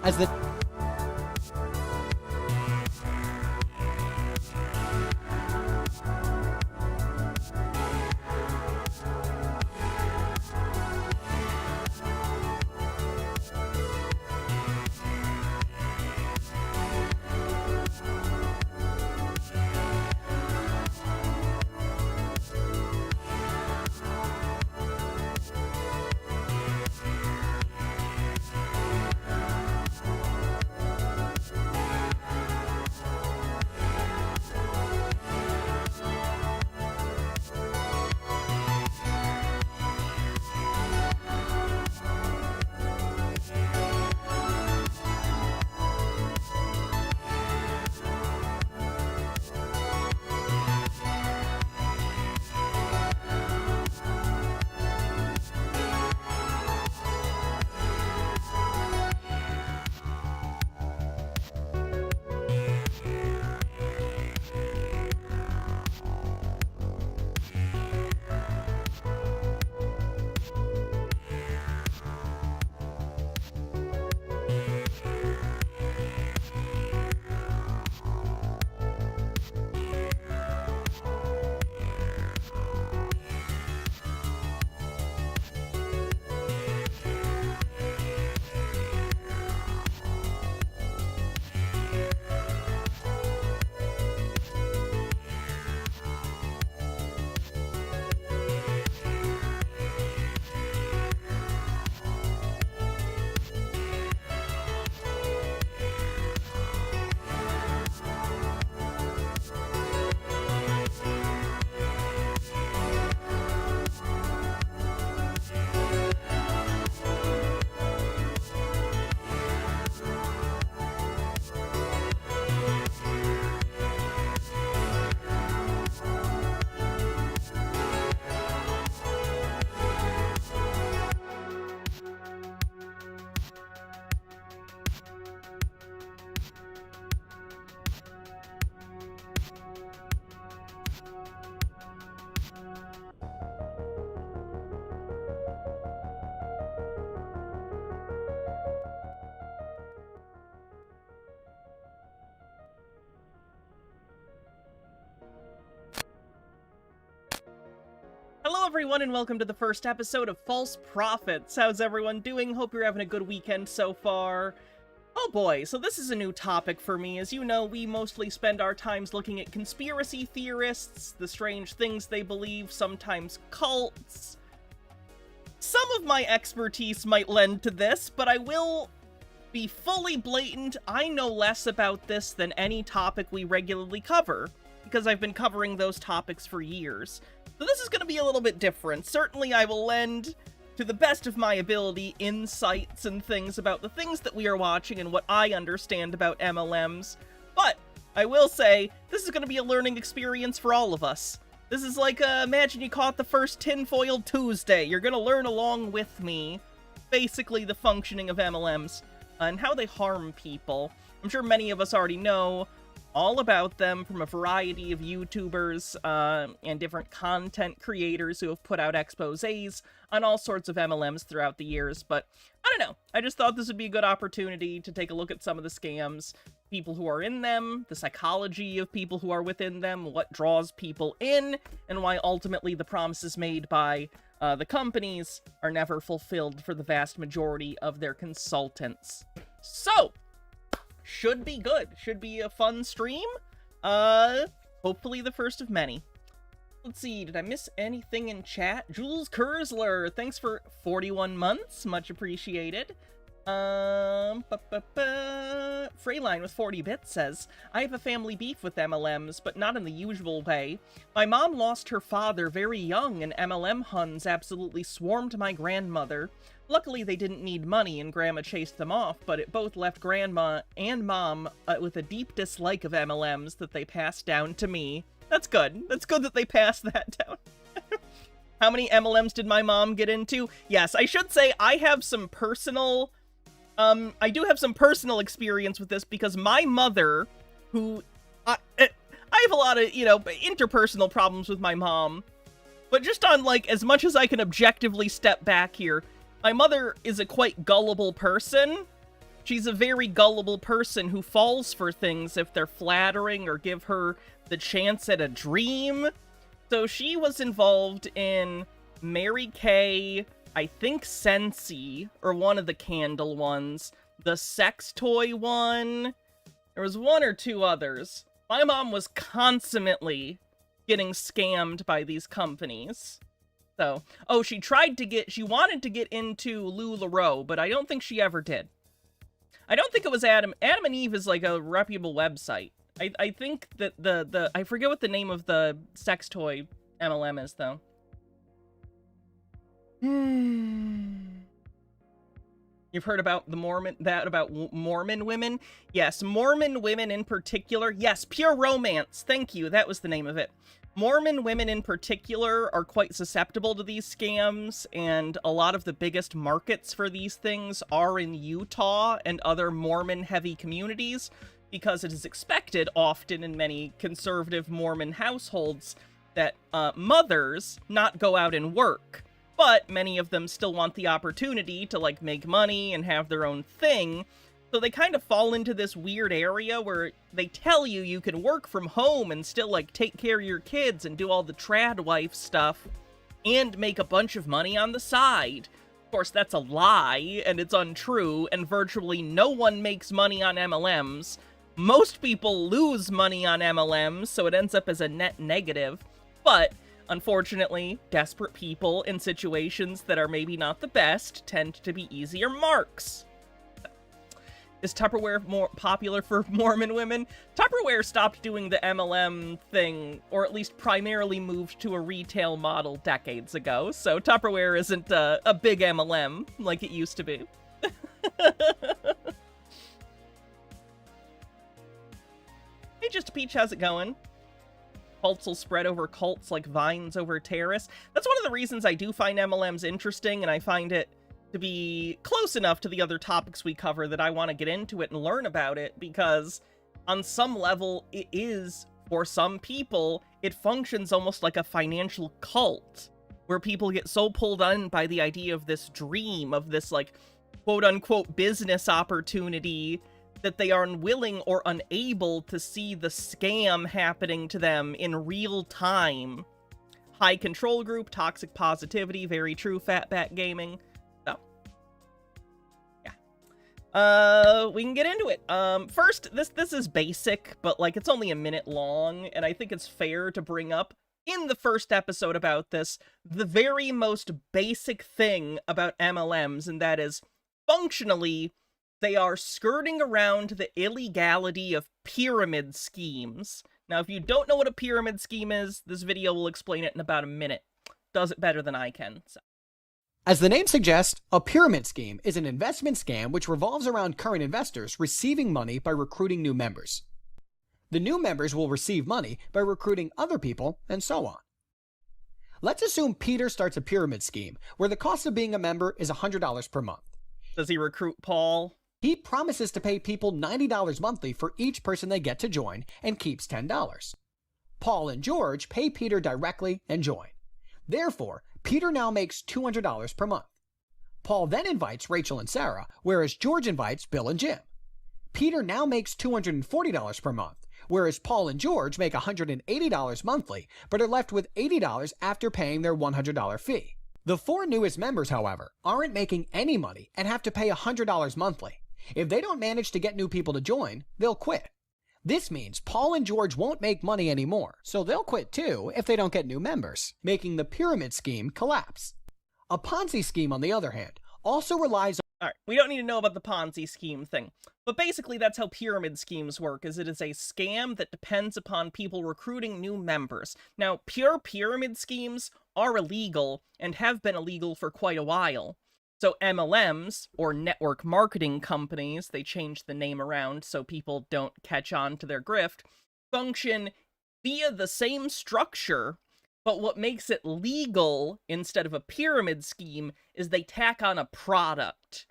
as the Hello everyone and welcome to the first episode of False Prophets. How's everyone doing? Hope you're having a good weekend so far. Oh boy, so this is a new topic for me. As you know, we mostly spend our times looking at conspiracy theorists, the strange things they believe, sometimes cults. Some of my expertise might lend to this, but I will be fully blatant. I know less about this than any topic we regularly cover, because I've been covering those topics for years. So this is going to be a little bit different. Certainly I will lend, to the best of my ability, insights and things about the things that we are watching and what I understand about MLMs. But I will say, this is going to be a learning experience for all of us. This is like, imagine you caught the first Tinfoil Tuesday. You're going to learn along with me, basically the functioning of MLMs and how they harm people. I'm sure many of us already know all about them from a variety of YouTubers and different content creators who have put out exposés on all sorts of MLMs throughout the years, but I don't know. I just thought this would be a good opportunity to take a look at some of the scams, people who are in them, the psychology of people who are within them, what draws people in, and why ultimately the promises made by the companies are never fulfilled for the vast majority of their consultants. So, should be good. Should be a fun stream. Hopefully the first of many. Let's see, did I miss anything in chat? Jules Kurzler, thanks for 41 months. Much appreciated. Freyline with 40 bits says, I have a family beef with MLMs, but not in the usual way. My mom lost her father very young, and MLM Huns absolutely swarmed my grandmother. Luckily, they didn't need money, and Grandma chased them off, but it both left Grandma and Mom with a deep dislike of MLMs that they passed down to me. That's good. That's good that they passed that down. How many MLMs did my mom get into? Yes, I should say I have some personal... I do have some personal experience with this because my mother, who... I have a lot of, interpersonal problems with my mom. But just on, as much as I can objectively step back here, my mother is a quite gullible person, She's a very gullible person who falls for things if they're flattering or give her the chance at a dream. So she was involved in Mary Kay, I think Scentsy, or one of the candle ones, the sex toy one. There was one or two others. My mom was consummately getting scammed by these companies. So, oh, she wanted to get into LuLaRoe, but I don't think she ever did. I don't think it was Adam and Eve is like a reputable website. I think that I forget what the name of the sex toy MLM is, though. You've heard about about Mormon women? Yes, Mormon women in particular. Yes, Pure Romance. Thank you. That was the name of it. Mormon women in particular are quite susceptible to these scams, and a lot of the biggest markets for these things are in Utah and other Mormon-heavy communities, because it is expected often in many conservative Mormon households that mothers not go out and work, but many of them still want the opportunity to, like, make money and have their own thing. So they kind of fall into this weird area where they tell you you can work from home and still, like, take care of your kids and do all the trad wife stuff and make a bunch of money on the side. Of course, that's a lie, and it's untrue, and virtually no one makes money on MLMs. Most people lose money on MLMs, so it ends up as a net negative. But, unfortunately, desperate people in situations that are maybe not the best tend to be easier marks. Is Tupperware more popular for Mormon women? Tupperware stopped doing the MLM thing, or at least primarily moved to a retail model decades ago, so Tupperware isn't a big MLM like it used to be. Hey, Just Peach, how's it going? Cults will spread over cults like vines over terrace. That's one of the reasons I do find MLMs interesting, and I find it to be close enough to the other topics we cover that I want to get into it and learn about it, because on some level it is, for some people, it functions almost like a financial cult, where people get so pulled in by the idea of this dream, of this, like, quote-unquote business opportunity, that they are unwilling or unable to see the scam happening to them in real time. High control group, toxic positivity, very true, Fatback Gaming. We can get into it. First, this is basic, but, like, it's only a minute long, and I think it's fair to bring up, in the first episode about this, the very most basic thing about MLMs, and that is, functionally, they are skirting around the illegality of pyramid schemes. Now, if you don't know what a pyramid scheme is, this video will explain it in about a minute. Does it better than I can, so. As the name suggests, a pyramid scheme is an investment scam which revolves around current investors receiving money by recruiting new members. The new members will receive money by recruiting other people, and so on. Let's assume Peter starts a pyramid scheme where the cost of being a member is $100 per month. Does he recruit Paul? He promises to pay people $90 monthly for each person they get to join and keeps $10. Paul and George pay Peter directly and join. Therefore, Peter now makes $200 per month. Paul then invites Rachel and Sarah, whereas George invites Bill and Jim. Peter now makes $240 per month, whereas Paul and George make $180 monthly, but are left with $80 after paying their $100 fee. The four newest members, however, aren't making any money and have to pay $100 monthly. If they don't manage to get new people to join, they'll quit. This means Paul and George won't make money anymore, so they'll quit too if they don't get new members, making the pyramid scheme collapse. A Ponzi scheme, on the other hand, also relies on... Alright, we don't need to know about the Ponzi scheme thing, but basically that's how pyramid schemes work, is it is a scam that depends upon people recruiting new members. Now, pure pyramid schemes are illegal, and have been illegal for quite a while. So MLMs, or network marketing companies, they change the name around so people don't catch on to their grift, function via the same structure, but what makes it legal instead of a pyramid scheme is they tack on a product.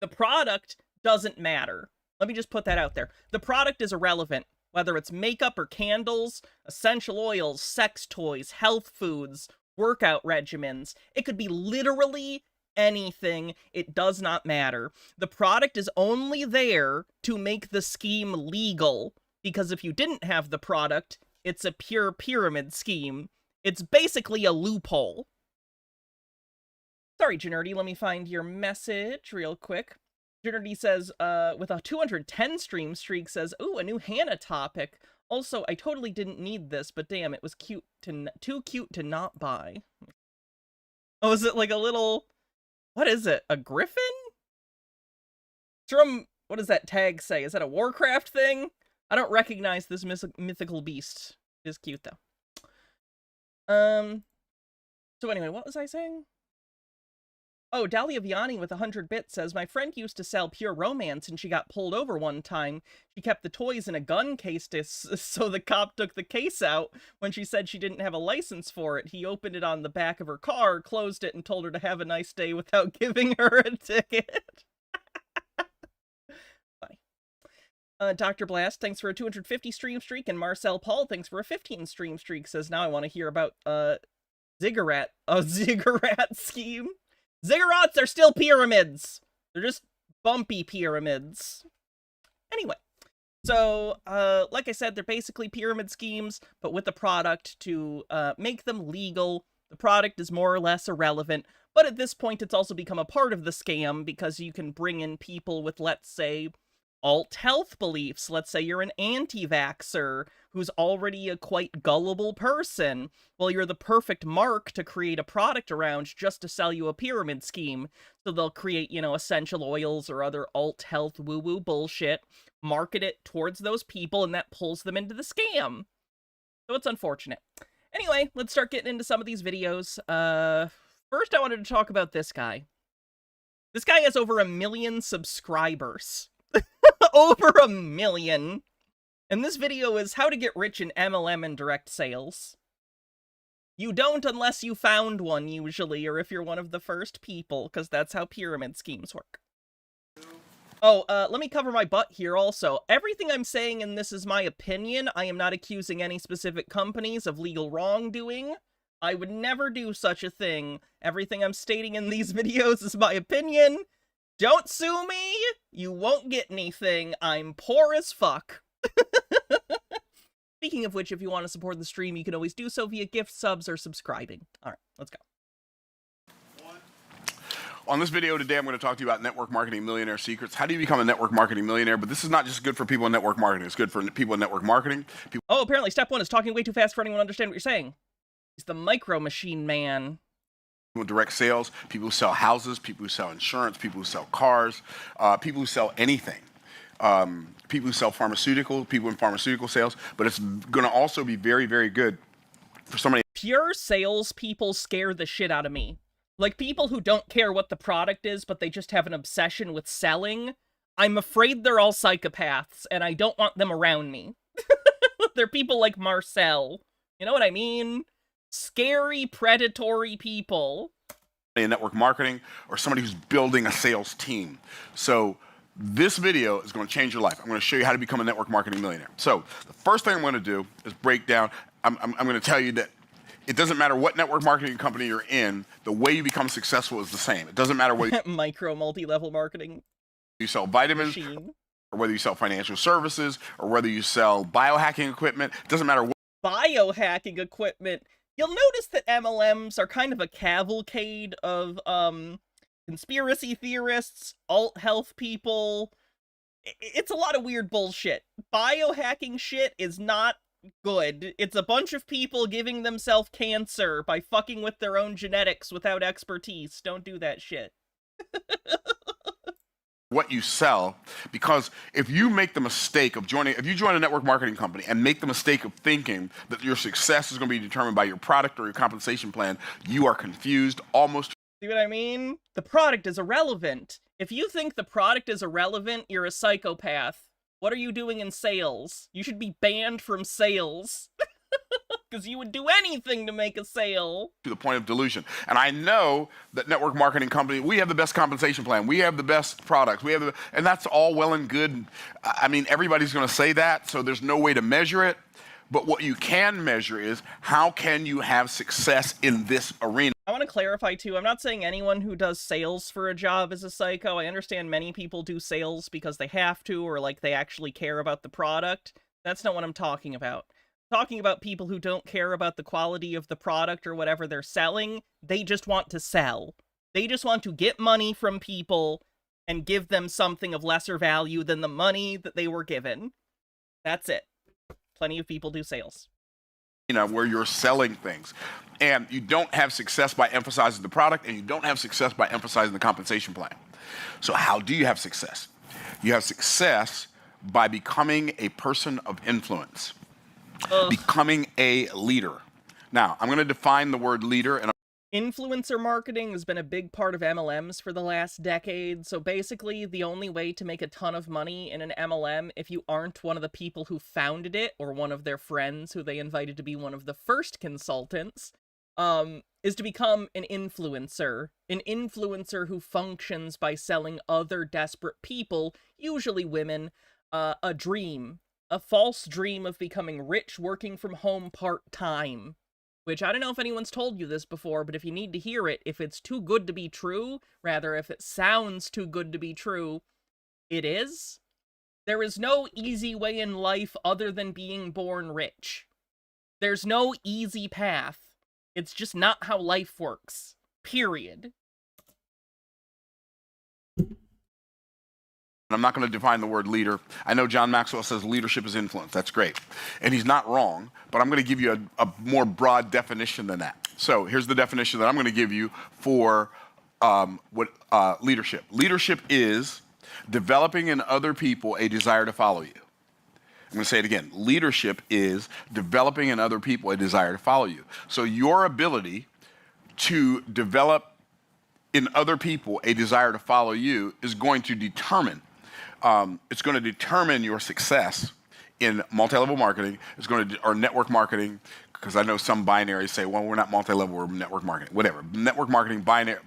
The product doesn't matter. Let me just put that out there. The product is irrelevant, whether it's makeup or candles, essential oils, sex toys, health foods, workout regimens. It could be literally anything. It does not matter. The product is only there to make the scheme legal, because if you didn't have the product, it's a pure pyramid scheme. It's basically a loophole. Sorry, Generty, let me find your message real quick. Generty says, with a 210 stream streak, says, ooh, a new Hannah topic. Also, I totally didn't need this, but damn, it was too cute to not buy. Oh, is it like a little... What is it? A griffin? It's from... What does that tag say? Is that a Warcraft thing? I don't recognize this mythical beast. It is cute, though. So anyway, what was I saying? Oh, Dahlia Vianney with 100 bits says, my friend used to sell pure romance and she got pulled over one time. She kept the toys in a gun case so the cop took the case out when she said she didn't have a license for it. He opened it on the back of her car, closed it, and told her to have a nice day without giving her a ticket. Bye. Dr. Blast, thanks for a 250 stream streak, and Marcel Paul, thanks for a 15 stream streak, says, now I want to hear about, Ziggurat scheme. Ziggurats are still pyramids. They're just bumpy pyramids. Anyway, so, like I said, they're basically pyramid schemes, but with the product to make them legal. The product is more or less irrelevant, but at this point it's also become a part of the scam because you can bring in people with, let's say, alt health beliefs. Let's say you're an anti-vaxxer who's already a quite gullible person. Well, you're the perfect mark to create a product around just to sell you a pyramid scheme. So they'll create, essential oils or other alt health woo-woo bullshit, market it towards those people, and that pulls them into the scam. So it's unfortunate. Anyway, let's start getting into some of these videos. First, I wanted to talk about this guy. This guy has over 1 million subscribers. Over 1 million. And this video is how to get rich in MLM and direct sales. You don't unless you found one, usually, or if you're one of the first people, because that's how pyramid schemes work. Oh, let me cover my butt here also. Everything I'm saying in this is my opinion. I am not accusing any specific companies of legal wrongdoing. I would never do such a thing. Everything I'm stating in these videos is my opinion. Don't sue me! You won't get anything. I'm poor as fuck. Speaking of which, if you want to support the stream, you can always do so via gift subs or subscribing. Alright, let's go. On this video today, I'm going to talk to you about network marketing millionaire secrets. How do you become a network marketing millionaire? But this is not just good for people in network marketing. It's good for people in network marketing. Oh, apparently step 1 is talking way too fast for anyone to understand what you're saying. He's the micro machine man. With direct sales, people who sell houses, people who sell insurance, people who sell cars, people who sell anything. People who sell pharmaceuticals, people in pharmaceutical sales. But it's going to also be very, very good for somebody. Pure salespeople scare the shit out of me. Like, people who don't care what the product is, but they just have an obsession with selling. I'm afraid they're all psychopaths, and I don't want them around me. They're people like Marcel. You know what I mean? Scary, predatory people. In network marketing, or somebody who's building a sales team. So this video is going to change your life. I'm going to show you how to become a network marketing millionaire. So the first thing I'm going to do is break down. I'm going to tell you that it doesn't matter what network marketing company you're in, the way you become successful is the same. It doesn't matter whether micro multi-level marketing. You sell vitamins, or whether you sell financial services, or whether you sell biohacking equipment. It doesn't matter what. Biohacking equipment. You'll notice that MLMs are kind of a cavalcade of, conspiracy theorists, alt health people. It's a lot of weird bullshit. Biohacking shit is not good. It's a bunch of people giving themselves cancer by fucking with their own genetics without expertise. Don't do that shit. What you sell, because if you make the mistake of if you join a network marketing company and make the mistake of thinking that your success is going to be determined by your product or your compensation plan, you are confused almost. See what I mean? The product is irrelevant. If you think the product is irrelevant, you're a psychopath. What are you doing in sales? You should be banned from sales. Because you would do anything to make a sale. To the point of delusion. And I know that network marketing company, we have the best compensation plan. We have the best products. And that's all well and good. I mean, everybody's going to say that, so there's no way to measure it. But what you can measure is how can you have success in this arena. I want to clarify too, I'm not saying anyone who does sales for a job is a psycho. I understand many people do sales because they have to, or like they actually care about the product. That's not what I'm talking about. I'm talking about people who don't care about the quality of the product or whatever they're selling. They just want to sell. They just want to get money from people and give them something of lesser value than the money that they were given. That's it. Plenty of people do sales. Where you're selling things. And you don't have success by emphasizing the product, and you don't have success by emphasizing the compensation plan. So how do you have success? You have success by becoming a person of influence, becoming a leader. Now, I'm going to define the word leader, and influencer marketing has been a big part of MLMs for the last decade, so basically the only way to make a ton of money in an MLM, if you aren't one of the people who founded it, or one of their friends who they invited to be one of the first consultants, is to become an influencer who functions by selling other desperate people, usually women, a dream, a false dream of becoming rich working from home part-time. Which, I don't know if anyone's told you this before, but if you need to hear it, if it's too good to be true, rather, if it sounds too good to be true, it is. There is no easy way in life other than being born rich. There's no easy path. It's just not how life works. Period. I'm not going to define the word leader. I know John Maxwell says leadership is influence. That's great. And he's not wrong, but I'm going to give you a more broad definition than that. So here's the definition that I'm going to give you for leadership. Leadership is developing in other people a desire to follow you. I'm going to say it again. Leadership is developing in other people a desire to follow you. So your ability to develop in other people a desire to follow you is going to determine your success in multi-level marketing. Or network marketing, because I know some binaries say, well, we're not multi-level, we're network marketing. Whatever. Network marketing, binary,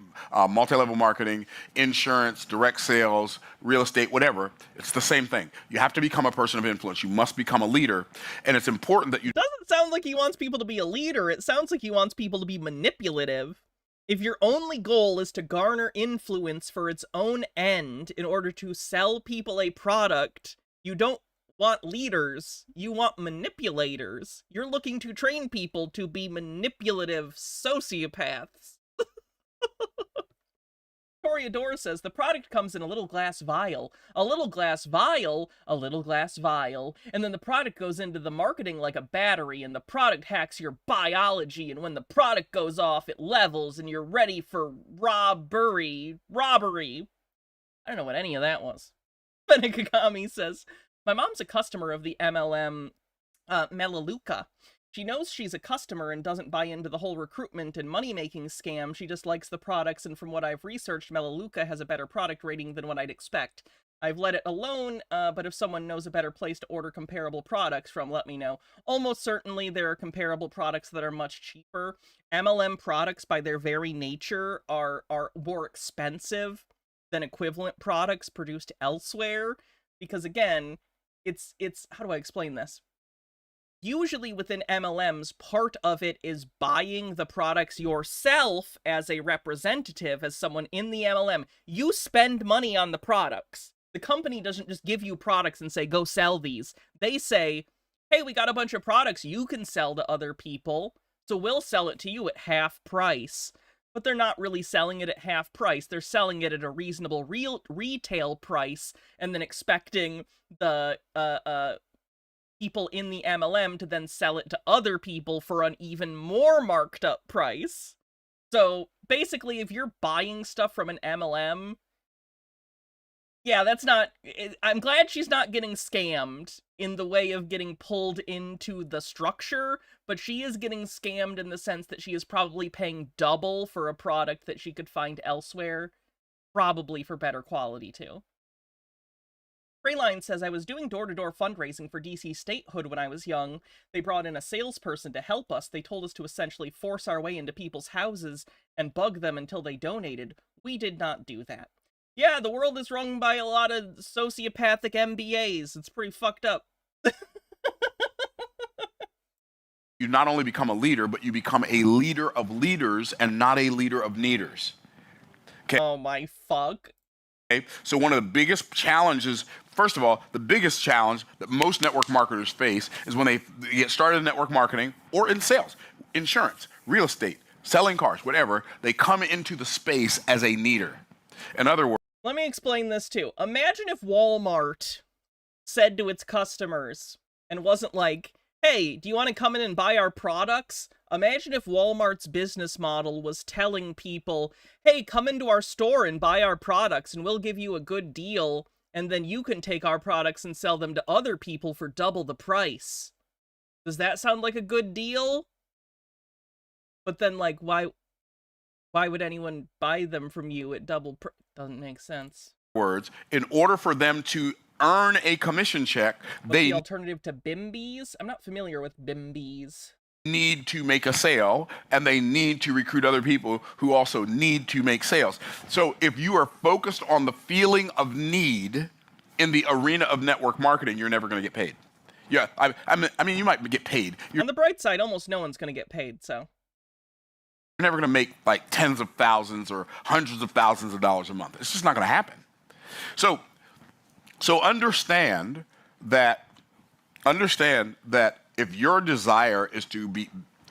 multi-level marketing, insurance, direct sales, real estate, whatever. It's the same thing. You have to become a person of influence. You must become a leader. And it's important that you... Doesn't sound like he wants people to be a leader. It sounds like he wants people to be manipulative. If your only goal is to garner influence for its own end in order to sell people a product, you don't want leaders, you want manipulators. You're looking to train people to be manipulative sociopaths. Toreador says, the product comes in a little glass vial, a little glass vial, a little glass vial, and then the product goes into the marketing like a battery, and the product hacks your biology, and when the product goes off, it levels, and you're ready for robbery. I don't know what any of that was. Benikagami says, my mom's a customer of the MLM Melaleuca. She knows she's a customer and doesn't buy into the whole recruitment and money-making scam. She just likes the products, and from what I've researched, Melaleuca has a better product rating than what I'd expect. I've let it alone, but if someone knows a better place to order comparable products from, let me know. Almost certainly there are comparable products that are much cheaper. MLM products, by their very nature, are more expensive than equivalent products produced elsewhere, because again, it's how do I explain this? Usually within MLMs, part of it is buying the products yourself as a representative, as someone in the MLM. You spend money on the products. The company doesn't just give you products and say, go sell these. They say, hey, we got a bunch of products you can sell to other people, so we'll sell it to you at half price. But they're not really selling it at half price. They're selling it at a reasonable retail price, and then expecting the people in the MLM to then sell it to other people for an even more marked up price. So basically, if you're buying stuff from an MLM, yeah, that's not... I'm glad she's not getting scammed in the way of getting pulled into the structure, but she is getting scammed in the sense that she is probably paying double for a product that she could find elsewhere, probably for better quality too. Freyline says, I was doing door-to-door fundraising for DC statehood when I was young. They brought in a salesperson to help us. They told us to essentially force our way into people's houses and bug them until they donated. We did not do that. Yeah, the world is run by a lot of sociopathic MBAs. It's pretty fucked up. you not only become a leader, but you become a leader of leaders and not a leader of needers. Okay. Oh my fuck. Okay. So one of the biggest challenges, first of all, the biggest challenge that most network marketers face is when they get started in network marketing or in sales, insurance, real estate, selling cars, whatever, they come into the space as a needer. In other words, Let me explain this too. Imagine if Walmart said to its customers and wasn't like, hey, do you want to come in and buy our products? Imagine if Walmart's business model was telling people, hey, come into our store and buy our products and we'll give you a good deal, and then you can take our products and sell them to other people for double the price. Does that sound like a good deal? But then, like, why would anyone buy them from you at double price? Doesn't make sense. words, in order for them to earn a commission check, they The alternative to bimbies? I'm not familiar with bimbies. need to make a sale, and they need to recruit other people who also need to make sales. So if you are focused on the feeling of need in the arena of network marketing, you're never going to get paid. Yeah, I mean, you might get paid. You're On the bright side, almost no one's going to get paid, so. never going to make like tens of thousands or hundreds of thousands of dollars a month. It's just not going to happen. So understand that if your desire is to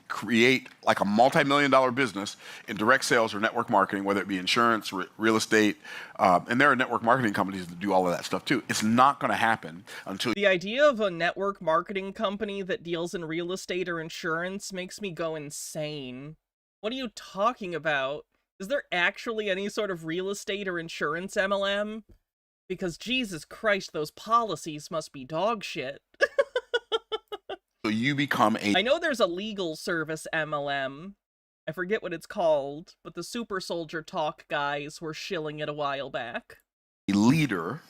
create like a multi-million-dollar business in direct sales or network marketing, whether it be insurance, real estate, and there are network marketing companies that do all of that stuff too. It's not going to happen until The idea of a network marketing company that deals in real estate or insurance makes me go insane. What are you talking about? Is there actually any sort of real estate or insurance MLM? Because Jesus Christ, those policies must be dog shit. you become I know there's a legal service MLM. I forget what it's called, but the Super Soldier Talk guys were shilling it a while back. a leader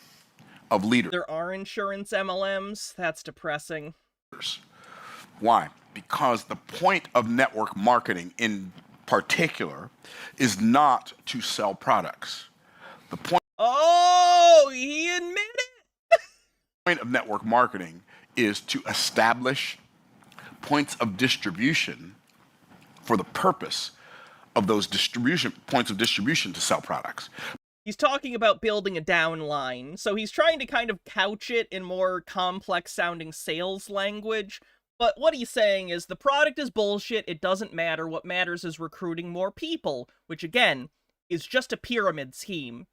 of leaders. There are insurance MLMs? That's depressing. Why? Because the point of network marketing in particular is not to sell products. The Oh, he admitted it! point of network marketing is to establish points of distribution for the purpose of those points of distribution to sell products. He's talking about building a downline, so he's trying to kind of couch it in more complex-sounding sales language, but what he's saying is the product is bullshit, it doesn't matter, what matters is recruiting more people, which again, is just a pyramid scheme.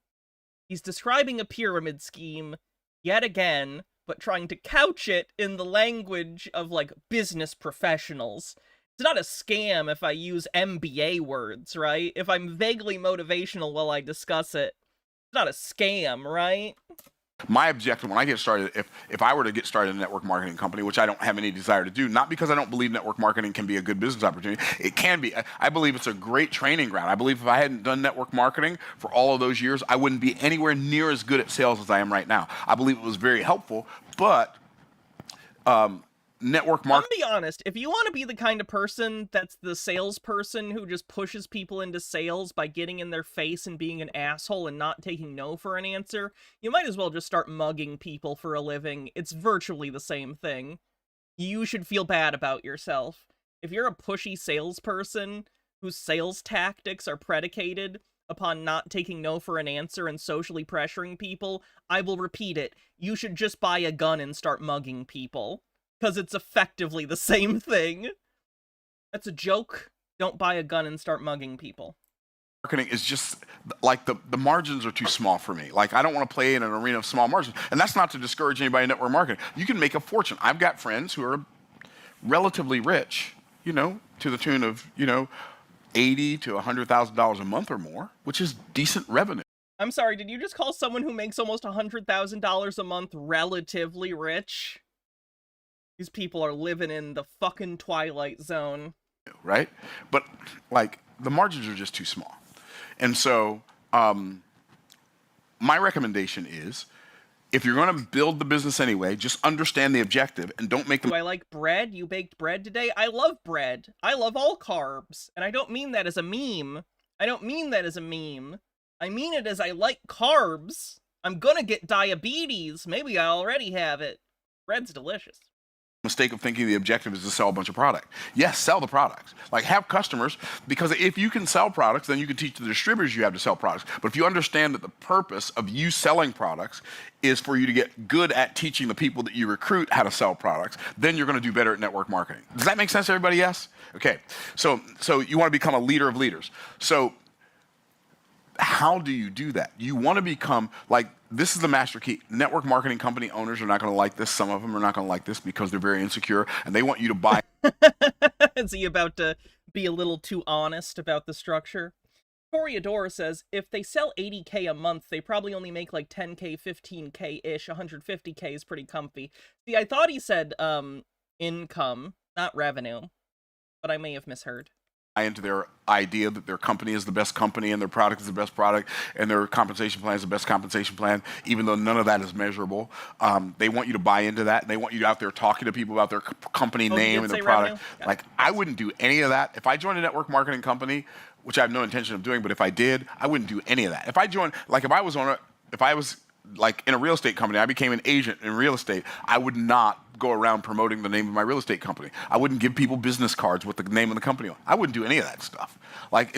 He's describing a pyramid scheme, yet again, but trying to couch it in the language of, like, business professionals. It's not a scam if I use MBA words, right? If I'm vaguely motivational while I discuss it, it's not a scam, right? My objective when I get started, if I were to get started in a network marketing company, which I don't have any desire to do, not because I don't believe network marketing can be a good business opportunity, it can be. I believe it's a great training ground. I believe if I hadn't done network marketing for all of those years, I wouldn't be anywhere near as good at sales as I am right now. I believe it was very helpful, but network marketing. I'm gonna be honest, if you want to be the kind of person that's the salesperson who just pushes people into sales by getting in their face and being an asshole and not taking no for an answer, you might as well just start mugging people for a living. It's virtually the same thing. You should feel bad about yourself. If you're a pushy salesperson whose sales tactics are predicated upon not taking no for an answer and socially pressuring people, I will repeat it. You should just buy a gun and start mugging people. Because it's effectively the same thing. That's a joke. Don't buy a gun and start mugging people. Marketing is just like the margins are too small for me. Like I don't want to play in an arena of small margins. And that's not to discourage anybody in network marketing. You can make a fortune. I've got friends who are relatively rich, to the tune of, $80,000 to $100,000 a month or more, which is decent revenue. I'm sorry, did you just call someone who makes almost $100,000 a month relatively rich? These people are living in the fucking Twilight Zone. Right? But, like, the margins are just too small. And so, my recommendation is, if you're going to build the business anyway, just understand the objective and don't make them... Do I like bread? You baked bread today? I love bread. I love all carbs. And I don't mean that as a meme. I mean it as I like carbs. I'm gonna get diabetes. Maybe I already have it. Bread's delicious. mistake of thinking the objective is to sell a bunch of product. Yes, sell the products. Like, have customers, because if you can sell products, then you can teach the distributors you have to sell products. But if you understand that the purpose of you selling products is for you to get good at teaching the people that you recruit how to sell products, then you're going to do better at network marketing. Does that make sense to everybody? Yes? Okay. So you want to become a leader of leaders. So how do you do that? You want to become, like, this is the master key. Network marketing company owners are not going to like this. Some of them are not going to like this because they're very insecure and they want you to buy. Is he about to be a little too honest about the structure? Toreador says, if they sell 80K a month, they probably only make like 10K, 15K-ish, 150K is pretty comfy. See, I thought he said income, not revenue, but I may have misheard. Into their idea that their company is the best company and their product is the best product and their compensation plan is the best compensation plan, even though none of that is measurable. They want you to buy into that, and they want you out there talking to people about their company name and their product. Like, I wouldn't do any of that. If I joined a network marketing company, which I have no intention of doing, but if I did, I wouldn't do any of that. If I joined, like, if I was like in a real estate company, I became an agent in real estate, I would not go around promoting the name of my real estate company. I wouldn't give people business cards with the name of the company on. I wouldn't do any of that stuff. Like,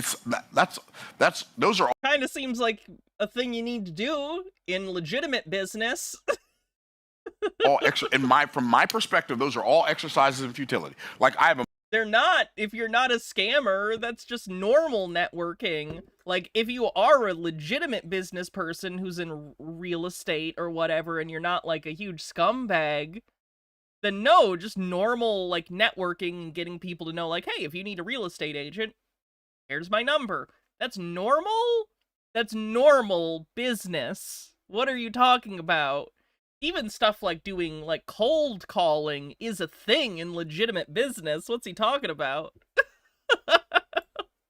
those are all kind of seems like a thing you need to do in legitimate business. all extra from my perspective, those are all exercises in futility. Like, they're not. If you're not a scammer, that's just normal networking. Like, if you are a legitimate business person who's in real estate or whatever, and you're not, like, a huge scumbag, then no, just normal, like, networking, getting people to know, like, hey, if you need a real estate agent, here's my number. That's normal? That's normal business. What are you talking about? Even stuff like doing, like, cold calling is a thing in legitimate business. What's he talking about?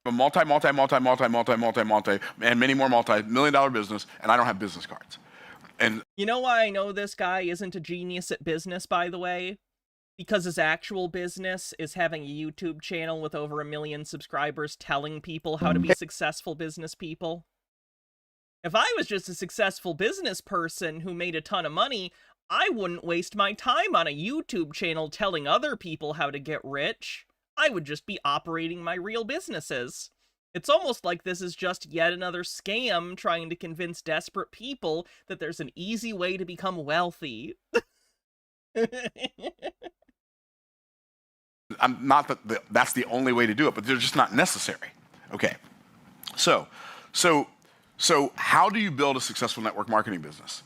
a multi, and many more multi-million-dollar business, and I don't have business cards. And you know why I know this guy isn't a genius at business, by the way? Because his actual business is having a YouTube channel with over 1 million subscribers telling people how to be successful business people. If I was just a successful business person who made a ton of money, I wouldn't waste my time on a YouTube channel telling other people how to get rich. I would just be operating my real businesses. It's almost like this is just yet another scam trying to convince desperate people that there's an easy way to become wealthy. I'm not that that's the only way to do it, but they're just not necessary. Okay. So how do you build a successful network marketing business?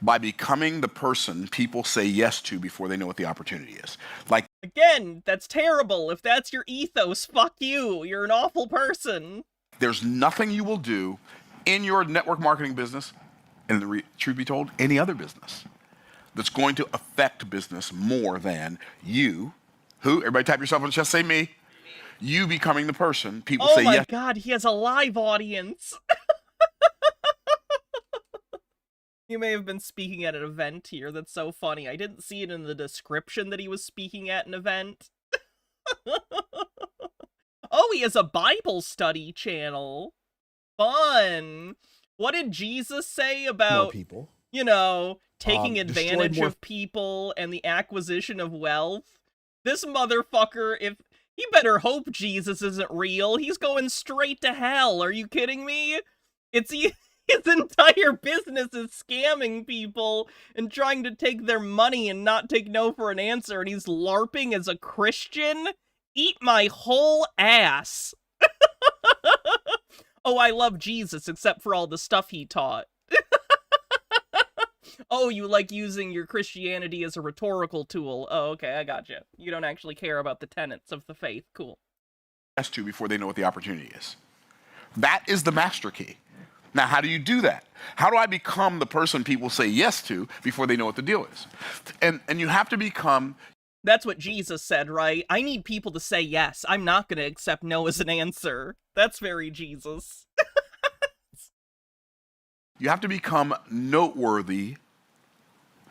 By becoming the person people say yes to before they know what the opportunity is. Like, again, that's terrible. If that's your ethos, fuck you. You're an awful person. There's nothing you will do in your network marketing business, and truth be told, any other business, that's going to affect business more than you, who, everybody type yourself on the chest, say me, you becoming the person people say yes. Oh my god, he has a live audience. You may have been speaking at an event here. That's so funny. I didn't see it in the description that he was speaking at an event. Oh, he has a Bible study channel. Fun. What did Jesus say about, people, you know, taking advantage of people and the acquisition of wealth? This motherfucker, he better hope Jesus isn't real. He's going straight to hell. Are you kidding me? His entire business is scamming people and trying to take their money and not take no for an answer, and he's LARPing as a Christian? Eat my whole ass. Oh, I love Jesus, except for all the stuff he taught. Oh, you like using your Christianity as a rhetorical tool. Oh, okay, I gotcha. You don't actually care about the tenets of the faith. Cool. Yes to before they know what the opportunity is. That is the master key. Now, how do you do that? How do I become the person people say yes to before they know what the deal is? And you have to become... That's what Jesus said, right? I need people to say yes. I'm not going to accept no as an answer. That's very Jesus. You have to become noteworthy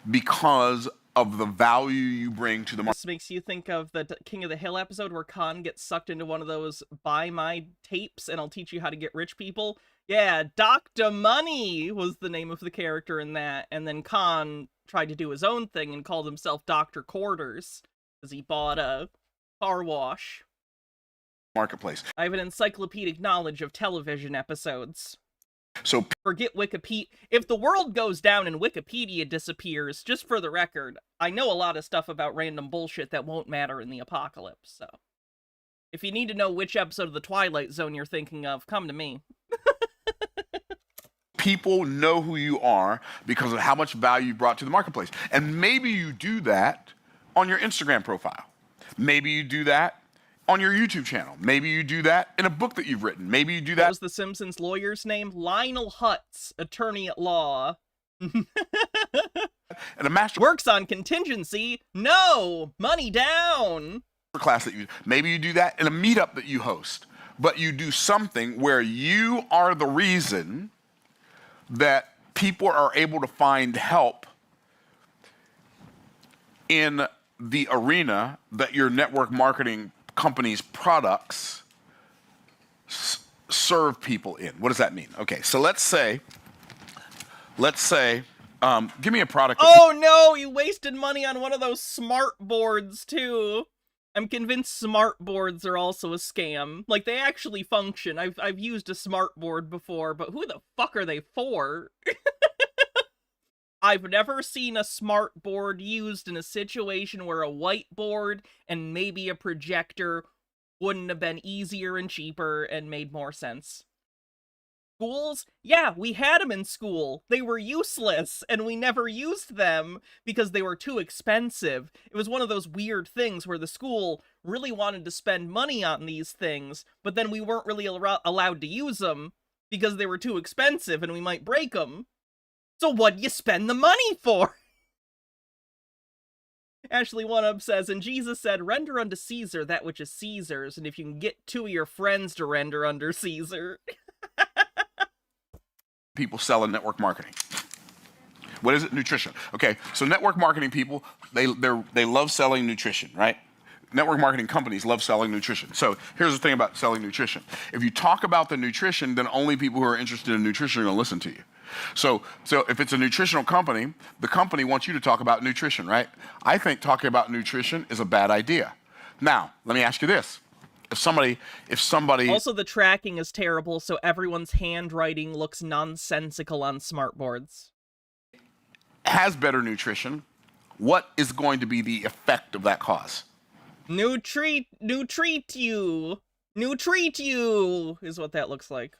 because of the value you bring to the market. This makes you think of the King of the Hill episode where Khan gets sucked into one of those buy my tapes and I'll teach you how to get rich people. Yeah, Dr. Money was the name of the character in that, and then Khan tried to do his own thing and called himself Dr. Quarters because he bought a car wash. Marketplace. I have an encyclopedic knowledge of television episodes. So Forget Wikipedia. If the world goes down and Wikipedia disappears, just for the record, I know a lot of stuff about random bullshit that won't matter in the apocalypse, so. If you need to know which episode of The Twilight Zone you're thinking of, come to me. people know who you are because of how much value you brought to the marketplace. And maybe you do that on your Instagram profile. Maybe you do that on your YouTube channel. Maybe you do that in a book that you've written. Maybe you do that. What was the Simpsons lawyer's name? Lionel Hutz, attorney at law. And a master Works on contingency. No! Money down! class that you, maybe you do that in a meetup that you host, but you do something where you are the reason that people are able to find help in the arena that your network marketing company's products serve people in. What does that mean? Okay, so let's say, give me a product. Oh no, you wasted money on one of those smart boards too. I'm convinced smart boards are also a scam. Like, they actually function. I've used a smart board before, but who the fuck are they for? I've never seen a smart board used in a situation where a whiteboard and maybe a projector wouldn't have been easier and cheaper and made more sense. Schools? Yeah, we had them in school. They were useless, and we never used them because they were too expensive. It was one of those weird things where the school really wanted to spend money on these things, but then we weren't really allowed to use them because they were too expensive and we might break them. So what'd you spend the money for? Ashley One Up says, and Jesus said, render unto Caesar that which is Caesar's, and if you can get two of your friends to render under Caesar. People sell in network marketing. What is it? Nutrition. Okay, so network marketing people, they love selling nutrition, right? Network marketing companies love selling nutrition. So here's the thing about selling nutrition. If you talk about the nutrition, then only people who are interested in nutrition are going to listen to you. So if it's a nutritional company, the company wants you to talk about nutrition, right? I think talking about nutrition is a bad idea. Now, let me ask you this. If somebody... Also, the tracking is terrible, so everyone's handwriting looks nonsensical on smartboards. Has better nutrition, what is going to be the effect of that cause? Nutreat you is what that looks like.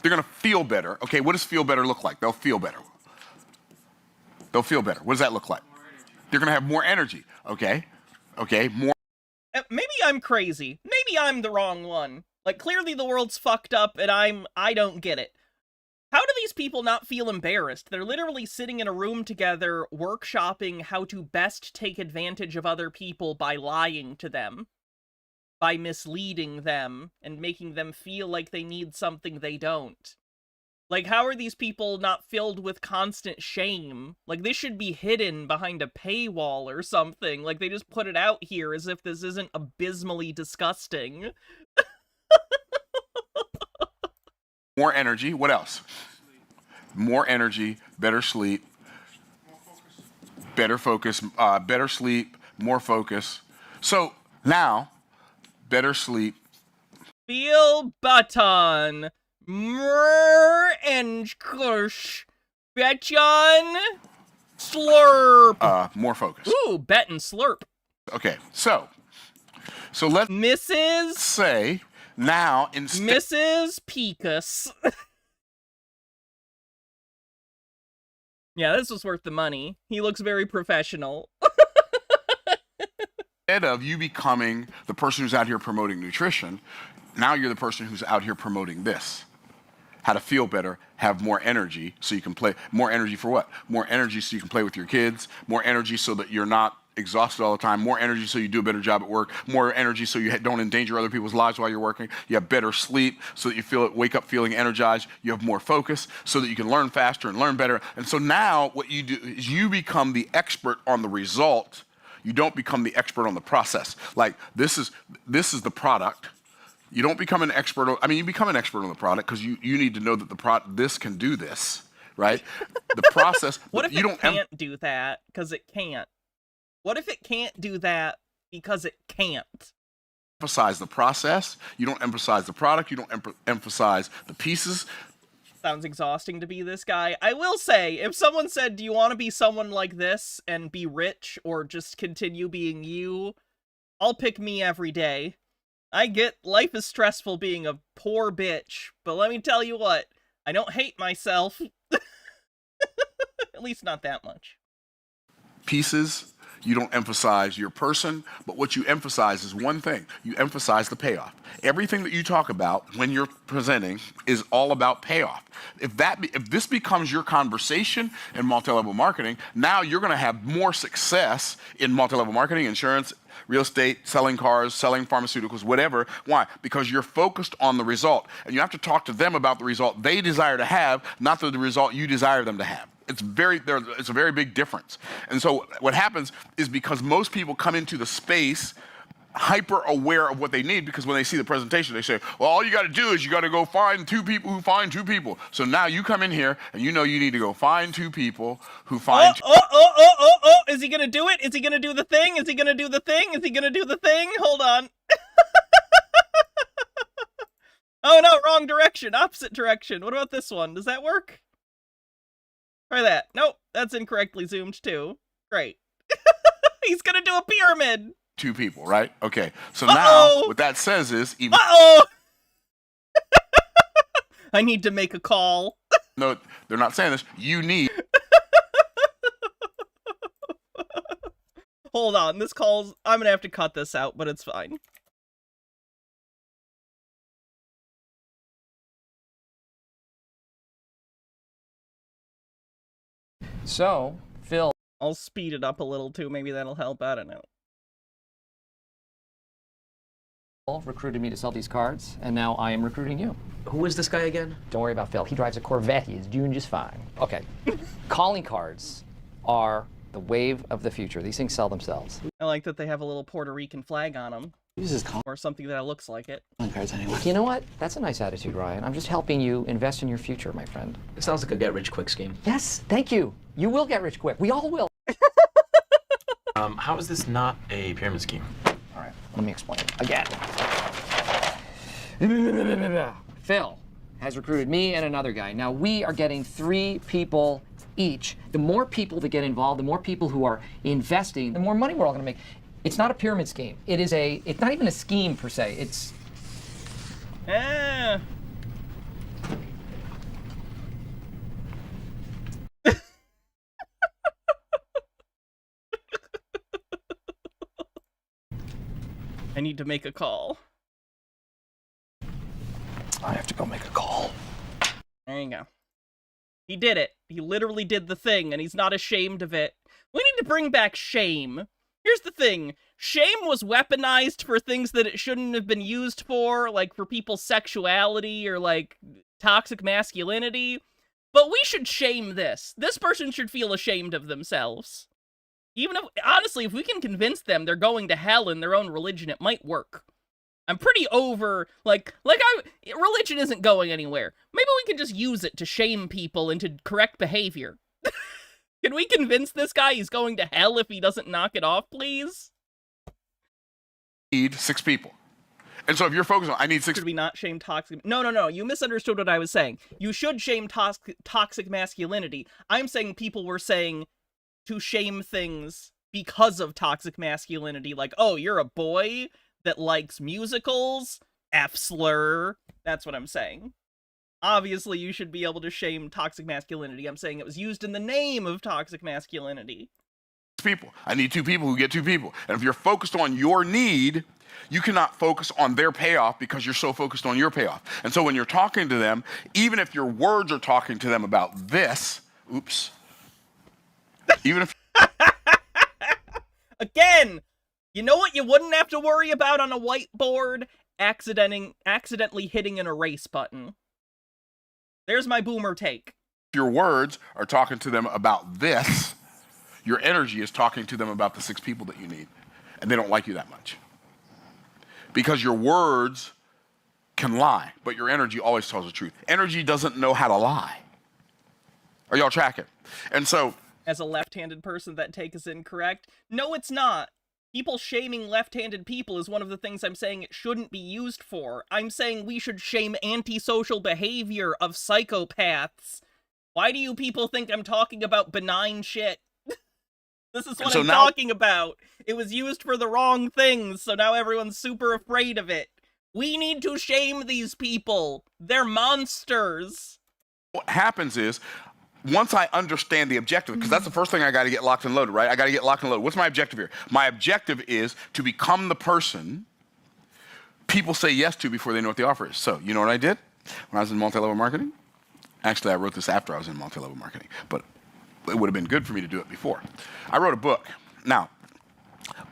They're going to feel better. Okay, what does feel better look like? They'll feel better. They'll feel better. What does that look like? They're going to have more energy. Okay, more. Maybe I'm crazy. Maybe I'm the wrong one. Like, clearly the world's fucked up and I don't get it. How do these people not feel embarrassed? They're literally sitting in a room together, workshopping how to best take advantage of other people by lying to them, by misleading them, and making them feel like they need something they don't. Like, how are these people not filled with constant shame? Like, this should be hidden behind a paywall or something. Like, they just put it out here as if this isn't abysmally disgusting. More energy. What else? More energy, better sleep, better focus, better sleep, more focus. So now, better sleep. Feel button. Mer and kush. Betjon. Slurp. More focus. Ooh, bet and slurp. Okay, so let's Mrs. say now instead. Mrs. Picus. Yeah, this was worth the money. He looks very professional. Instead of you becoming the person who's out here promoting nutrition, now you're the person who's out here promoting this. How to feel better, have more energy so you can play. More energy for what? More energy so you can play with your kids. More energy so that you're not exhausted all the time, more energy so you do a better job at work, more energy so you don't endanger other people's lives while you're working. You have better sleep so that you wake up feeling energized. You have more focus so that you can learn faster and learn better. And so now what you do is you become the expert on the result. You don't become the expert on the process. Like this is the product. You don't become an expert. You become an expert on the product because you need to know that this can do this, right? The process. What if it can't do that because it can't? What if it can't do that because it can't? Emphasize the process. You don't emphasize the product. You don't emphasize the pieces. Sounds exhausting to be this guy. I will say, if someone said, do you want to be someone like this and be rich or just continue being you? I'll pick me every day. I get life is stressful being a poor bitch, but let me tell you what, I don't hate myself. At least not that much. Pieces. You don't emphasize your person, but what you emphasize is one thing. You emphasize the payoff. Everything that you talk about when you're presenting is all about payoff. If this becomes your conversation in multi-level marketing, now you're going to have more success in multi-level marketing, insurance, real estate, selling cars, selling pharmaceuticals, whatever. Why? Because you're focused on the result. And you have to talk to them about the result they desire to have, not the result you desire them to have. It's a very big difference. And so what happens is because most people come into the space hyper aware of what they need, because when they see the presentation, they say, well, all you got to do is you got to go find two people who find two people. So now you come in here and you know you need to go find two people who find Is he going to do it? Is he going to do the thing? Is he going to do the thing? Is he going to do the thing? Hold on. Oh no, wrong direction. Opposite direction. What about this one? Does that work? Try that. Nope, that's incorrectly zoomed too. Great. He's gonna do a pyramid. Two people, right? Okay. So now what that says is even. I need to make a call. No, they're not saying this. You need. Hold on. This call's. I'm gonna have to cut this out, but it's fine. So, Phil. I'll speed it up a little too, maybe that'll help, I don't know. Recruited me to sell these cards, and now I am recruiting you. Who is this guy again? Don't worry about Phil. He drives a Corvette. He is doing just fine. Okay. Calling cards are the wave of the future. These things sell themselves. I like that they have a little Puerto Rican flag on them. Uses calling Or something that looks like it. cards anyway. You know what? That's a nice attitude, Ryan. I'm just helping you invest in your future, my friend. It sounds like a get-rich-quick scheme. Yes, thank you. You will get rich quick. We all will. How is this not a pyramid scheme? All right, let me explain again. Phil has recruited me and another guy. Now we are getting 3 people each. The more people that get involved, the more people who are investing, the more money we're all going to make. It's not a pyramid scheme. It's not even a scheme per se. It's. I need to make a call. I have to go make a call. There you go. He did it. He literally did the thing, and he's not ashamed of it. We need to bring back shame. Here's the thing. Shame was weaponized for things that it shouldn't have been used for, like for people's sexuality or like toxic masculinity. But we should shame this. This person should feel ashamed of themselves. Even if, honestly, if we can convince them they're going to hell in their own religion, it might work. I'm pretty over, religion isn't going anywhere. Maybe we can just use it to shame people into correct behavior. Can we convince this guy he's going to hell if he doesn't knock it off, please? Need 6 people. And so if you're focused on, I need 6. Should we not shame toxic? No. You misunderstood what I was saying. You should shame toxic masculinity. I'm saying people were saying to shame things because of toxic masculinity. Like, oh, you're a boy that likes musicals? F-slur. That's what I'm saying. Obviously, you should be able to shame toxic masculinity. I'm saying it was used in the name of toxic masculinity. People. I need 2 people who get 2 people. And if you're focused on your need, you cannot focus on their payoff because you're so focused on your payoff. And so when you're talking to them, even if your words are talking to them about this, even if Again, you know what you wouldn't have to worry about on a whiteboard? Accidentally hitting an erase button. There's my boomer take. Your words are talking to them about this. Your energy is talking to them about the 6 people that you need. And they don't like you that much. Because your words can lie, but your energy always tells the truth. Energy doesn't know how to lie. Are y'all tracking? And so, as a left-handed person, that take is incorrect. No, it's not. People shaming left-handed people is one of the things I'm saying it shouldn't be used for. I'm saying we should shame antisocial behavior of psychopaths. Why do you people think I'm talking about benign shit? This is what I'm talking about. It was used for the wrong things, so now everyone's super afraid of it. We need to shame these people. They're monsters. What happens is, once I understand the objective, because that's the first thing I got to get locked and loaded, right? I got to get locked and loaded. What's my objective here? My objective is to become the person people say yes to before they know what the offer is. So, you know what I did when I was in multi-level marketing? Actually, I wrote this after I was in multi-level marketing, but it would have been good for me to do it before. I wrote a book. Now,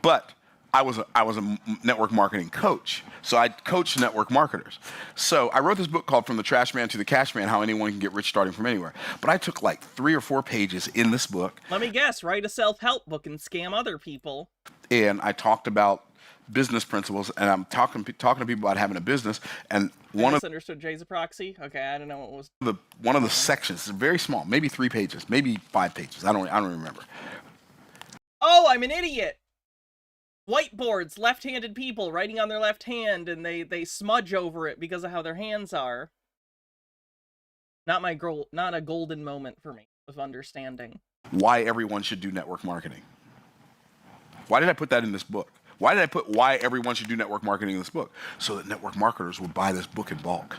but I was a network marketing coach, so I coached network marketers. So I wrote this book called From the Trash Man to the Cash Man, How Anyone Can Get Rich Starting From Anywhere. But I took like 3 or 4 pages in this book. Let me guess, write a self-help book and scam other people. And I talked about business principles, and I'm talking to people about having a business, and I misunderstood Jay's a proxy? Okay, I don't know what was... One of the sections is very small, maybe 3 pages, maybe 5 pages, I don't remember. Oh, I'm an idiot! Whiteboards, left-handed people writing on their left hand, and they smudge over it because of how their hands are. Not a golden moment for me of understanding. Why everyone should do network marketing. Why did I put that in this book? Why did I put why everyone should do network marketing in this book? So that network marketers would buy this book in bulk.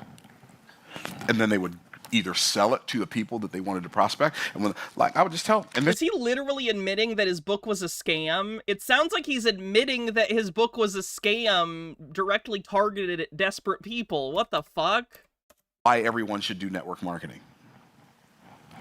And then they would either sell it to the people that they wanted to prospect, and when, like, I would just tell them. Is he literally admitting that his book was a scam? It sounds like he's admitting that his book was a scam directly targeted at desperate people. What the fuck? Why everyone should do network marketing.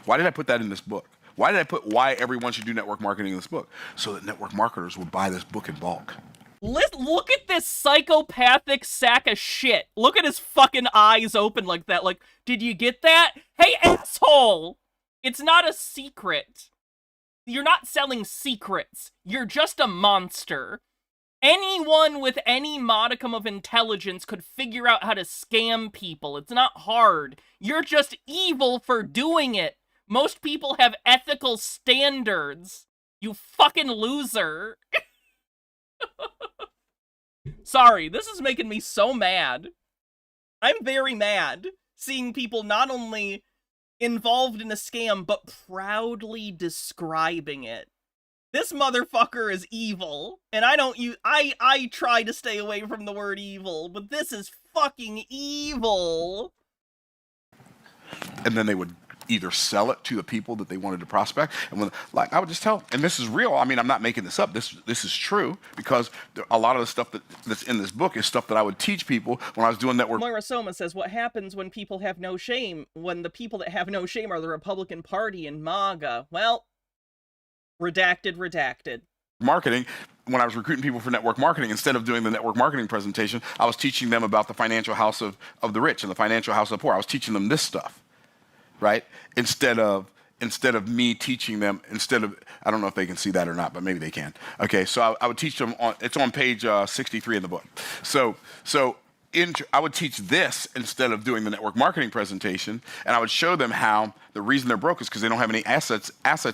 Why did I put that in this book? Why did I put why everyone should do network marketing in this book? So that network marketers would buy this book in bulk. Look at this psychopathic sack of shit. Look at his fucking eyes open like that. Like, did you get that? Hey, asshole! It's not a secret. You're not selling secrets. You're just a monster. Anyone with any modicum of intelligence could figure out how to scam people. It's not hard. You're just evil for doing it. Most people have ethical standards. You fucking loser. Sorry, this is making me so mad. I'm very mad seeing people not only involved in a scam, but proudly describing it. This motherfucker is evil, and I try to stay away from the word evil, but this is fucking evil. And then they would either sell it to the people that they wanted to prospect, and when, like, I would just tell them, and this is real. I mean, I'm not making this up. This is true, because a lot of the stuff that's in this book is stuff that I would teach people when I was doing network. Moira Soma says, what happens when people have no shame? When the people that have no shame are the Republican Party and MAGA. Well, redacted. Marketing, when I was recruiting people for network marketing, instead of doing the network marketing presentation, I was teaching them about the financial house of the rich and the financial house of the poor. I was teaching them this stuff, right? Instead of me teaching them, I don't know if they can see that or not, but maybe they can. Okay, so I would teach them it's on page 63 in the book. I would teach this instead of doing the network marketing presentation, and I would show them how the reason they're broke is because they don't have any assets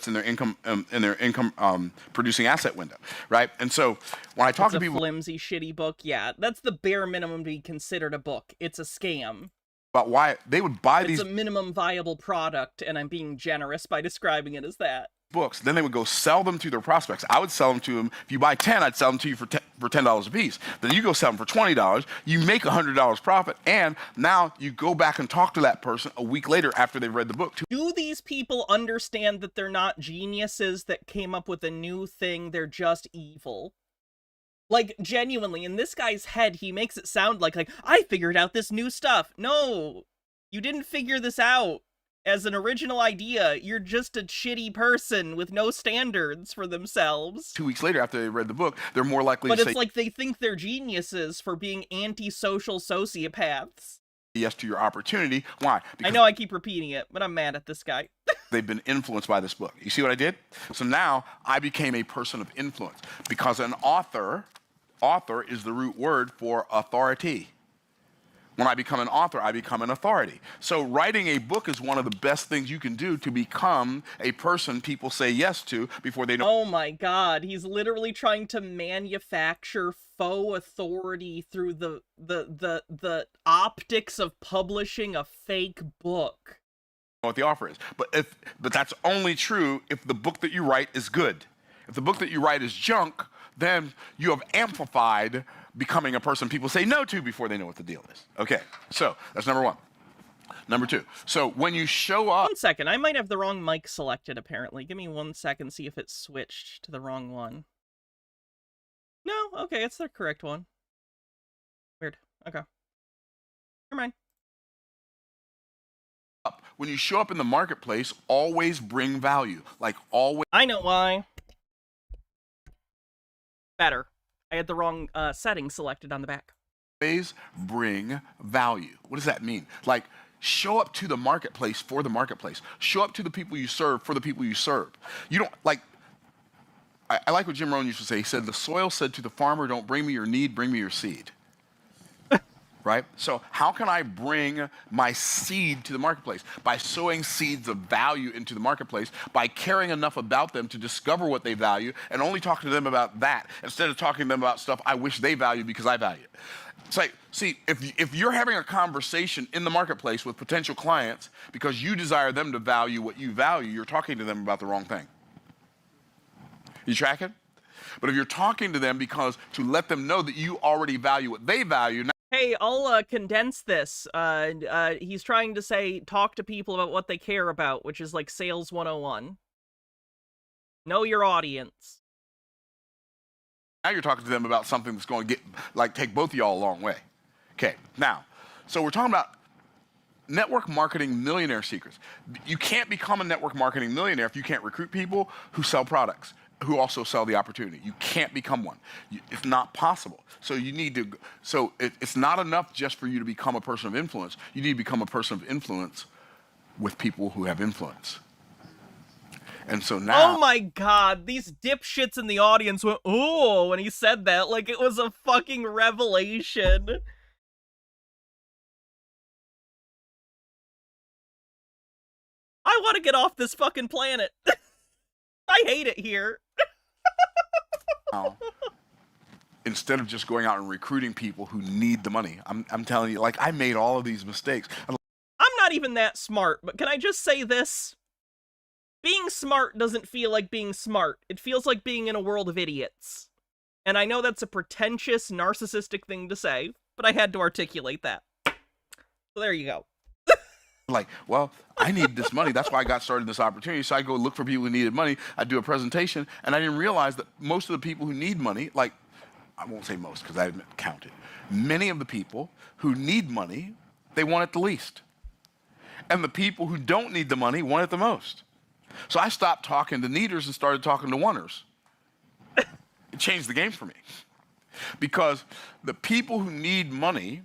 in their income producing asset window, right? And so when I talk to people, flimsy, shitty book, yeah, that's the bare minimum to be considered a book. It's a scam. About why they would buy these. It's a minimum viable product, and I'm being generous by describing it as that. Books, then they would go sell them to their prospects. I would sell them to them. If you buy 10, I'd sell them to you for $10 a piece. Then you go sell them for $20. You make $100 profit, and now you go back and talk to that person a week later after they've read the book. Do these people understand that they're not geniuses that came up with a new thing? They're just evil. Like, genuinely, in this guy's head, he makes it sound like I figured out this new stuff. No, you didn't figure this out. as an original idea. You're just a shitty person with no standards for themselves. 2 weeks later, after they read the book, they're more likely But to it's say like they think they're geniuses for being antisocial sociopaths. yes to your opportunity. Why? I know I keep repeating it, but I'm mad at this guy. They've been influenced by this book. You see what I did? So now I became a person of influence because an author is the root word for authority. When I become an author, I become an authority. So writing a book is one of the best things you can do to become a person people say yes to before they know. Oh my god, he's literally trying to manufacture faux authority through the optics of publishing a fake book. What the offer is. But that's only true if the book that you write is good. If the book that you write is junk, then you have amplified becoming a person people say no to before they know what the deal is. Okay, so that's number one. Number two, so when you show up... 1 second, I might have the wrong mic selected, apparently. Give me 1 second, see if it switched to the wrong one. No, okay, it's the correct one. Weird, okay. Never mind. When you show up in the marketplace, always bring value. Like, always... I know why. Better. I had the wrong setting selected on the back. Always bring value. What does that mean? Like, show up to the marketplace for the marketplace. Show up to the people you serve for the people you serve. You don't, like... I like what Jim Rohn used to say. He said, the soil said to the farmer, don't bring me your need, bring me your seed. Right? So how can I bring my seed to the marketplace? By sowing seeds of value into the marketplace, by caring enough about them to discover what they value, and only talking to them about that, instead of talking to them about stuff I wish they value because I value it. It's like, see, if you're having a conversation in the marketplace with potential clients because you desire them to value what you value, you're talking to them about the wrong thing. You tracking? But if you're talking to them because to let them know that you already value what they value. Hey, I'll condense this. He's trying to say talk to people about what they care about, which is like Sales 101. Know your audience. Now you're talking to them about something that's going to take both of y'all a long way. Okay, now, so we're talking about network marketing millionaire secrets. You can't become a network marketing millionaire if you can't recruit people who sell products, who also sell the opportunity. You can't become one. It's not possible. So you need to, it's not enough just for you to become a person of influence. You need to become a person of influence with people who have influence. And so now... Oh my god, these dipshits in the audience went, ooh, when he said that, like it was a fucking revelation. I want to get off this fucking planet. I hate it here. Now, instead of just going out and recruiting people who need the money, I'm telling you, like, I made all of these mistakes. I'm not even that smart, but can I just say this? Being smart doesn't feel like being smart. It feels like being in a world of idiots. And I know that's a pretentious, narcissistic thing to say, but I had to articulate that. So there you go. Like, well, I need this money. That's why I got started in this opportunity. So I go look for people who needed money. I do a presentation, and I didn't realize that most of the people who need money, like, I won't say most because I haven't counted. Many of the people who need money, they want it the least. And the people who don't need the money want it the most. So I stopped talking to needers and started talking to wanters. It changed the game for me. Because the people who need money,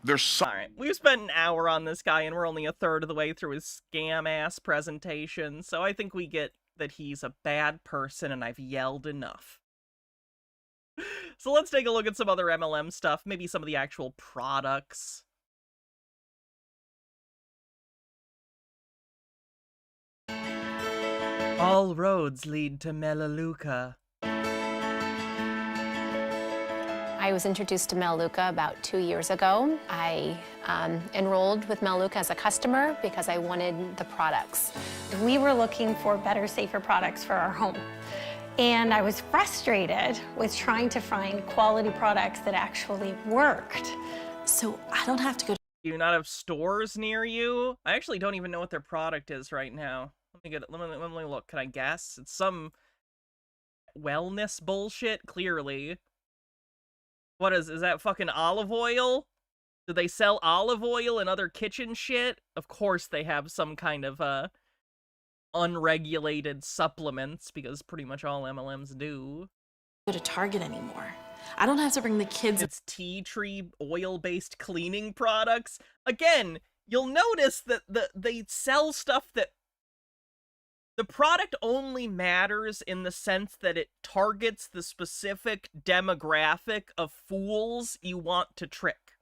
Alright, we've spent an hour on this guy and we're only a third of the way through his scam-ass presentation, so I think we get that he's a bad person and I've yelled enough. So let's take a look at some other MLM stuff, maybe some of the actual products. All roads lead to Melaleuca. I was introduced to Melaleuca about 2 years ago. I enrolled with Melaleuca as a customer because I wanted the products. We were looking for better, safer products for our home. And I was frustrated with trying to find quality products that actually worked. So I don't have to go. Do you not have stores near you? I actually don't even know what their product is right now. Let me look. Can I guess? It's some wellness bullshit, clearly. What is that fucking olive oil? Do they sell olive oil and other kitchen shit? Of course they have some kind of unregulated supplements, because pretty much all MLMs do. Go to Target anymore. I don't have to bring the kids. It's tea tree oil-based cleaning products. Again, you'll notice that they sell stuff that the product only matters in the sense that it targets the specific demographic of fools you want to trick.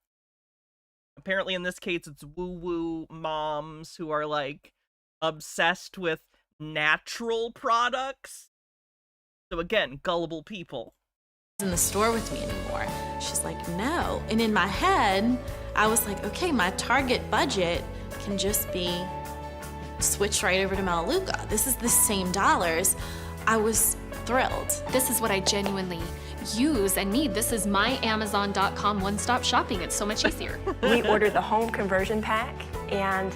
Apparently in this case it's woo-woo moms who are like obsessed with natural products. So again, gullible people. In the store with me anymore. She's like, no. And in my head, I was like, okay, my target budget can just be switched right over to Melaleuca. This is the same dollars. I was thrilled. This is what I genuinely use and need. This is my Amazon.com one-stop shopping. It's so much easier. We ordered the home conversion pack, and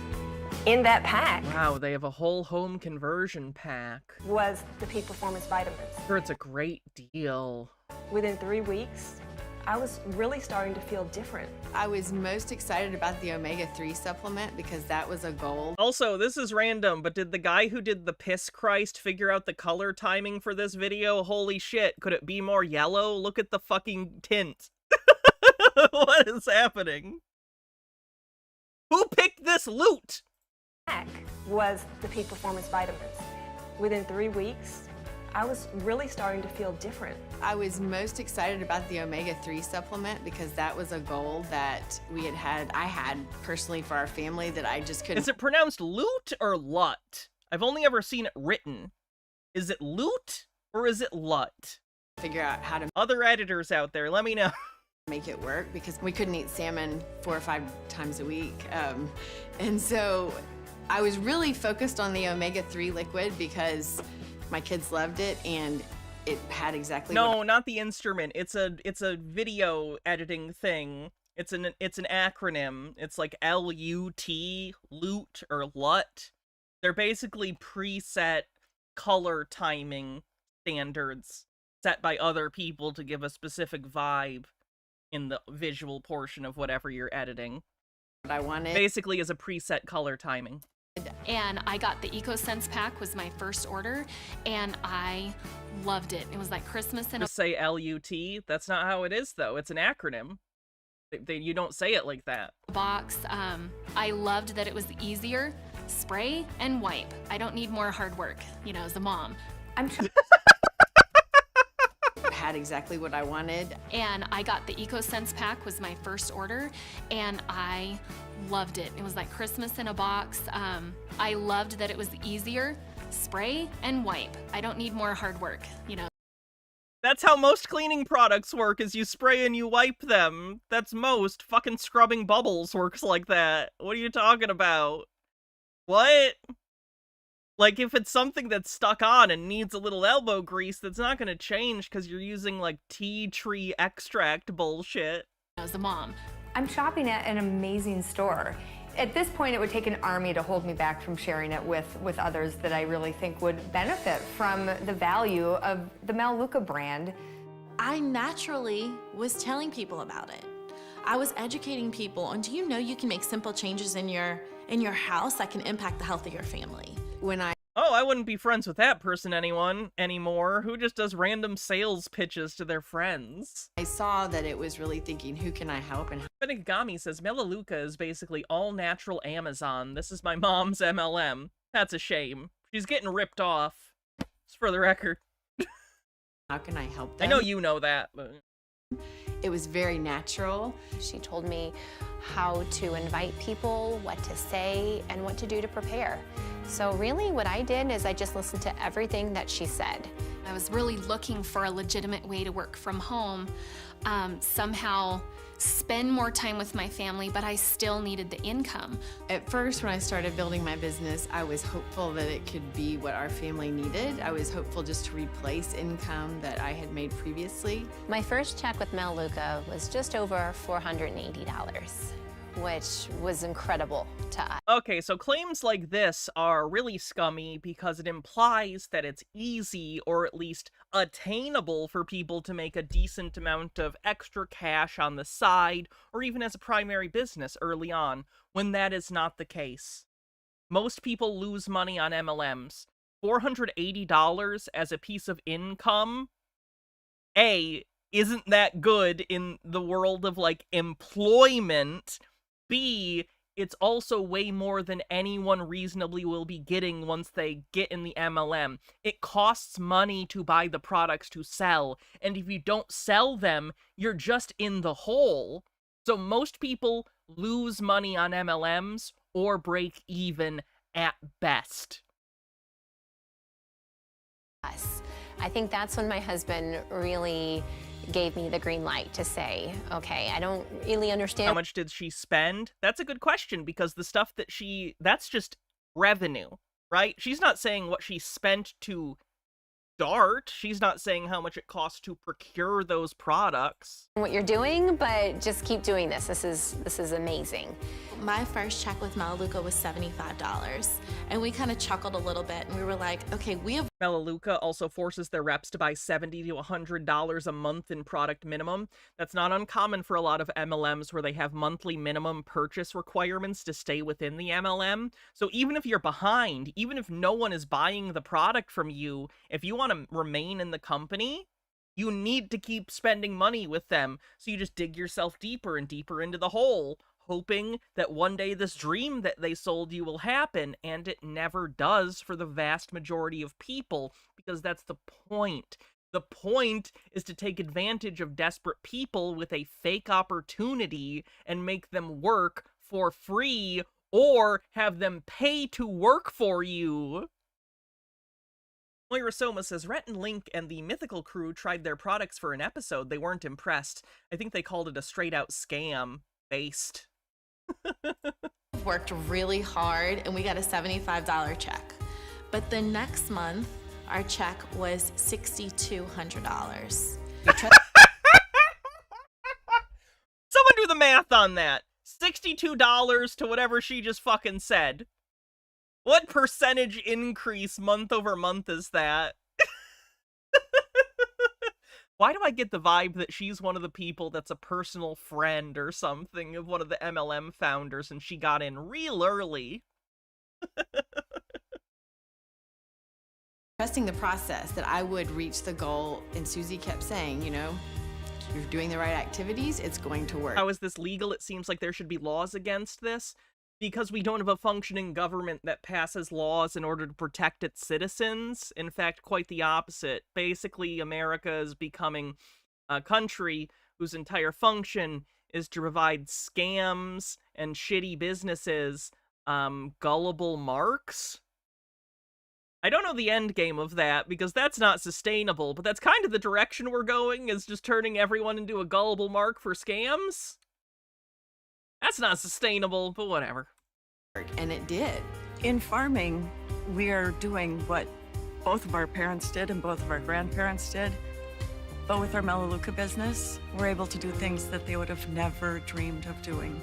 in that pack Wow, they have a whole home conversion pack. was the peak performance vitamins. Sure, it's a great deal. Within 3 weeks, I was really starting to feel different. I was most excited about the omega-3 supplement because that was a goal. Also, this is random, but did the guy who did the Piss Christ figure out the color timing for this video? Holy shit, could it be more yellow? Look at the fucking tint. What is happening? Who picked this loot? Pack was the peak performance vitamins. Within 3 weeks, I was really starting to feel different. I was most excited about the omega-3 supplement because that was a goal that I had personally for our family that I just couldn't. Is it pronounced loot or lut? I've only ever seen it written. Is it loot or is it lut? Figure out how to Other editors out there, let me know. make it work because we couldn't eat salmon 4 or 5 times a week. And so I was really focused on the omega-3 liquid because my kids loved it and it had exactly No, not the instrument. It's a video editing thing. It's an acronym. It's like LUT, loot or LUT. They're basically preset color timing standards set by other people to give a specific vibe in the visual portion of whatever you're editing. what I wanted. Basically is a preset color timing. And I got the EcoSense pack was my first order, and I loved it. It was like Christmas in a Just say LUT. That's not how it is, though. It's an acronym. You don't say it like that. box. I loved that it was easier. Spray and wipe. I don't need more hard work, as a mom. Had exactly what I wanted. And I got the EcoSense pack was my first order, and I loved it. It was like Christmas in a box. I loved that it was easier. Spray and wipe. I don't need more hard work, That's how most cleaning products work, is you spray and you wipe them. That's most. Fucking scrubbing bubbles works like that. What are you talking about? What? Like, if it's something that's stuck on and needs a little elbow grease, that's not gonna change because you're using, like, tea tree extract bullshit. As a mom. I'm shopping at an amazing store. At this point, it would take an army to hold me back from sharing it with others that I really think would benefit from the value of the Melaleuca brand. I naturally was telling people about it. I was educating people, and do you know you can make simple changes in your house that can impact the health of your family? When I wouldn't be friends with that person anymore. Who just does random sales pitches to their friends? I saw that it was really thinking, who can I help? And Benigami says Melaleuca is basically all natural Amazon. This is my mom's MLM. That's a shame. She's getting ripped off. Just for the record. how can I help them? I know you know that, but It was very natural. She told me how to invite people, what to say, and what to do to prepare. So really what I did is I just listened to everything that she said. I was really looking for a legitimate way to work from home, somehow spend more time with my family, but I still needed the income. At first, when I started building my business, I was hopeful that it could be what our family needed. I was hopeful just to replace income that I had made previously. My first check with Melaleuca was just over $480. which was incredible to us. Okay, so claims like this are really scummy because it implies that it's easy or at least attainable for people to make a decent amount of extra cash on the side or even as a primary business early on, when that is not the case. Most people lose money on MLMs. $480 as a piece of income, isn't that good in the world of, like, employment. B, it's also way more than anyone reasonably will be getting once they get in the MLM. It costs money to buy the products to sell, and if you don't sell them, you're just in the hole. So most people lose money on MLMs or break even at best. I think that's when my husband really gave me the green light to say, okay, I don't really understand. How much did she spend? That's a good question, because the stuff that that's just revenue, right? She's not saying what she spent to start. She's not saying how much it costs to procure those products. What you're doing, but just keep doing this. This is amazing. My first check with Melaleuca was $75, and we kind of chuckled a little bit, and we were like, okay, we have... Melaleuca also forces their reps to buy $70 to $100 a month in product minimum. That's not uncommon for a lot of MLMs where they have monthly minimum purchase requirements to stay within the MLM. So even if you're behind, even if no one is buying the product from you, if you want to remain in the company, you need to keep spending money with them. So you just dig yourself deeper and deeper into the hole, hoping that one day this dream that they sold you will happen, and it never does for the vast majority of people, because that's the point. The point is to take advantage of desperate people with a fake opportunity and make them work for free or have them pay to work for you. Moira Soma says, Rhett and Link and the Mythical crew tried their products for an episode. They weren't impressed. I think they called it a straight-out scam. Based. Worked really hard, and we got a $75 check. But the next month, our check was $6,200. Someone do the math on that. $62 to whatever she just fucking said. What percentage increase month over month is that? Why do I get the vibe that she's one of the people that's a personal friend or something of one of the MLM founders and she got in real early? Trusting the process that I would reach the goal, and Susie kept saying, you know, you're doing the right activities, it's going to work. How is this legal? It seems like there should be laws against this. Because we don't have a functioning government that passes laws in order to protect its citizens. In fact, quite the opposite. Basically, America is becoming a country whose entire function is to provide scams and shitty businesses gullible marks. I don't know the end game of that, because that's not sustainable, but that's kind of the direction we're going, is just turning everyone into a gullible mark for scams. That's not sustainable, but whatever. And it did. In farming, we are doing what both of our parents did and both of our grandparents did. But with our Melaleuca business, we're able to do things that they would have never dreamed of doing.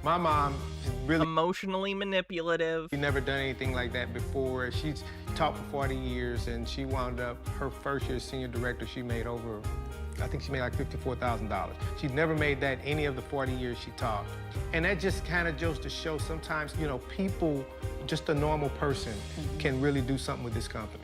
My mom is really emotionally manipulative. She's never done anything like that before. She's taught for 40 years, and she wound up, her first year as senior director, she made over, I think she made like $54,000. She's never made that any of the 40 years she taught. And that just kind of goes to show sometimes, you know, people, just a normal person can really do something with this company.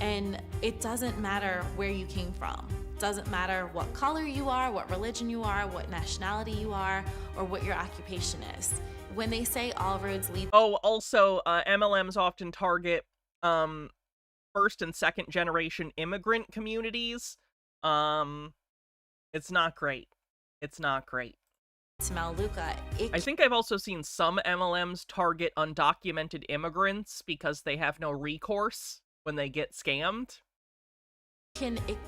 And it doesn't matter where you came from. It doesn't matter what color you are, what religion you are, what nationality you are, or what your occupation is. When they say all roads lead... Oh, also, MLMs often target first and second generation immigrant communities. It's not great. It's not great. To Melaleuca, I think I've also seen some MLMs target undocumented immigrants because they have no recourse when they get scammed.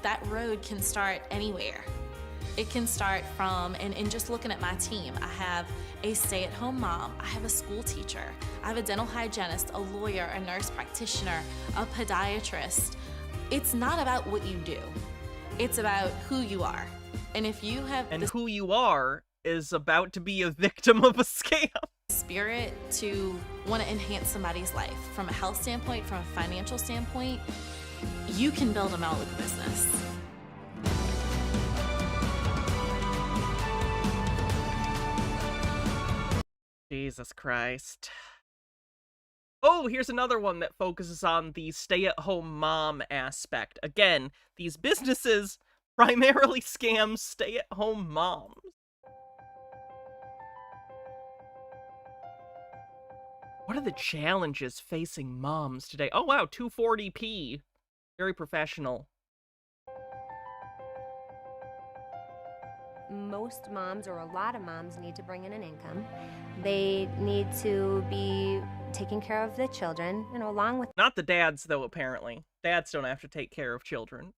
That road can start anywhere. It can start from, and just looking at my team, I have a stay-at-home mom, I have a school teacher, I have a dental hygienist, a lawyer, a nurse practitioner, a podiatrist. It's not about what you do. It's about who you are. And if you have... And who you are is about to be a victim of a scam. Spirit to want to enhance somebody's life from a health standpoint, from a financial standpoint, you can build a Melaleuca business. Jesus Christ. Oh, here's another one that focuses on the stay-at-home mom aspect. Again, these businesses primarily scam stay-at-home moms. What are the challenges facing moms today? Oh wow, 240p. Very professional. Most moms, or a lot of moms, need to bring in an income. They need to be taking care of the children, along with... Not the dads, though, apparently. Dads don't have to take care of children.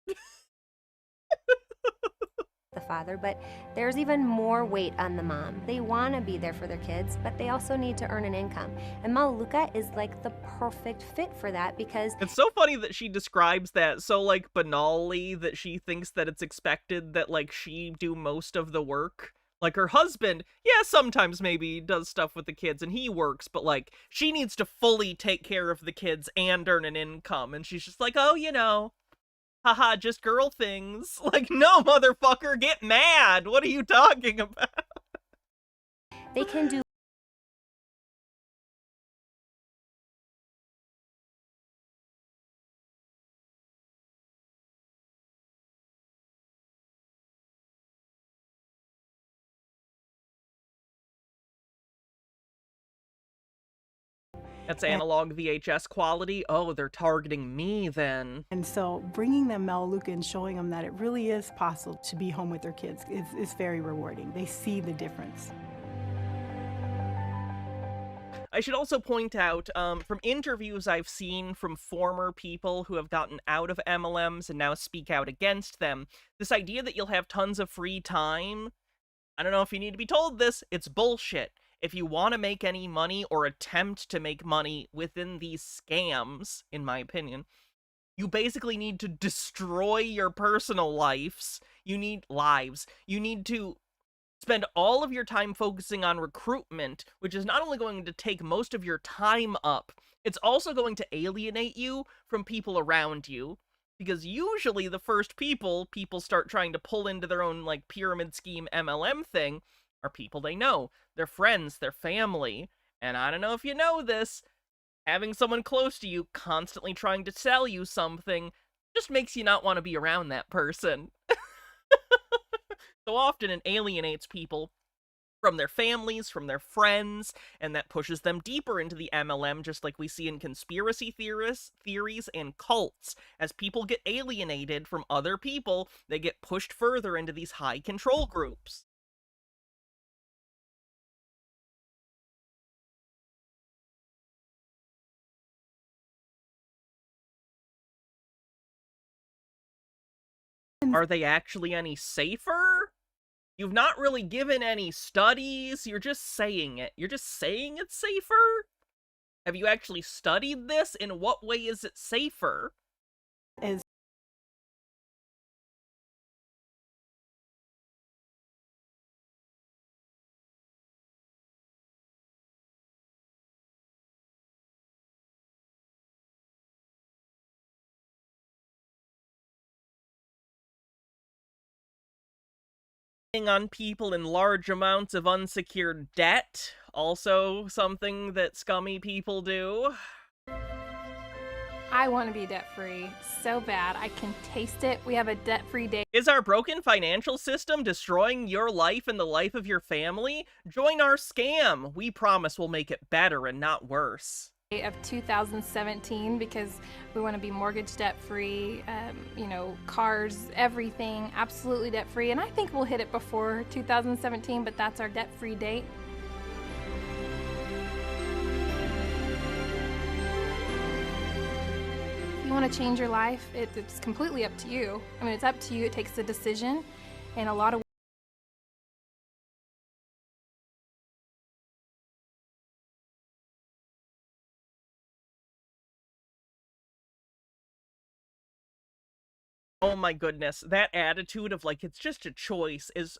the father, but there's even more weight on the mom. They want to be there for their kids, but they also need to earn an income. And Melaleuca is like the perfect fit for that because... It's so funny that she describes that so, like, banally that she thinks that it's expected that, like, she do most of the work. Like, her husband, yeah, sometimes maybe does stuff with the kids and he works, but, like, she needs to fully take care of the kids and earn an income. And she's just like, oh, you know, haha, just girl things. Like, no, motherfucker, get mad. What are you talking about? They can do That's analog VHS quality. Oh, they're targeting me then. And so bringing them Melaleuca and showing them that it really is possible to be home with their kids is very rewarding. They see the difference. I should also point out, from interviews I've seen from former people who have gotten out of MLMs and now speak out against them, this idea that you'll have tons of free time, I don't know if you need to be told this, it's bullshit. If you want to make any money or attempt to make money within these scams, in my opinion, you basically need to destroy your personal lives. You need to spend all of your time focusing on recruitment, which is not only going to take most of your time up, it's also going to alienate you from people around you. Because usually the first people start trying to pull into their own, like, pyramid scheme MLM thing are people they know, their friends, their family. And I don't know if you know this, having someone close to you constantly trying to sell you something just makes you not want to be around that person. So often it alienates people from their families, from their friends, and that pushes them deeper into the MLM, just like we see in conspiracy theories and cults. As people get alienated from other people, they get pushed further into these high control groups. Are they actually any safer? You've not really given any studies, you're just saying it. You're just saying it's safer? Have you actually studied this? In what way is it safer? On people in large amounts of unsecured debt, also something that scummy people do. I want to be debt-free so bad. I can taste it. We have a debt-free day. Is our broken financial system destroying your life and the life of your family? Join our scam. We promise we'll make it better and not worse. Of 2017 because we want to be mortgage debt-free, you know, cars, everything, absolutely debt-free. And I think we'll hit it before 2017, but that's our debt-free date. If you want to change your life, it's completely up to you. I mean, it's up to you. It takes a decision and a lot of Oh my goodness, that attitude of, like, it's just a choice is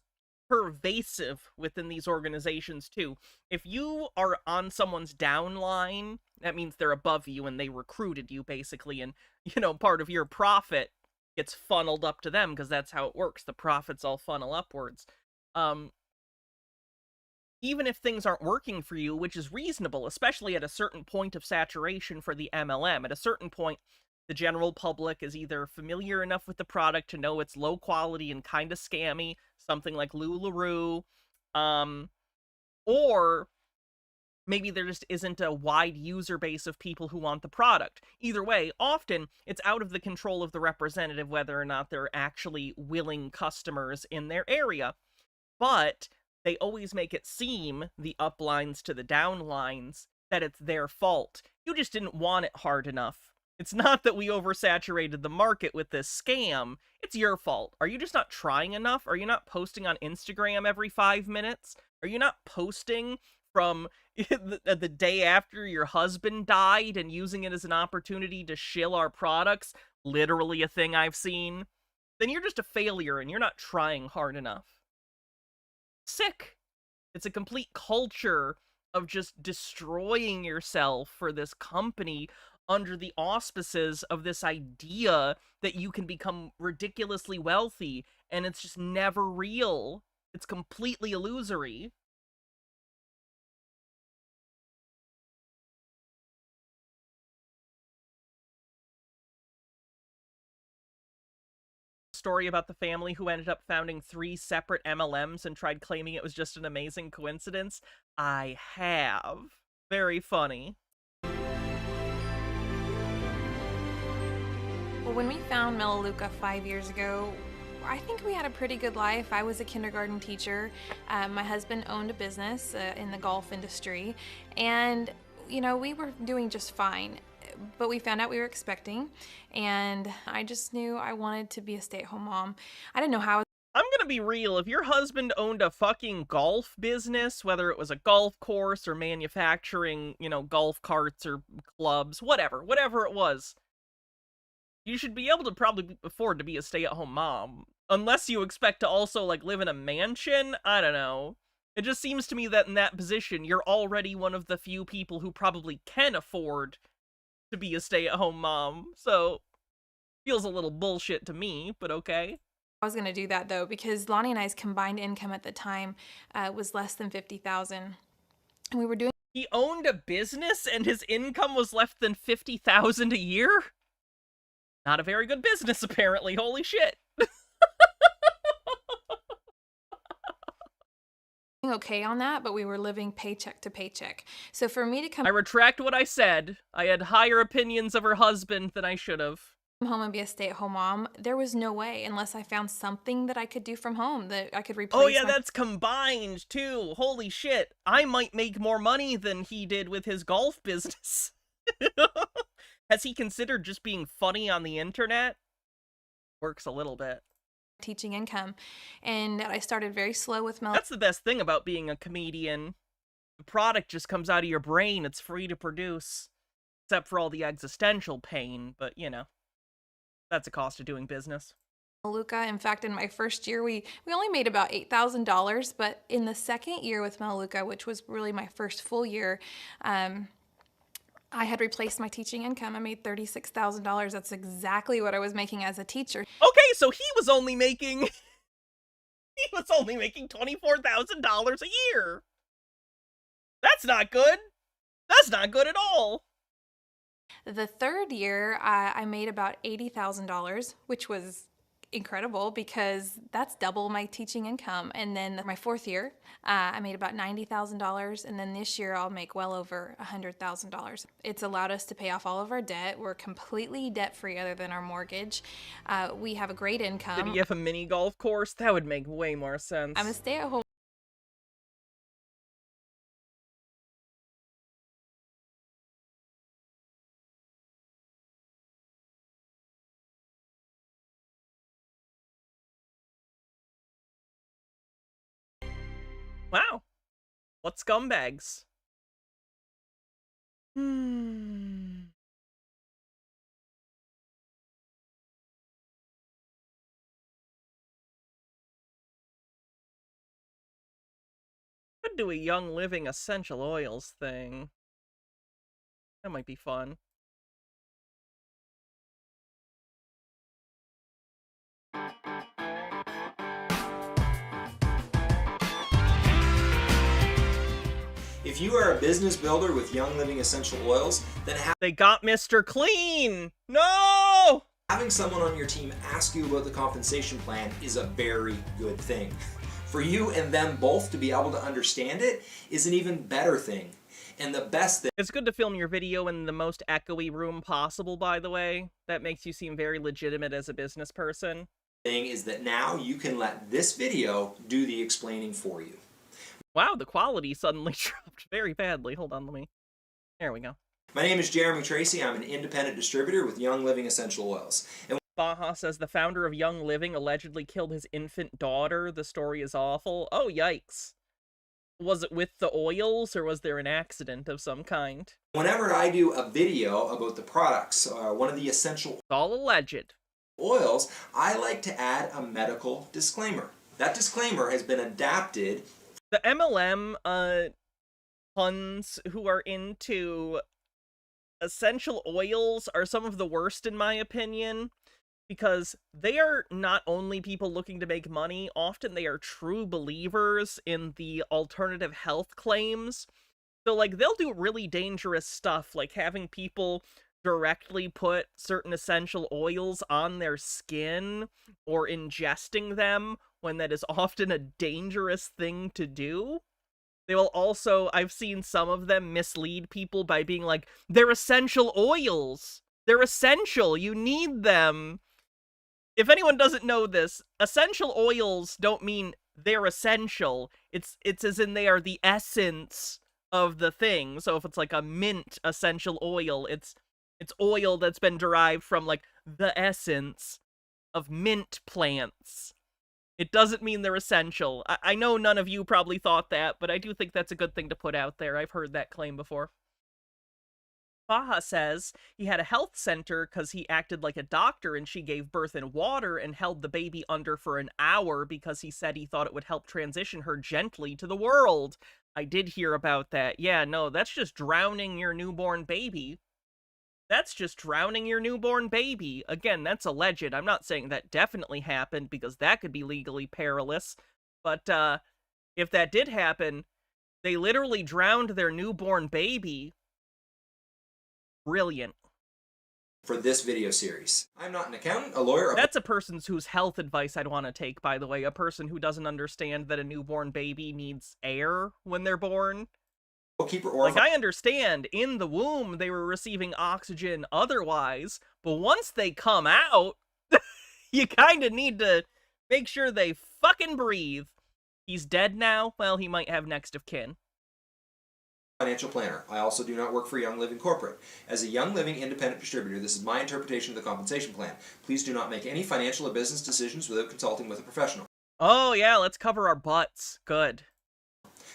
pervasive within these organizations too. If you are on someone's downline, that means they're above you and they recruited you basically, and part of your profit gets funneled up to them because that's how it works. The profits all funnel upwards. Even if things aren't working for you, which is reasonable, especially at a certain point of saturation for the MLM, at a certain point, the general public is either familiar enough with the product to know it's low quality and kind of scammy, something like LuLaRoe, or maybe there just isn't a wide user base of people who want the product. Either way, often it's out of the control of the representative whether or not they're actually willing customers in their area. But they always make it seem, the uplines to the downlines, that it's their fault. You just didn't want it hard enough. It's not that we oversaturated the market with this scam. It's your fault. Are you just not trying enough? Are you not posting on Instagram every 5 minutes? Are you not posting from the day after your husband died and using it as an opportunity to shill our products? Literally a thing I've seen. Then you're just a failure and you're not trying hard enough. Sick. It's a complete culture of just destroying yourself for this company under the auspices of this idea that you can become ridiculously wealthy, and it's just never real. It's completely illusory. Story about the family who ended up founding 3 separate MLMs and tried claiming it was just an amazing coincidence? I have. Very funny. Well, when we found Melaleuca 5 years ago, I think we had a pretty good life. I was a kindergarten teacher. My husband owned a business in the golf industry, and we were doing just fine. But we found out we were expecting, and I just knew I wanted to be a stay-at-home mom. I didn't know how. I'm gonna be real, if your husband owned a fucking golf business, whether it was a golf course or manufacturing, golf carts or clubs, whatever it was, you should be able to probably afford to be a stay-at-home mom. Unless you expect to also, live in a mansion? I don't know. It just seems to me that in that position, you're already one of the few people who probably can afford to be a stay-at-home mom, so feels a little bullshit to me, but okay. I was going to do that though, because Lonnie and I's combined income at the time was less than $50,000, and we were doing. He owned a business and his income was less than $50,000 a year? Not a very good business, apparently. Holy shit. Okay on that, but we were living paycheck to paycheck. So for me to come. I retract what I said. I had higher opinions of her husband than I should have. Home and be a stay-at-home mom, there was no way unless I found something that I could do from home that I could replace. Oh yeah, that's combined too. Holy shit. I might make more money than he did with his golf business. Has he considered just being funny on the internet? Works a little bit. Teaching income, and I started very slow with That's the best thing about being a comedian. The product just comes out of your brain. It's free to produce. Except for all the existential pain, but that's a cost of doing business. Melaleuca. In fact, in my first year, we only made about $8,000, but in the second year with Melaleuca, which was really my first full year, I had replaced my teaching income. I made $36,000. That's exactly what I was making as a teacher. Okay, so he was only making $24,000 a year. That's not good. That's not good at all. The third year, I made about $80,000, which was incredible because that's double my teaching income. And then my fourth year, I made about $90,000, and then this year I'll make well over $100,000. It's allowed us to pay off all of our debt. We're completely debt-free other than our mortgage. We have a great income. Did you have a mini golf course? That would make way more sense. I'm a stay-at-home. Wow. What scumbags? could do a Young Living essential oils thing. That might be fun. If you are a business builder with Young Living essential oils, then they got Mr. Clean. No! Having someone on your team ask you about the compensation plan is a very good thing. For you and them both to be able to understand it is an even better thing. And the best thing... It's good to film your video in the most echoey room possible, by the way. That makes you seem very legitimate as a business person. Thing is that now you can let this video do the explaining for you. Wow, the quality suddenly dropped very badly. Hold on, let me... There we go. My name is Jeremy Tracy. I'm an independent distributor with Young Living Essential Oils. And Baja says the founder of Young Living allegedly killed his infant daughter. The story is awful. Oh, yikes. Was it with the oils, or was there an accident of some kind? Whenever I do a video about the products, one of the essential... All alleged. ...oils, I like to add a medical disclaimer. That disclaimer has been adapted... The MLM puns who are into essential oils are some of the worst in my opinion, because they are not only people looking to make money, often they are true believers in the alternative health claims. So like they'll do really dangerous stuff, like having people directly put certain essential oils on their skin or ingesting them when that is often a dangerous thing to do. They will also, I've seen some of them mislead people by being like, they're essential oils. They're essential. You need them. If anyone doesn't know this, essential oils don't mean they're essential. It's as in they are the essence of the thing. So if it's like a mint essential oil, it's oil that's been derived from like the essence of mint plants. It doesn't mean they're essential. I know none of you probably thought that, but I do think that's a good thing to put out there. I've heard that claim before. Baja says he had a health center because he acted like a doctor and she gave birth in water and held the baby under for an hour because he said he thought it would help transition her gently to the world. I did hear about that. Yeah, no, that's just drowning your newborn baby. That's just drowning your newborn baby. Again, that's alleged. I'm not saying that definitely happened, because that could be legally perilous. But, if that did happen, they literally drowned their newborn baby. Brilliant. For this video series. I'm not an accountant, a lawyer... That's a person whose health advice I'd want to take, by the way. A person who doesn't understand that a newborn baby needs air when they're born. Like, I understand, in the womb, they were receiving oxygen otherwise, but once they come out, you kind of need to make sure they fucking breathe. He's dead now? Well, he might have next of kin. Financial planner. I also do not work for Young Living Corporate. As a Young Living independent distributor, this is my interpretation of the compensation plan. Please do not make any financial or business decisions without consulting with a professional. Oh yeah, let's cover our butts. Good.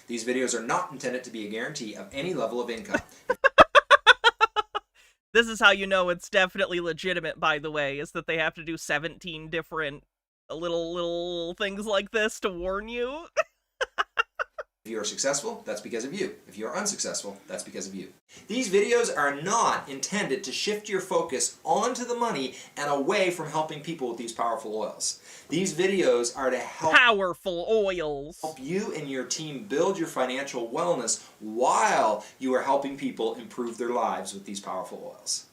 These videos are not intended to be a guarantee of any level of income. This is how you know it's definitely legitimate, by the way, is that they have to do 17 different little things like this to warn you. If you are successful, that's because of you. If you are unsuccessful, that's because of you. These videos are not intended to shift your focus onto the money and away from helping people with these powerful oils. These videos are to help powerful oils. Help you and your team build your financial wellness while you are helping people improve their lives with these powerful oils.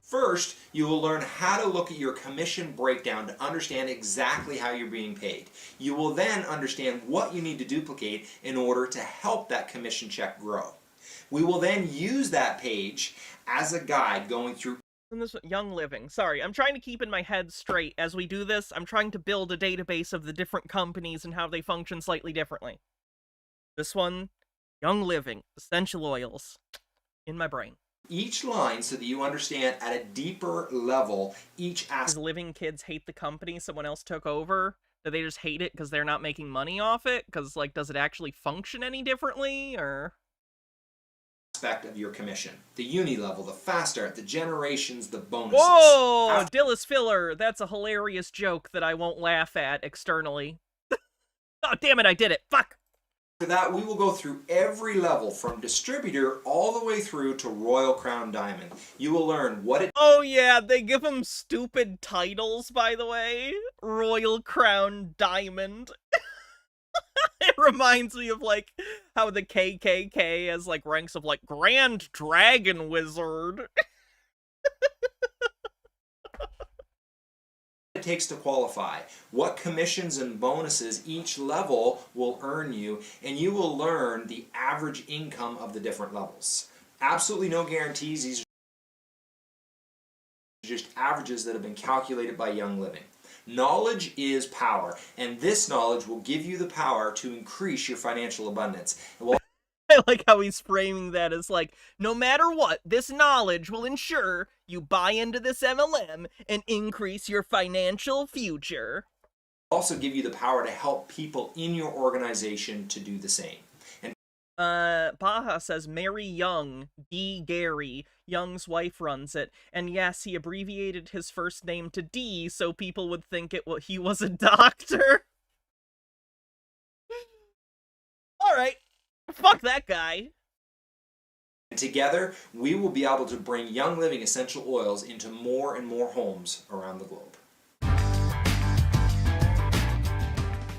First, you will learn how to look at your commission breakdown to understand exactly how you're being paid. You will then understand what you need to duplicate in order to help that commission check grow. We will then use that page as a guide going through this Young Living. Sorry, I'm trying to keep in my head straight as we do this. I'm trying to build a database of the different companies and how they function slightly differently. This one, Young Living, essential oils, in my brain. Each line so that you understand at a deeper level each aspect. Does Living Kids hate the company someone else took over? Do they just hate it because they're not making money off it? Because, like, does it actually function any differently, or...? Aspect of your commission. The uni level, the fast start, the generations, the bonuses. Whoa! Dillis Filler, that's a hilarious joke that I won't laugh at externally. Oh, damn it, I did it. Fuck. After that, we will go through every level from distributor all the way through to Royal Crown Diamond. You will learn what it... Oh yeah, they give them stupid titles, by the way. Royal Crown Diamond. It reminds me of, like, how the KKK has, like, ranks of, like, Grand Dragon Wizard. it takes to qualify, what commissions and bonuses each level will earn you, and you will learn the average income of the different levels. Absolutely no guarantees. These are just averages that have been calculated by Young Living. Knowledge is power, and this knowledge will give you the power to increase your financial abundance. I like how he's framing that as like, no matter what, this knowledge will ensure you buy into this MLM and increase your financial future. Also give you the power to help people in your organization to do the same. Baja says Mary Young, D. Gary, Young's wife runs it, and yes, he abbreviated his first name to D so people would think he was a doctor. Alright, fuck that guy. Together, we will be able to bring Young Living essential oils into more and more homes around the globe.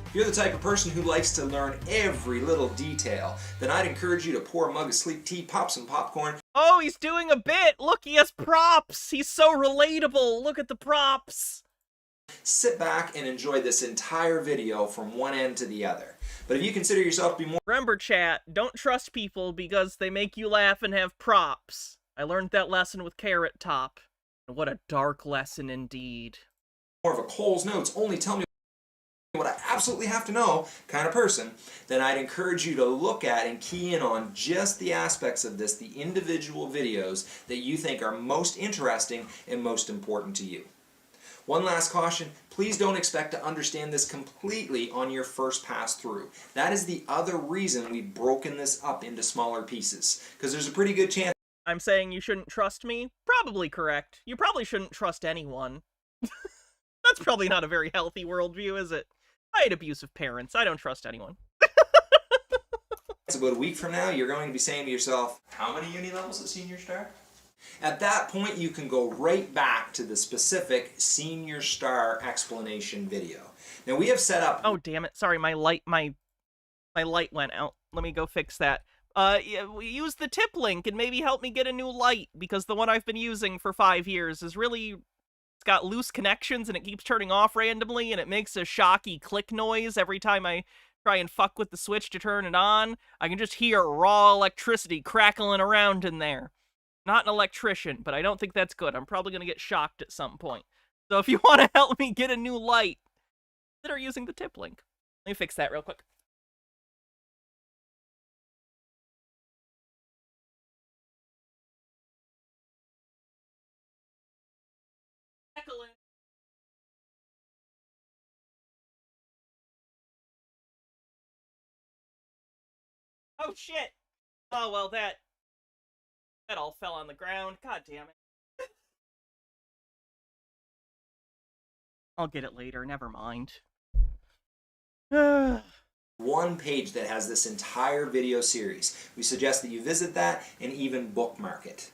If you're the type of person who likes to learn every little detail, then I'd encourage you to pour a mug of sleek tea, pop some popcorn. Oh, he's doing a bit! Look, he has props! He's so relatable! Look at the props! Sit back and enjoy this entire video from one end to the other. But if you consider yourself to be more... Remember, chat, don't trust people because they make you laugh and have props. I learned that lesson with Carrot Top. And what a dark lesson indeed. More of a Cole's Notes, only tell me what I absolutely have to know kind of person, then I'd encourage you to look at and key in on just the aspects of this, the individual videos that you think are most interesting and most important to you. One last caution, please don't expect to understand this completely on your first pass through. That is the other reason we've broken this up into smaller pieces, because there's a pretty good chance... I'm saying you shouldn't trust me? Probably correct. You probably shouldn't trust anyone. That's probably not a very healthy worldview, is it? I had abusive parents. I don't trust anyone. It's about a week from now, you're going to be saying to yourself, how many uni levels at Senior Star? At that point, you can go right back to the specific Senior Star explanation video. Now, we have set up... Oh, damn it. Sorry, my light went out. Let me go fix that. Yeah, use the tip link and maybe help me get a new light, because the one I've been using for 5 years is really... It's got loose connections and it keeps turning off randomly and it makes a shocky click noise every time I try and fuck with the switch to turn it on. I can just hear raw electricity crackling around in there. Not an electrician, but I don't think that's good. I'm probably going to get shocked at some point. So if you want to help me get a new light, consider using the tip link. Let me fix that real quick. Oh shit! Oh well, that all fell on the ground. God damn it. I'll get it later, never mind. One page that has this entire video series. We suggest that you visit that and even bookmark it.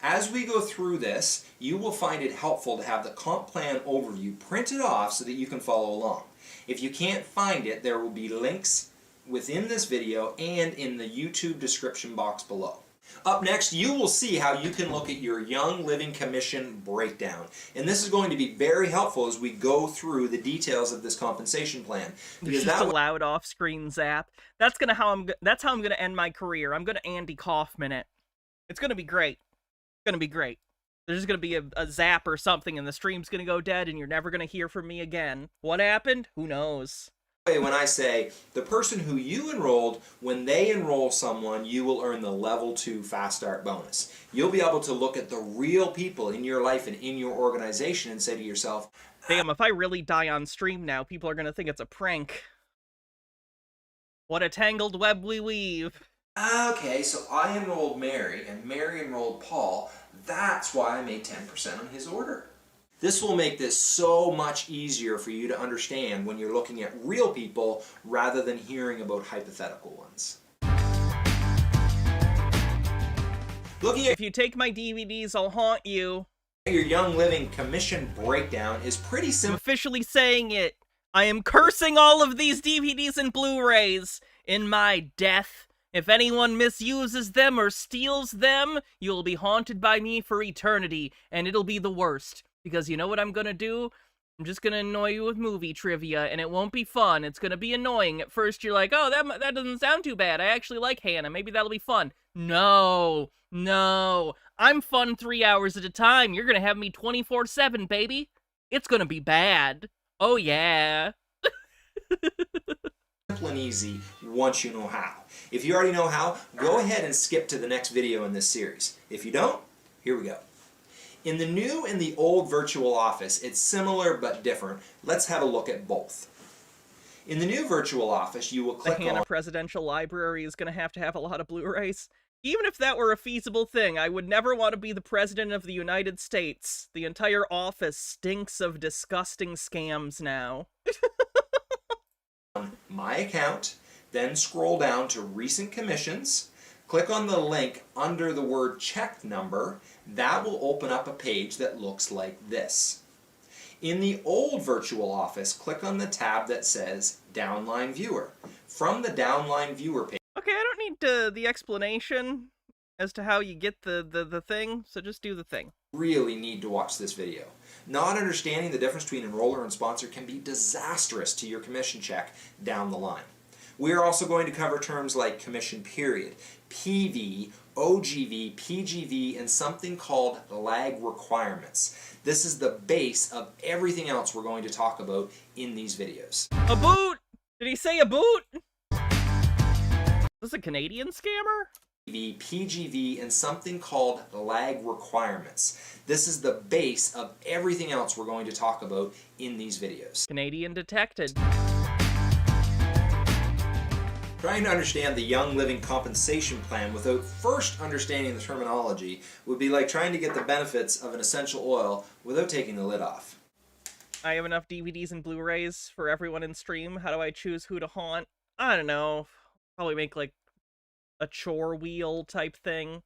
As we go through this, you will find it helpful to have the comp plan overview printed off so that you can follow along. If you can't find it, there will be links within this video and in the YouTube description box below. Up next, you will see how you can look at your Young Living Commission breakdown. And this is going to be very helpful as we go through the details of this compensation plan. There's just a loud off-screen zap. That's how I'm gonna end my career. I'm gonna Andy Kaufman it. It's gonna be great. It's gonna be great. There's just gonna be a zap or something and the stream's gonna go dead and you're never gonna hear from me again. What happened? Who knows? When I say the person who you enrolled, when they enroll someone, you will earn the level 2 Fast Start bonus. You'll be able to look at the real people in your life and in your organization and say to yourself, damn, if I really die on stream now, people are going to think it's a prank. What a tangled web we weave. Okay, so I enrolled Mary and Mary enrolled Paul. That's why I made 10% on his order. This will make this so much easier for you to understand when you're looking at real people rather than hearing about hypothetical ones. If you take my DVDs, I'll haunt you. Your Young Living commission breakdown is pretty I'm simple. officially saying it. I am cursing all of these DVDs and Blu-rays in my death. If anyone misuses them or steals them, you'll be haunted by me for eternity, and it'll be the worst. Because you know what I'm gonna do? I'm just gonna annoy you with movie trivia, and it won't be fun. It's gonna be annoying. At first, you're like, oh, that doesn't sound too bad. I actually like Hannah. Maybe that'll be fun. No. I'm fun 3 hours at a time. You're gonna have me 24/7, baby. It's gonna be bad. Oh, yeah. Simple and easy once you know how. If you already know how, go ahead and skip to the next video in this series. If you don't, here we go. In the new and the old virtual office, it's similar but different. Let's have a look at both. In the new virtual office, you will click The Hannah on... Presidential Library is going to have a lot of Blu-rays. Even if that were a feasible thing, I would never want to be the President of the United States. The entire office stinks of disgusting scams now. My account, then scroll down to recent commissions, click on the link under the word check number. That will open up a page that looks like this. In the old virtual office, click on the tab that says Downline Viewer. From the Downline Viewer page, Okay, I don't need the explanation as to how you get the thing, so just do the thing. really need to watch this video. Not understanding the difference between enroller and sponsor can be disastrous to your commission check down the line. We are also going to cover terms like commission period, PV, OGV, PGV, and something called lag requirements. This is the base of everything else we're going to talk about in these videos. A boot! Did he say a boot? Is this a Canadian scammer? PGV, and something called lag requirements. This is the base of everything else we're going to talk about in these videos. Canadian detected. Trying to understand the Young Living compensation plan without first understanding the terminology would be like trying to get the benefits of an essential oil without taking the lid off. I have enough DVDs and Blu-rays for everyone in stream. How do I choose who to haunt? I don't know. Probably make like a chore wheel type thing.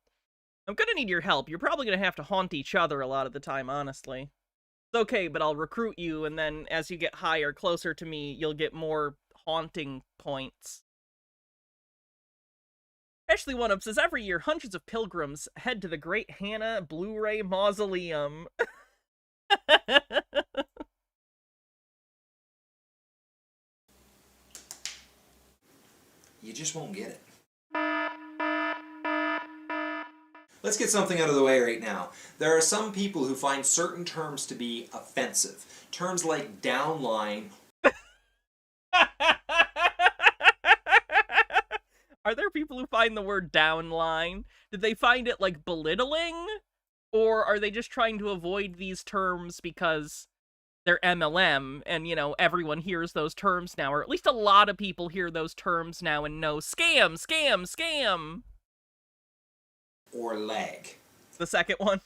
I'm gonna need your help. You're probably gonna have to haunt each other a lot of the time, honestly. It's okay, but I'll recruit you, and then as you get higher, closer to me, you'll get more haunting points. Ashley One Up says, every year, hundreds of pilgrims head to the Great Hannah Blu-ray Mausoleum. You just won't get it. Let's get something out of the way right now. There are some people who find certain terms to be offensive. Terms like downline. Are there people who find the word downline? Did they find it, like, belittling? Or are they just trying to avoid these terms because they're MLM, and, you know, everyone hears those terms now, or at least a lot of people hear those terms now and know, scam, scam, scam! Or lag. The second one.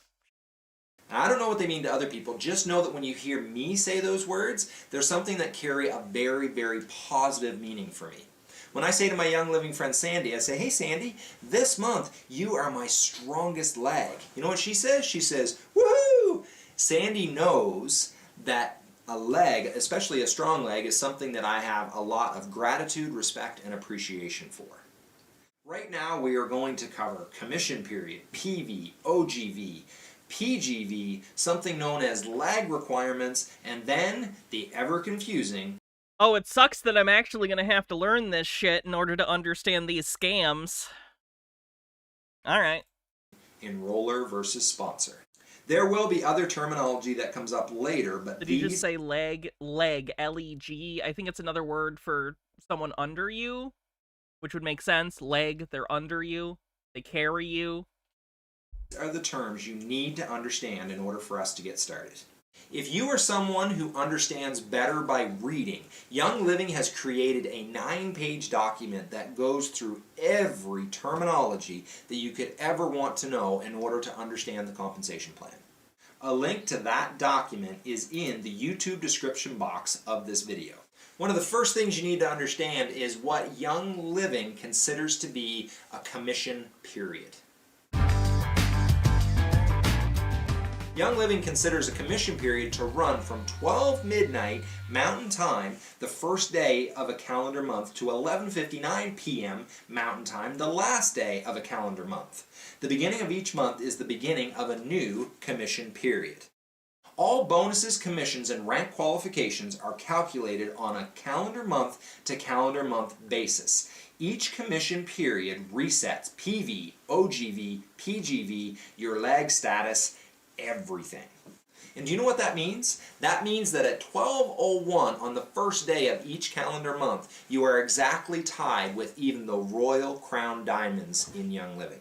I don't know what they mean to other people. Just know that when you hear me say those words, there's something that carry a very, very positive meaning for me. When I say to my Young Living friend Sandy, I say, hey Sandy, this month you are my strongest lag. You know what she says? She says, woohoo! Sandy knows that a leg, especially a strong leg, is something that I have a lot of gratitude, respect, and appreciation for. Right now we are going to cover commission period, PV, OGV, PGV, something known as lag requirements, and then the ever-confusing... Oh, it sucks that I'm actually gonna have to learn this shit in order to understand these scams. Alright. Enroller versus sponsor. There will be other terminology that comes up later, but Did you just say leg, L-E-G? I think it's another word for someone under you, which would make sense. Leg, they're under you, they carry you. These are the terms you need to understand in order for us to get started. If you are someone who understands better by reading, Young Living has created a 9-page document that goes through every terminology that you could ever want to know in order to understand the compensation plan. A link to that document is in the YouTube description box of this video. One of the first things you need to understand is what Young Living considers to be a commission period. Young Living considers a commission period to run from 12 midnight Mountain Time, the first day of a calendar month, to 11:59 p.m. Mountain Time, the last day of a calendar month. The beginning of each month is the beginning of a new commission period. All bonuses, commissions, and rank qualifications are calculated on a calendar month to calendar month basis. Each commission period resets PV, OGV, PGV, your lag status, everything. And do you know what that means? That means that at 12:01 on the first day of each calendar month, you are exactly tied with even the Royal Crown Diamonds in Young Living.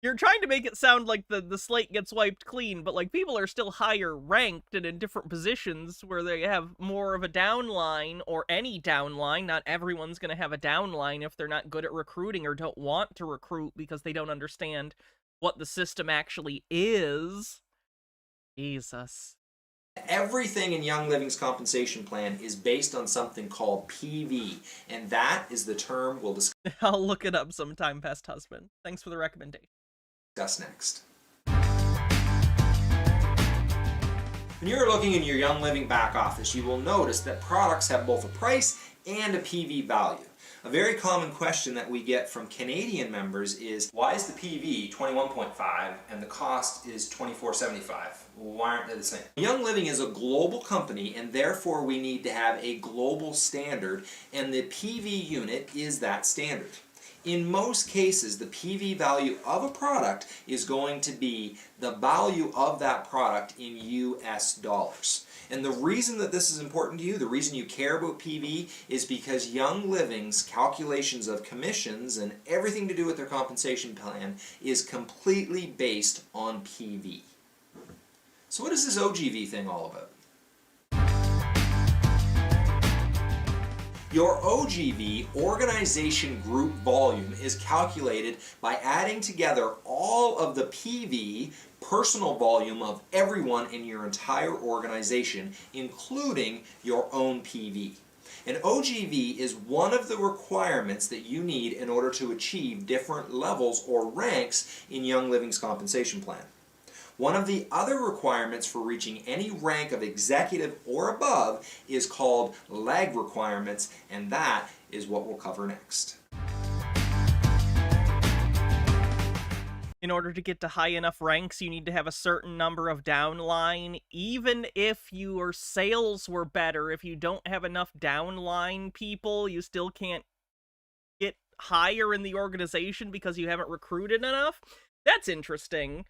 You're trying to make it sound like the slate gets wiped clean, but like people are still higher ranked and in different positions where they have more of a downline or any downline. Not everyone's going to have a downline if they're not good at recruiting or don't want to recruit because they don't understand what the system actually is. Jesus. Everything in Young Living's compensation plan is based on something called PV, and that is the term we'll I'll look it up sometime, best husband. Thanks for the recommendation. Discuss next. When you're looking in your Young Living back office, you will notice that products have both a price and a PV value. A very common question that we get from Canadian members is, why is the PV 21.5 and the cost is 24.75? Why aren't they the same? Young Living is a global company, and therefore we need to have a global standard, and the PV unit is that standard. In most cases, the PV value of a product is going to be the value of that product in US dollars. And the reason that this is important to you, the reason you care about PV, is because Young Living's calculations of commissions and everything to do with their compensation plan is completely based on PV. So what is this OGV thing all about? Your OGV, organization group volume, is calculated by adding together all of the PV, personal volume of everyone in your entire organization, including your own PV. And OGV is one of the requirements that you need in order to achieve different levels or ranks in Young Living's compensation plan. One of the other requirements for reaching any rank of executive or above is called lag requirements, and that is what we'll cover next. In order to get to high enough ranks, you need to have a certain number of downline. Even if your sales were better, if you don't have enough downline people, you still can't get higher in the organization because you haven't recruited enough. That's interesting.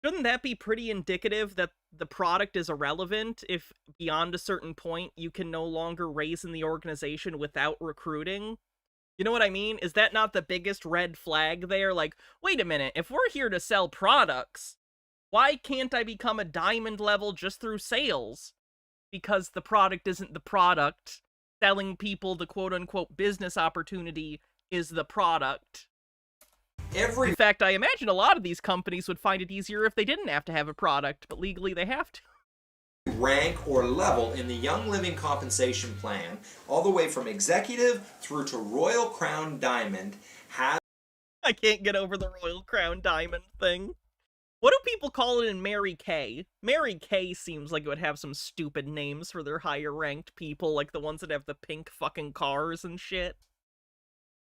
Shouldn't that be pretty indicative that the product is irrelevant if beyond a certain point you can no longer raise in the organization without recruiting? You know what I mean? Is that not the biggest red flag there? Like, wait a minute, if we're here to sell products, why can't I become a diamond level just through sales? Because the product isn't the product. Selling people the quote-unquote business opportunity is the product. In fact, I imagine a lot of these companies would find it easier if they didn't have to have a product, but legally they have to. Rank or level in the Young Living compensation plan, all the way from executive through to Royal Crown Diamond, has... I can't get over the Royal Crown Diamond thing. What do people call it in Mary Kay? Mary Kay seems like it would have some stupid names for their higher ranked people, like the ones that have the pink fucking cars and shit.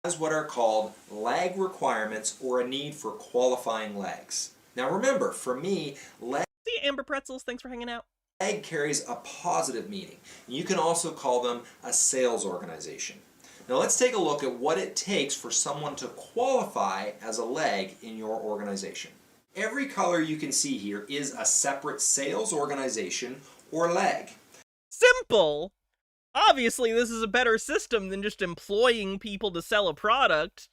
Has what are called lag requirements or a need for qualifying lags. Now remember, for me, lag... See you, Amber Pretzels, thanks for hanging out. Lag carries a positive meaning. You can also call them a sales organization. Now let's take a look at what it takes for someone to qualify as a lag in your organization. Every color you can see here is a separate sales organization or lag. Simple! Obviously, this is a better system than just employing people to sell a product.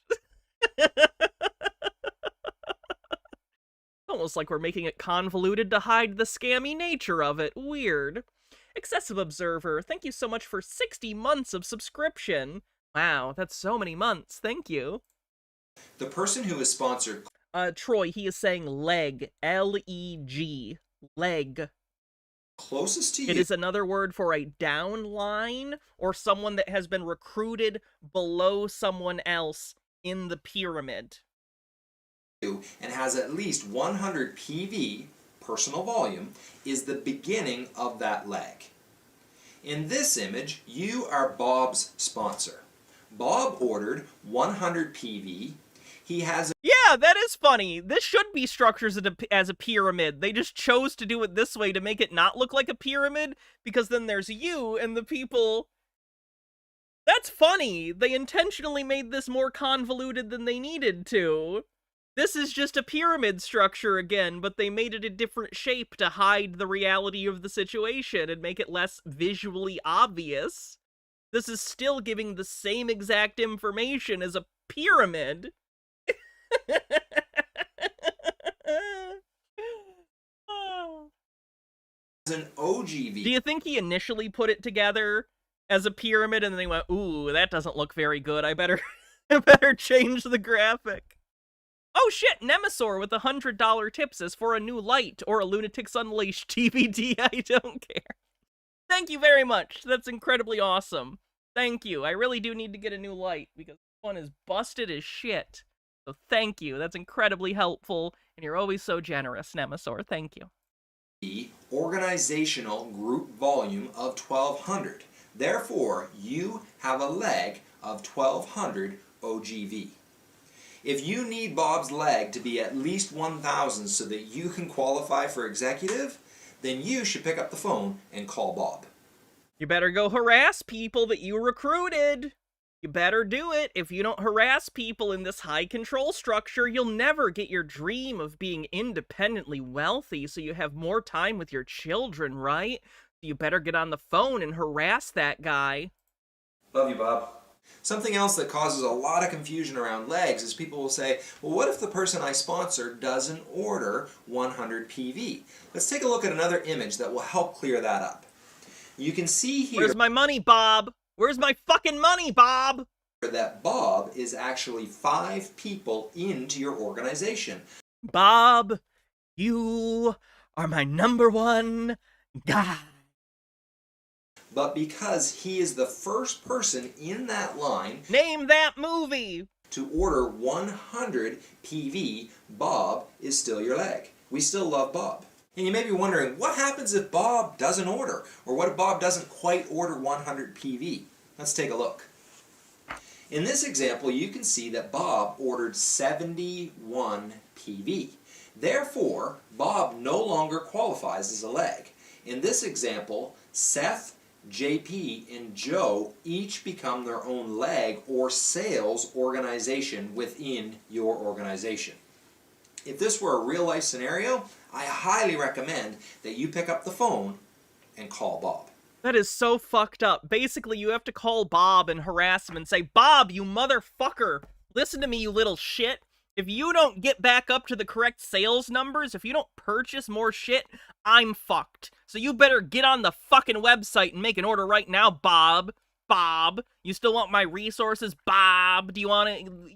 Almost like we're making it convoluted to hide the scammy nature of it. Weird. Excessive Observer, thank you so much for 60 months of subscription. Wow, that's so many months. Thank you. The person who is sponsored... Troy, he is saying leg. L-E-G. Leg. Closest to you. It is another word for a downline, or someone that has been recruited below someone else in the pyramid. And has at least 100 PV, personal volume, is the beginning of that leg. In this image, you are Bob's sponsor. Bob ordered 100 PV. He has Yeah, that is funny. This should be structured as a pyramid. They just chose to do it this way to make it not look like a pyramid, because then there's you and the people. That's funny. They intentionally made this more convoluted than they needed to. This is just a pyramid structure again, but they made it a different shape to hide the reality of the situation and make it less visually obvious. This is still giving the same exact information as a pyramid. an OGV. Do you think he initially put it together as a pyramid and then they went, ooh, that doesn't look very good, I better change the graphic? Oh shit, Nemesaur with $100 tip says for a new light or a Lunatics Unleashed TBD, I don't care. Thank you very much. That's incredibly awesome. Thank you. I really do need to get a new light because this one is busted as shit. So thank you. That's incredibly helpful, and you're always so generous, Nemesaur. Thank you. The organizational group volume of 1200. Therefore, you have a leg of 1200 OGV. If you need Bob's leg to be at least 1,000 so that you can qualify for executive, then you should pick up the phone and call Bob. You better go harass people that you recruited. You better do it. If you don't harass people in this high control structure, you'll never get your dream of being independently wealthy so you have more time with your children, right? You better get on the phone and harass that guy. Love you, Bob. Something else that causes a lot of confusion around legs is people will say, well, what if the person I sponsor doesn't order 100 PV? Let's take a look at another image that will help clear that up. You can see here... Where's my money, Bob? Where's my fucking money, Bob? ...that Bob is actually 5 people into your organization. Bob, you are my #1 guy. But because he is the first person in that line... Name that movie! ...to order 100 PV, Bob is still your leg. We still love Bob. And you may be wondering, what happens if Bob doesn't order? Or what if Bob doesn't quite order 100 PV? Let's take a look. In this example, you can see that Bob ordered 71 PV. Therefore, Bob no longer qualifies as a leg. In this example, Seth, JP, and Joe each become their own leg or sales organization within your organization. If this were a real-life scenario, I highly recommend that you pick up the phone and call Bob. That is so fucked up. Basically, you have to call Bob and harass him and say, Bob, you motherfucker, listen to me, you little shit. If you don't get back up to the correct sales numbers, if you don't purchase more shit, I'm fucked. So you better get on the fucking website and make an order right now, Bob. Bob, you still want my resources? Bob, you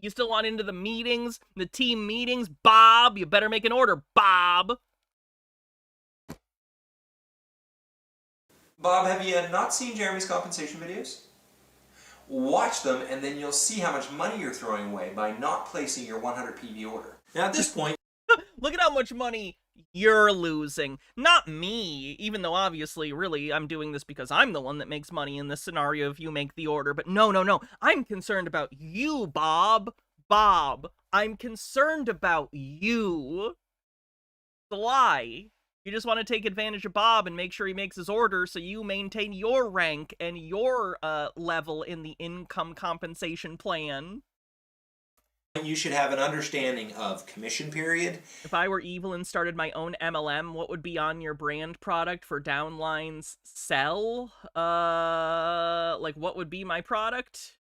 still want into the meetings, the team meetings? Bob, you better make an order, Bob. Bob, have you not seen Jeremy's compensation videos? Watch them and then you'll see how much money you're throwing away by not placing your 100 PV order. Now at this point... Look at how much money you're losing. Not me, even though obviously, really, I'm doing this because I'm the one that makes money in this scenario if you make the order. But no. I'm concerned about you, Bob. Bob, I'm concerned about you. It's a lie. You just want to take advantage of Bob and make sure he makes his order so you maintain your rank and your level in the income compensation plan. You should have an understanding of commission period. If I were evil and started my own MLM, what would be on your brand product for downlines sell? Like what would be my product?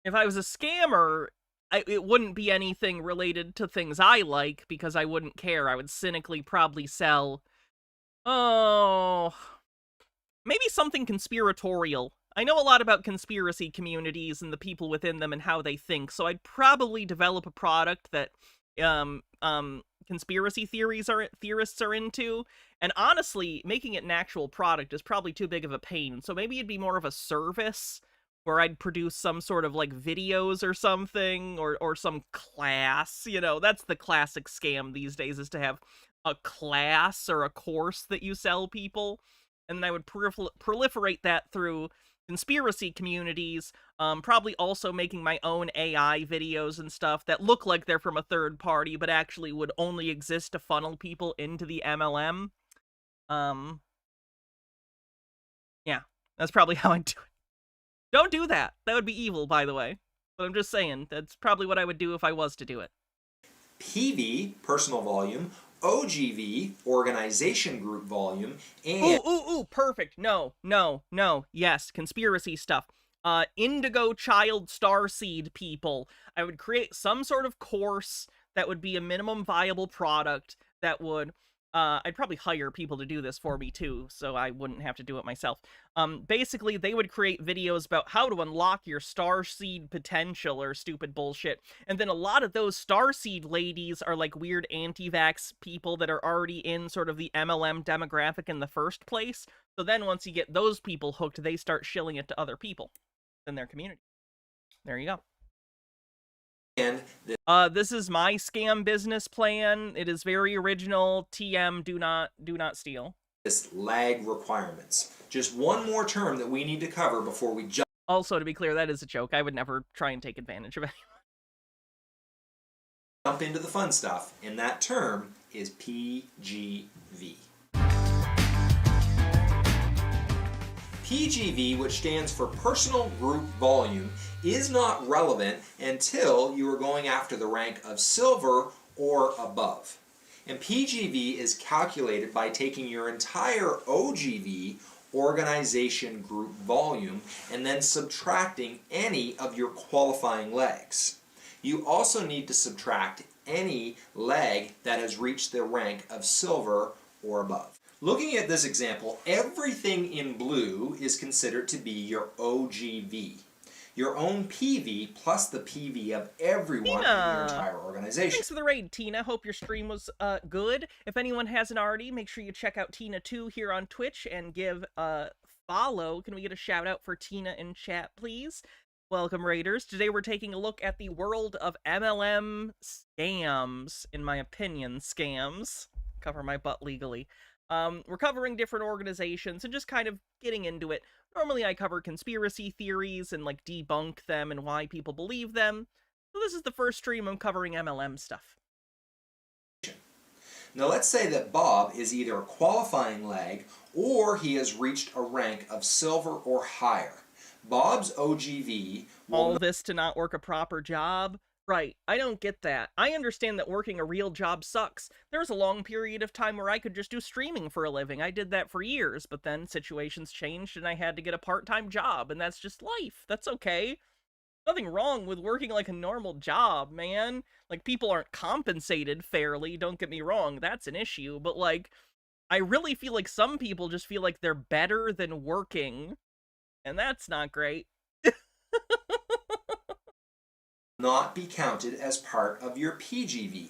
If I was a scammer, it wouldn't be anything related to things I like because I wouldn't care. I would cynically probably sell, maybe something conspiratorial. I know a lot about conspiracy communities and the people within them and how they think, so I'd probably develop a product that conspiracy theorists are into, and honestly, making it an actual product is probably too big of a pain, so maybe it'd be more of a service, where I'd produce some sort of, like, videos or something, or some class, you know, that's the classic scam these days, is to have a class or a course that you sell people, and then I would proliferate that through conspiracy communities, probably also making my own AI videos and stuff that look like they're from a third party, but actually would only exist to funnel people into the MLM. Yeah, that's probably how I'd do it. Don't do that. That would be evil, by the way. But I'm just saying, that's probably what I would do if I was to do it. PV, personal volume, OGV, organization group volume, and... Ooh, perfect. No, yes, conspiracy stuff. Indigo Child Starseed people. I would create some sort of course that would be a minimum viable product that would... I'd probably hire people to do this for me too, so I wouldn't have to do it myself. Basically, they would create videos about how to unlock your starseed potential or stupid bullshit. And then a lot of those starseed ladies are like weird anti-vax people that are already in sort of the MLM demographic in the first place. So then once you get those people hooked, they start shilling it to other people in their community. There you go. And this is my scam business plan. It is very original. TM, do not steal. This lag requirements. Just one more term that we need to cover before we jump. Also, to be clear, that is a joke. I would never try and take advantage of anyone. Jump into the fun stuff, and that term is PGV. PGV, which stands for Personal Group Volume, is not relevant until you are going after the rank of silver or above. And PGV is calculated by taking your entire OGV, organization group volume, and then subtracting any of your qualifying legs. You also need to subtract any leg that has reached the rank of silver or above. Looking at this example, everything in blue is considered to be your OGV. Your own PV plus the PV of everyone in your entire organization. Thanks for the raid, Tina. Hope your stream was good. If anyone hasn't already, make sure you check out Tina 2 here on Twitch and give a follow. Can we get a shout out for Tina in chat, please? Welcome, Raiders. Today we're taking a look at the world of MLM scams. In my opinion, scams. Cover my butt legally. We're covering different organizations and just kind of getting into it. Normally I cover conspiracy theories and like debunk them and why people believe them. So this is the first stream I'm covering MLM stuff. Now let's say that Bob is either a qualifying leg or he has reached a rank of silver or higher. Bob's OGV will... All this to not work a proper job? Right, I don't get that. I understand that working a real job sucks. There was a long period of time where I could just do streaming for a living. I did that for years, but then situations changed and I had to get a part-time job, and that's just life. That's okay. Nothing wrong with working like a normal job, man. Like, people aren't compensated fairly, don't get me wrong, that's an issue, but like, I really feel like some people just feel like they're better than working, and that's not great. Not be counted as part of your PGV.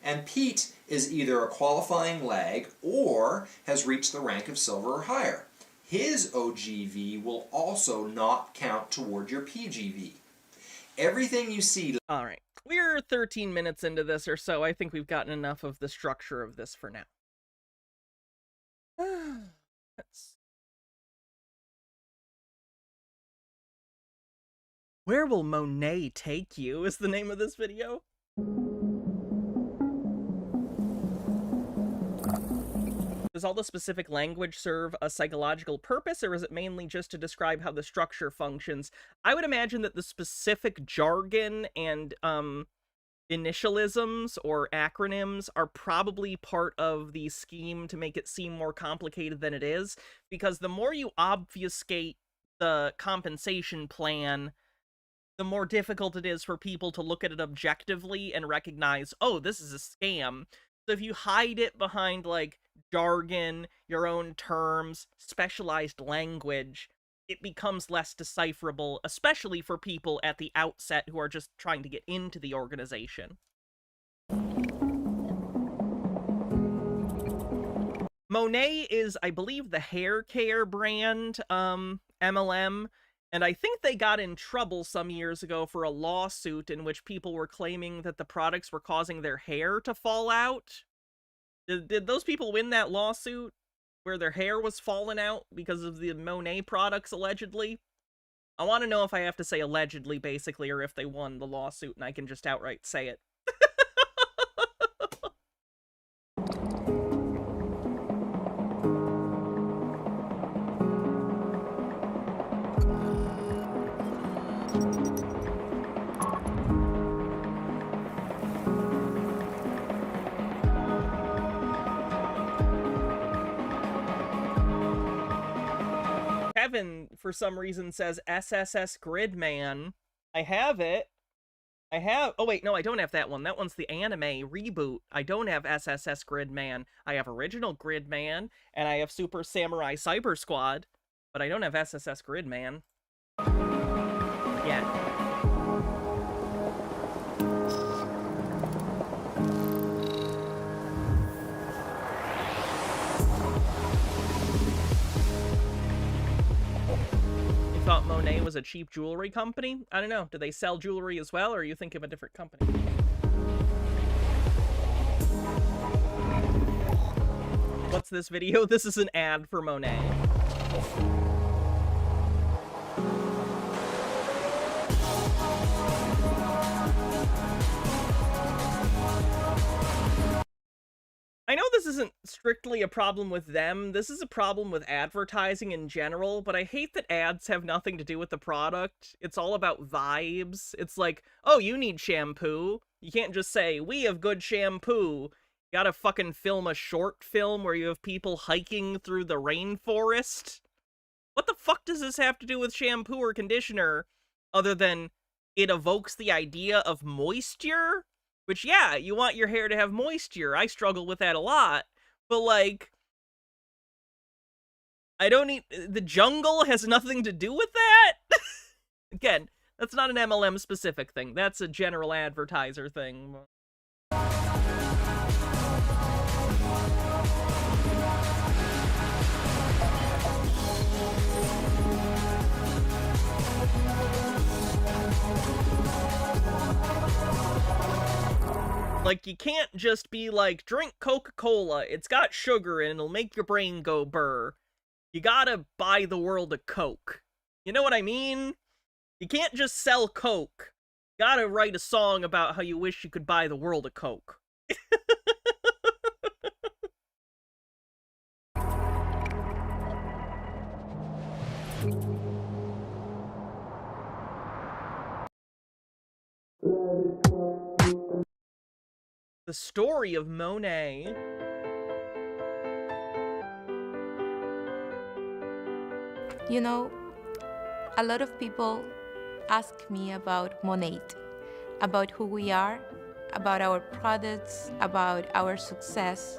And Pete is either a qualifying leg or has reached the rank of silver or higher. His OGV will also not count toward your PGV. Everything you see... Alright, we're 13 minutes into this or so. I think we've gotten enough of the structure of this for now. Where will Monet take you is the name of this video. Does all the specific language serve a psychological purpose, or is it mainly just to describe how the structure functions? I would imagine that the specific jargon and initialisms or acronyms are probably part of the scheme to make it seem more complicated than it is, because the more you obfuscate the compensation plan, the more difficult it is for people to look at it objectively and recognize, oh, this is a scam. So if you hide it behind, like, jargon, your own terms, specialized language, it becomes less decipherable, especially for people at the outset who are just trying to get into the organization. Monet is, I believe, the hair care brand, MLM, and I think they got in trouble some years ago for a lawsuit in which people were claiming that the products were causing their hair to fall out. Did those people win that lawsuit where their hair was falling out because of the Monet products, allegedly? I want to know if I have to say allegedly, basically, or if they won the lawsuit and I can just outright say it. Kevin, for some reason, says SSS Gridman. I have it. Oh wait, no, I don't have that one. That one's the anime reboot. I don't have SSS Gridman. I have Original Gridman, and I have Super Samurai Cyber Squad, but I don't have SSS Gridman. Yeah. Thought Monet was a cheap jewelry company? I don't know. Do they sell jewelry as well, or you think of a different company? What's this video? This is an ad for Monet. I know this isn't strictly a problem with them, this is a problem with advertising in general, but I hate that ads have nothing to do with the product. It's all about vibes. It's like, oh, you need shampoo. You can't just say, we have good shampoo. You gotta fucking film a short film where you have people hiking through the rainforest. What the fuck does this have to do with shampoo or conditioner, other than it evokes the idea of moisture? Which, yeah, you want your hair to have moisture. I struggle with that a lot. But, like, I don't need... The jungle has nothing to do with that? Again, that's not an MLM-specific thing. That's a general advertiser thing. Like, you can't just be like, drink Coca-Cola, it's got sugar and it'll make your brain go burr. You gotta buy the world a Coke. You know what I mean? You can't just sell Coke. You gotta write a song about how you wish you could buy the world a Coke. The story of Monet. You know, a lot of people ask me about Monet, about who we are, about our products, about our success.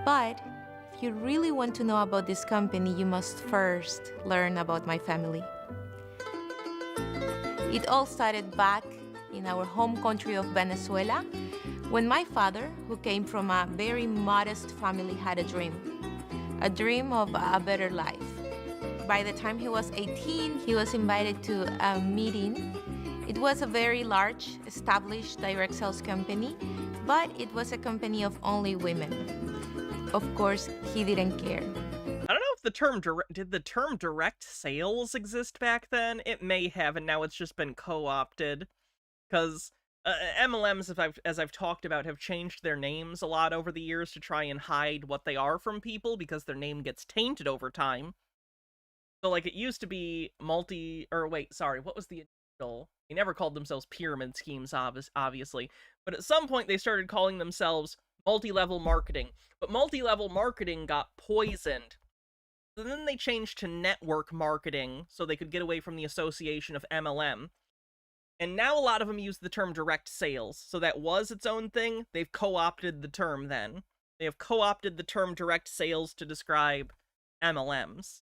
But if you really want to know about this company, you must first learn about my family. It all started back in our home country of Venezuela, when my father, who came from a very modest family, had a dream of a better life. By the time he was 18, he was invited to a meeting. It was a very large, established direct sales company, but it was a company of only women. Of course, he didn't care. I don't know if the term did the term direct sales exist back then? It may have, and now it's just been co-opted. Because MLMs, as I've talked about, have changed their names a lot over the years to try and hide what they are from people, because their name gets tainted over time. So, like, it used to be what was the initial? They never called themselves pyramid schemes, obviously. But at some point, they started calling themselves multi-level marketing. But multi-level marketing got poisoned. And then they changed to network marketing, so they could get away from the association of MLM. And now a lot of them use the term direct sales, so that was its own thing. They've co-opted the term then. They have co-opted the term direct sales to describe MLMs.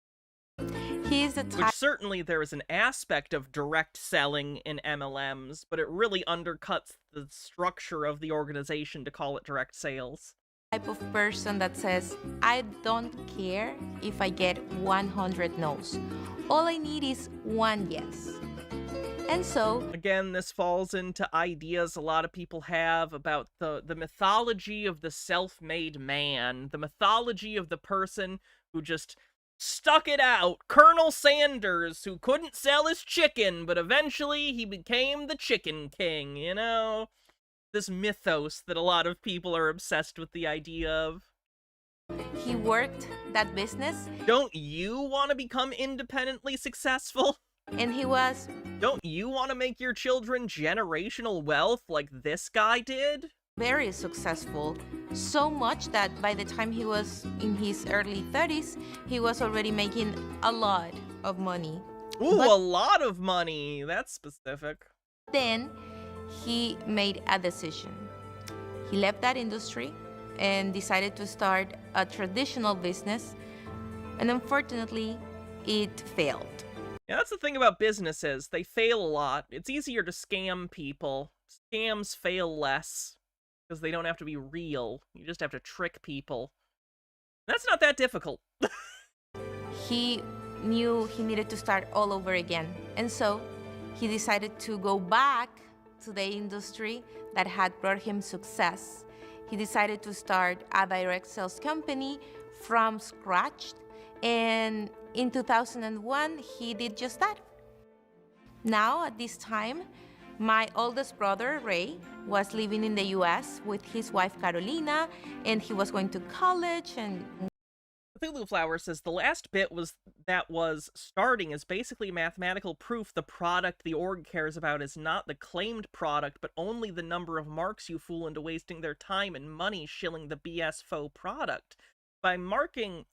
He's the Which type. certainly there is an aspect of direct selling in MLMs, but it really undercuts the structure of the organization to call it direct sales. Type of person that says, I don't care if I get 100 no's. All I need is one yes. And so, again, this falls into ideas a lot of people have about the mythology of the self-made man, the mythology of the person who just stuck it out, Colonel Sanders, who couldn't sell his chicken, but eventually he became the chicken king, you know? This mythos that a lot of people are obsessed with the idea of. he worked that business. Don't you want to become independently successful? And he was... Don't you want to make your children generational wealth like this guy did? Very successful. So much that by the time he was in his early 30s, he was already making a lot of money. Ooh, a lot of money. That's specific. Then he made a decision. He left that industry and decided to start a traditional business. And unfortunately, it failed. Yeah, that's the thing about businesses. They fail a lot. It's easier to scam people. Scams fail less because they don't have to be real. You just have to trick people. That's not that difficult. He knew he needed to start all over again. And so he decided to go back to the industry that had brought him success. He decided to start a direct sales company from scratch. And in 2001, he did just that. Now, at this time, my oldest brother, Ray, was living in the US with his wife, Carolina, and he was going to college. And Cthulhu Flower says the last bit was starting is basically mathematical proof the product the org cares about is not the claimed product, but only the number of marks you fool into wasting their time and money shilling the BS faux product. By making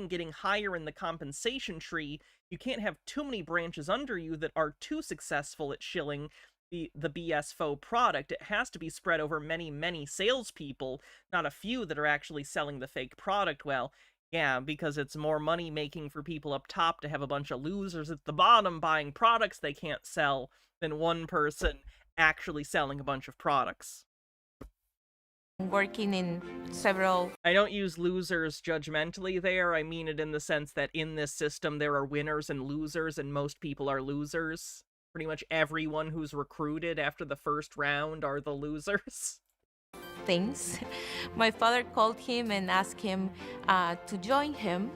getting higher in the compensation tree, you can't have too many branches under you that are too successful at shilling the BS faux product. It has to be spread over many, many salespeople, not a few that are actually selling the fake product well. Yeah, because it's more money making for people up top to have a bunch of losers at the bottom buying products they can't sell than one person actually selling a bunch of products. Working in several... I don't use losers judgmentally there. I mean it in the sense that in this system there are winners and losers, and most people are losers. Pretty much everyone who's recruited after the first round are the losers. Things. My father called him and asked him to join him.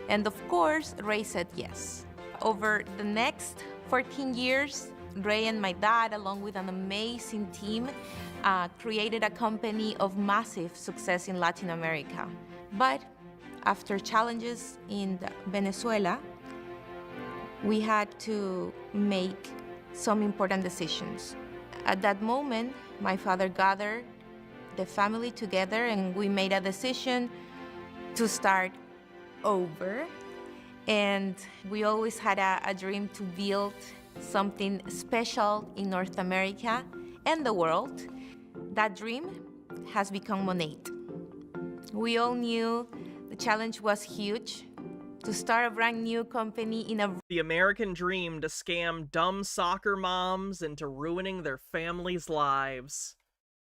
And of course, Ray said yes. Over the next 14 years, Ray and my dad, along with an amazing team, created a company of massive success in Latin America. But after challenges in Venezuela, we had to make some important decisions. At that moment, my father gathered the family together and we made a decision to start over. And we always had a dream to build something special in North America and the world. That dream has become Monate. We all knew the challenge was huge. To start a brand new company in a... The American dream to scam dumb soccer moms into ruining their families' lives.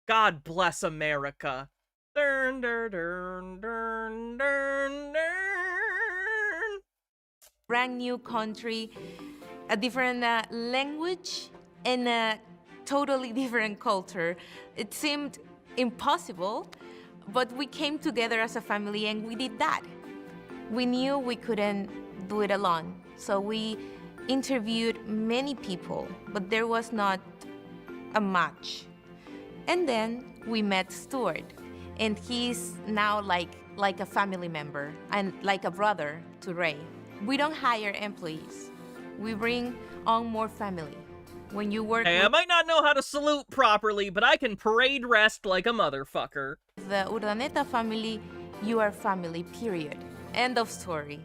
God bless America. Dun, dun, dun, dun, dun, dun. Brand new country, a different language, and a totally different culture. It seemed impossible, but we came together as a family and we did that. We knew we couldn't do it alone, so we interviewed many people, but there was not a match. And then we met Stuart, and he's now like a family member and like a brother to Ray. We don't hire employees. We bring on more family. When you work I might not know how to salute properly, but I can parade rest like a motherfucker. The Urdaneta family, you are family, period. End of story.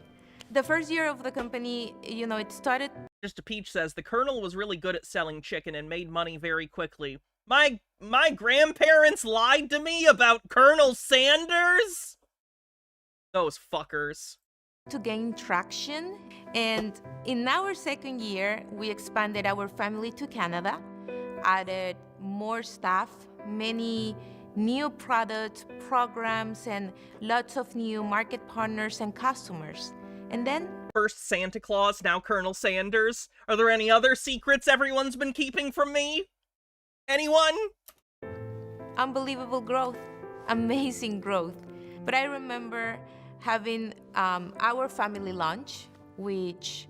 The first year of the company, it started... Just a Peach says, the Colonel was really good at selling chicken and made money very quickly. My grandparents lied to me about Colonel Sanders? Those fuckers. to gain traction. And in our second year, we expanded our family to Canada, added more staff, many new products, programs, and lots of new market partners and customers. And then First Santa Claus, now Colonel Sanders. Are there any other secrets everyone's been keeping from me? Anyone? unbelievable growth, amazing growth. But I remember having our family lunch, which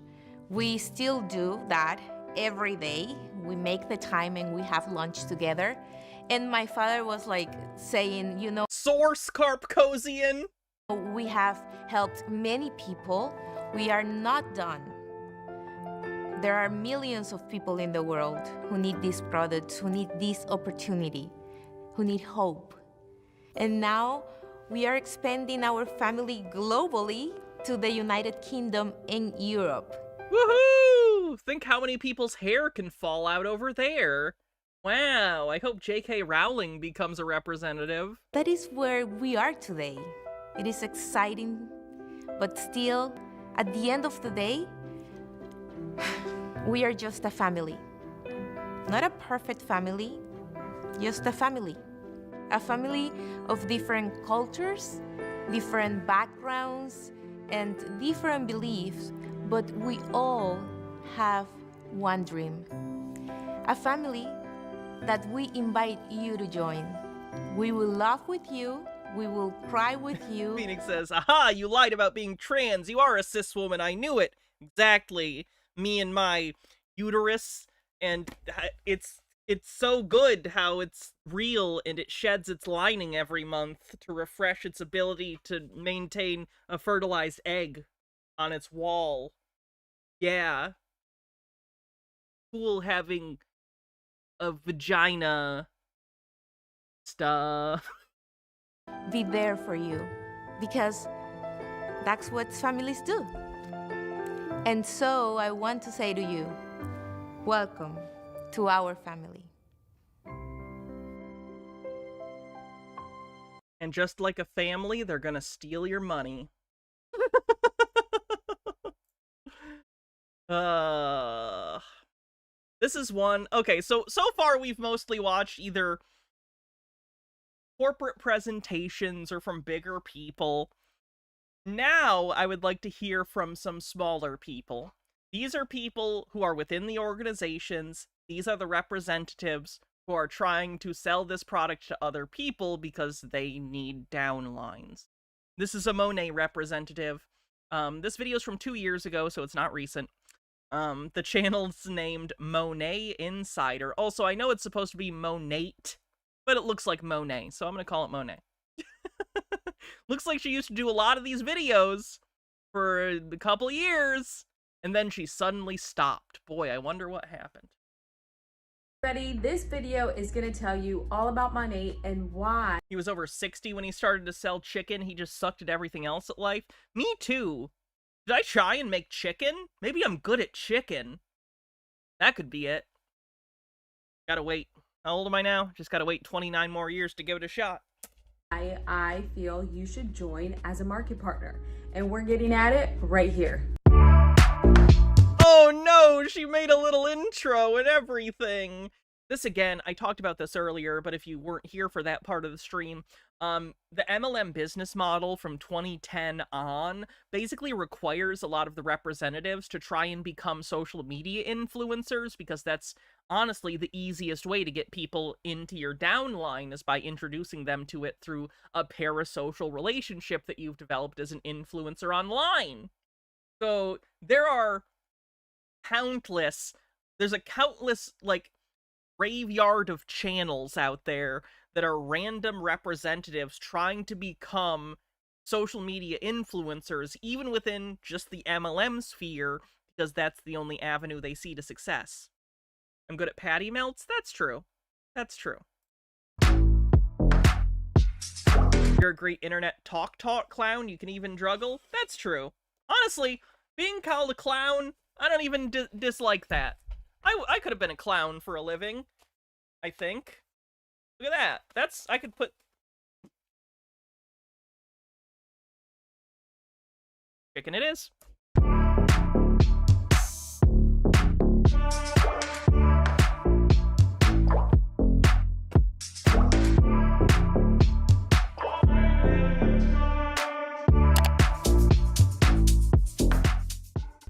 we still do that every day. We make the time and we have lunch together. And my father was like saying, you know, Source Carpcosian. We have helped many people. We are not done. There are millions of people in the world who need these products, who need this opportunity, who need hope. And now we are expanding our family globally to the United Kingdom and Europe. Woohoo! Think how many people's hair can fall out over there. Wow, I hope J.K. Rowling becomes a representative. That is where we are today. It is exciting, but still, at the end of the day, we are just a family. Not a perfect family, just a family. A family of different cultures, different backgrounds, and different beliefs, but we all have one dream. A family that we invite you to join. We will laugh with you, we will cry with you. Phoenix says, aha, you lied about being trans, you are a cis woman, I knew it. Exactly. Me and my uterus, and it's so good how it's real and it sheds its lining every month to refresh its ability to maintain a fertilized egg on its wall. Yeah. Cool having a vagina stuff. Be there for you, because that's what families do. And so I want to say to you, welcome to our family. And just like a family, they're gonna steal your money. This is one. Okay, so far we've mostly watched either corporate presentations or from bigger people. Now I would like to hear from some smaller people. These are people who are within the organizations. These are the representatives who are trying to sell this product to other people because they need downlines. This is a Monet representative. This video is from 2 years ago, so it's not recent. The channel's named Monet Insider. Also, I know it's supposed to be Monate, but it looks like Monet, so I'm gonna call it Monet. Looks like she used to do a lot of these videos for a couple years, and then she suddenly stopped. Boy, I wonder what happened. Ready? This video is going to tell you all about Monate and why. He was over 60 when he started to sell chicken. He just sucked at everything else at life. Me too. Did I try and make chicken? Maybe I'm good at chicken. That could be it. Gotta wait. How old am I now? Just gotta wait 29 more years to give it a shot. I feel you should join as a market partner. And we're getting at it right here. Oh no, she made a little intro and everything. This again, I talked about this earlier, but if you weren't here for that part of the stream, the MLM business model from 2010 on basically requires a lot of the representatives to try and become social media influencers, because that's honestly the easiest way to get people into your downline is by introducing them to it through a parasocial relationship that you've developed as an influencer online. So there's a countless, like, graveyard of channels out there that are random representatives trying to become social media influencers, even within just the MLM sphere, because that's the only avenue they see to success. I'm good at patty melts? That's true. That's true. You're a great internet talk clown, you can even druggle? That's true. Honestly, being called a clown, I don't even dislike that. I could have been a clown for a living, I think. Look at that. I could put Chicken it is.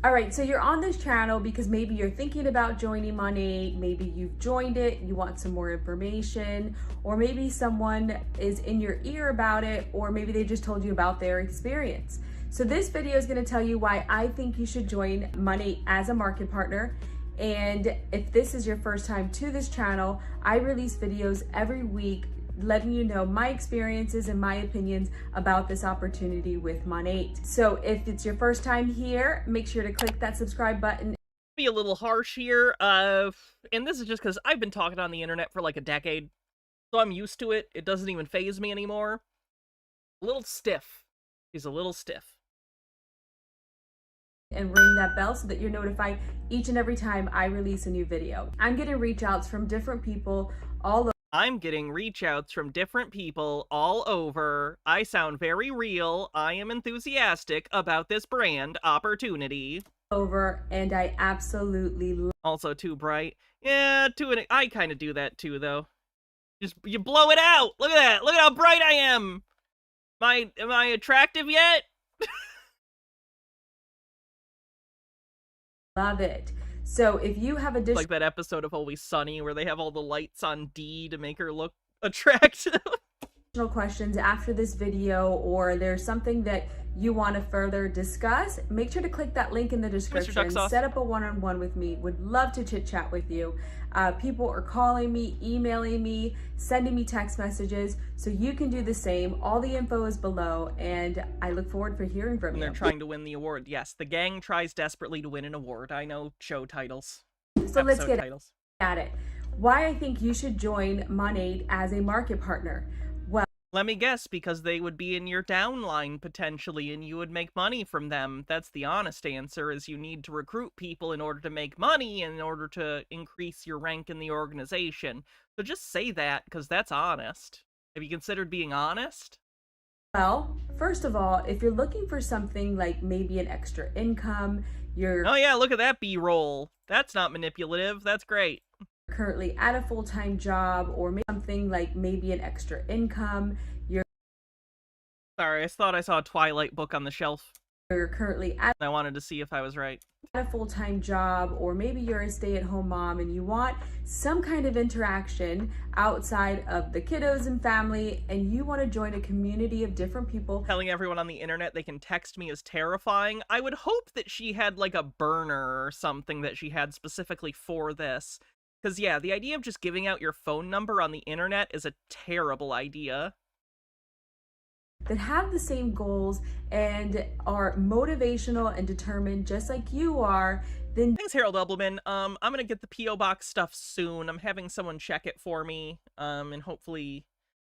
All right, so you're on this channel because maybe you're thinking about joining Money, maybe you've joined it, you want some more information, or maybe someone is in your ear about it, or maybe they just told you about their experience. So this video is gonna tell you why I think you should join Money as a market partner. And if this is your first time to this channel, I release videos every week letting you know my experiences and my opinions about this opportunity with Monate. So if it's your first time here, make sure to click that subscribe button. Be a little harsh here, and this is just because I've been talking on the internet for like a decade, so I'm used to it. It doesn't even faze me anymore. A little stiff. He's a little stiff. And ring that bell so that you're notified each and every time I release a new video. I'm getting reach outs from different people all over. I'm getting reach outs from different people all over. I sound very real. I am enthusiastic about this brand opportunity. And I absolutely love. Also too bright. Yeah, I kind of do that too, though. Just, you blow it out! Look at that! Look at how bright I am! Am I attractive yet? Love it. So if you have additional like that episode of Always Sunny where they have all the lights on D to make her look attractive. questions after this video, or there's something that you want to further discuss, make sure to click that link in the description. Set up a one-on-one with me. Would love to chit chat with you. People are calling me, emailing me, sending me text messages, so you can do the same. All the info is below, and I look forward for hearing from you. They're trying to win the award. Yes, the gang tries desperately to win an award. I know show titles. So let's get at it. Why I think you should join Monate as a market partner. Well, let me guess, because they would be in your downline potentially and you would make money from them. That's the honest answer, is you need to recruit people in order to make money and in order to increase your rank in the organization. So just say that, because that's honest. Have you considered being honest? Well, first of all, if you're looking for something like maybe an extra income, you're... Oh yeah, look at that B-roll. That's not manipulative. That's great. Currently at a full-time job, or maybe something like maybe an extra income. Sorry, I thought I saw a Twilight book on the shelf. You're currently at... I wanted to see if I was right. At a full-time job, or maybe you're a stay-at-home mom and you want some kind of interaction outside of the kiddos and family, and you want to join a community of different people. Telling everyone on the internet they can text me is terrifying. I would hope that she had like a burner or something that she had specifically for this. Because yeah, the idea of just giving out your phone number on the internet is a terrible idea. That have the same goals and are motivational and determined just like you are, then... Thanks, Harold Ubleman. I'm gonna get the P.O. Box stuff soon. I'm having someone check it for me, and hopefully...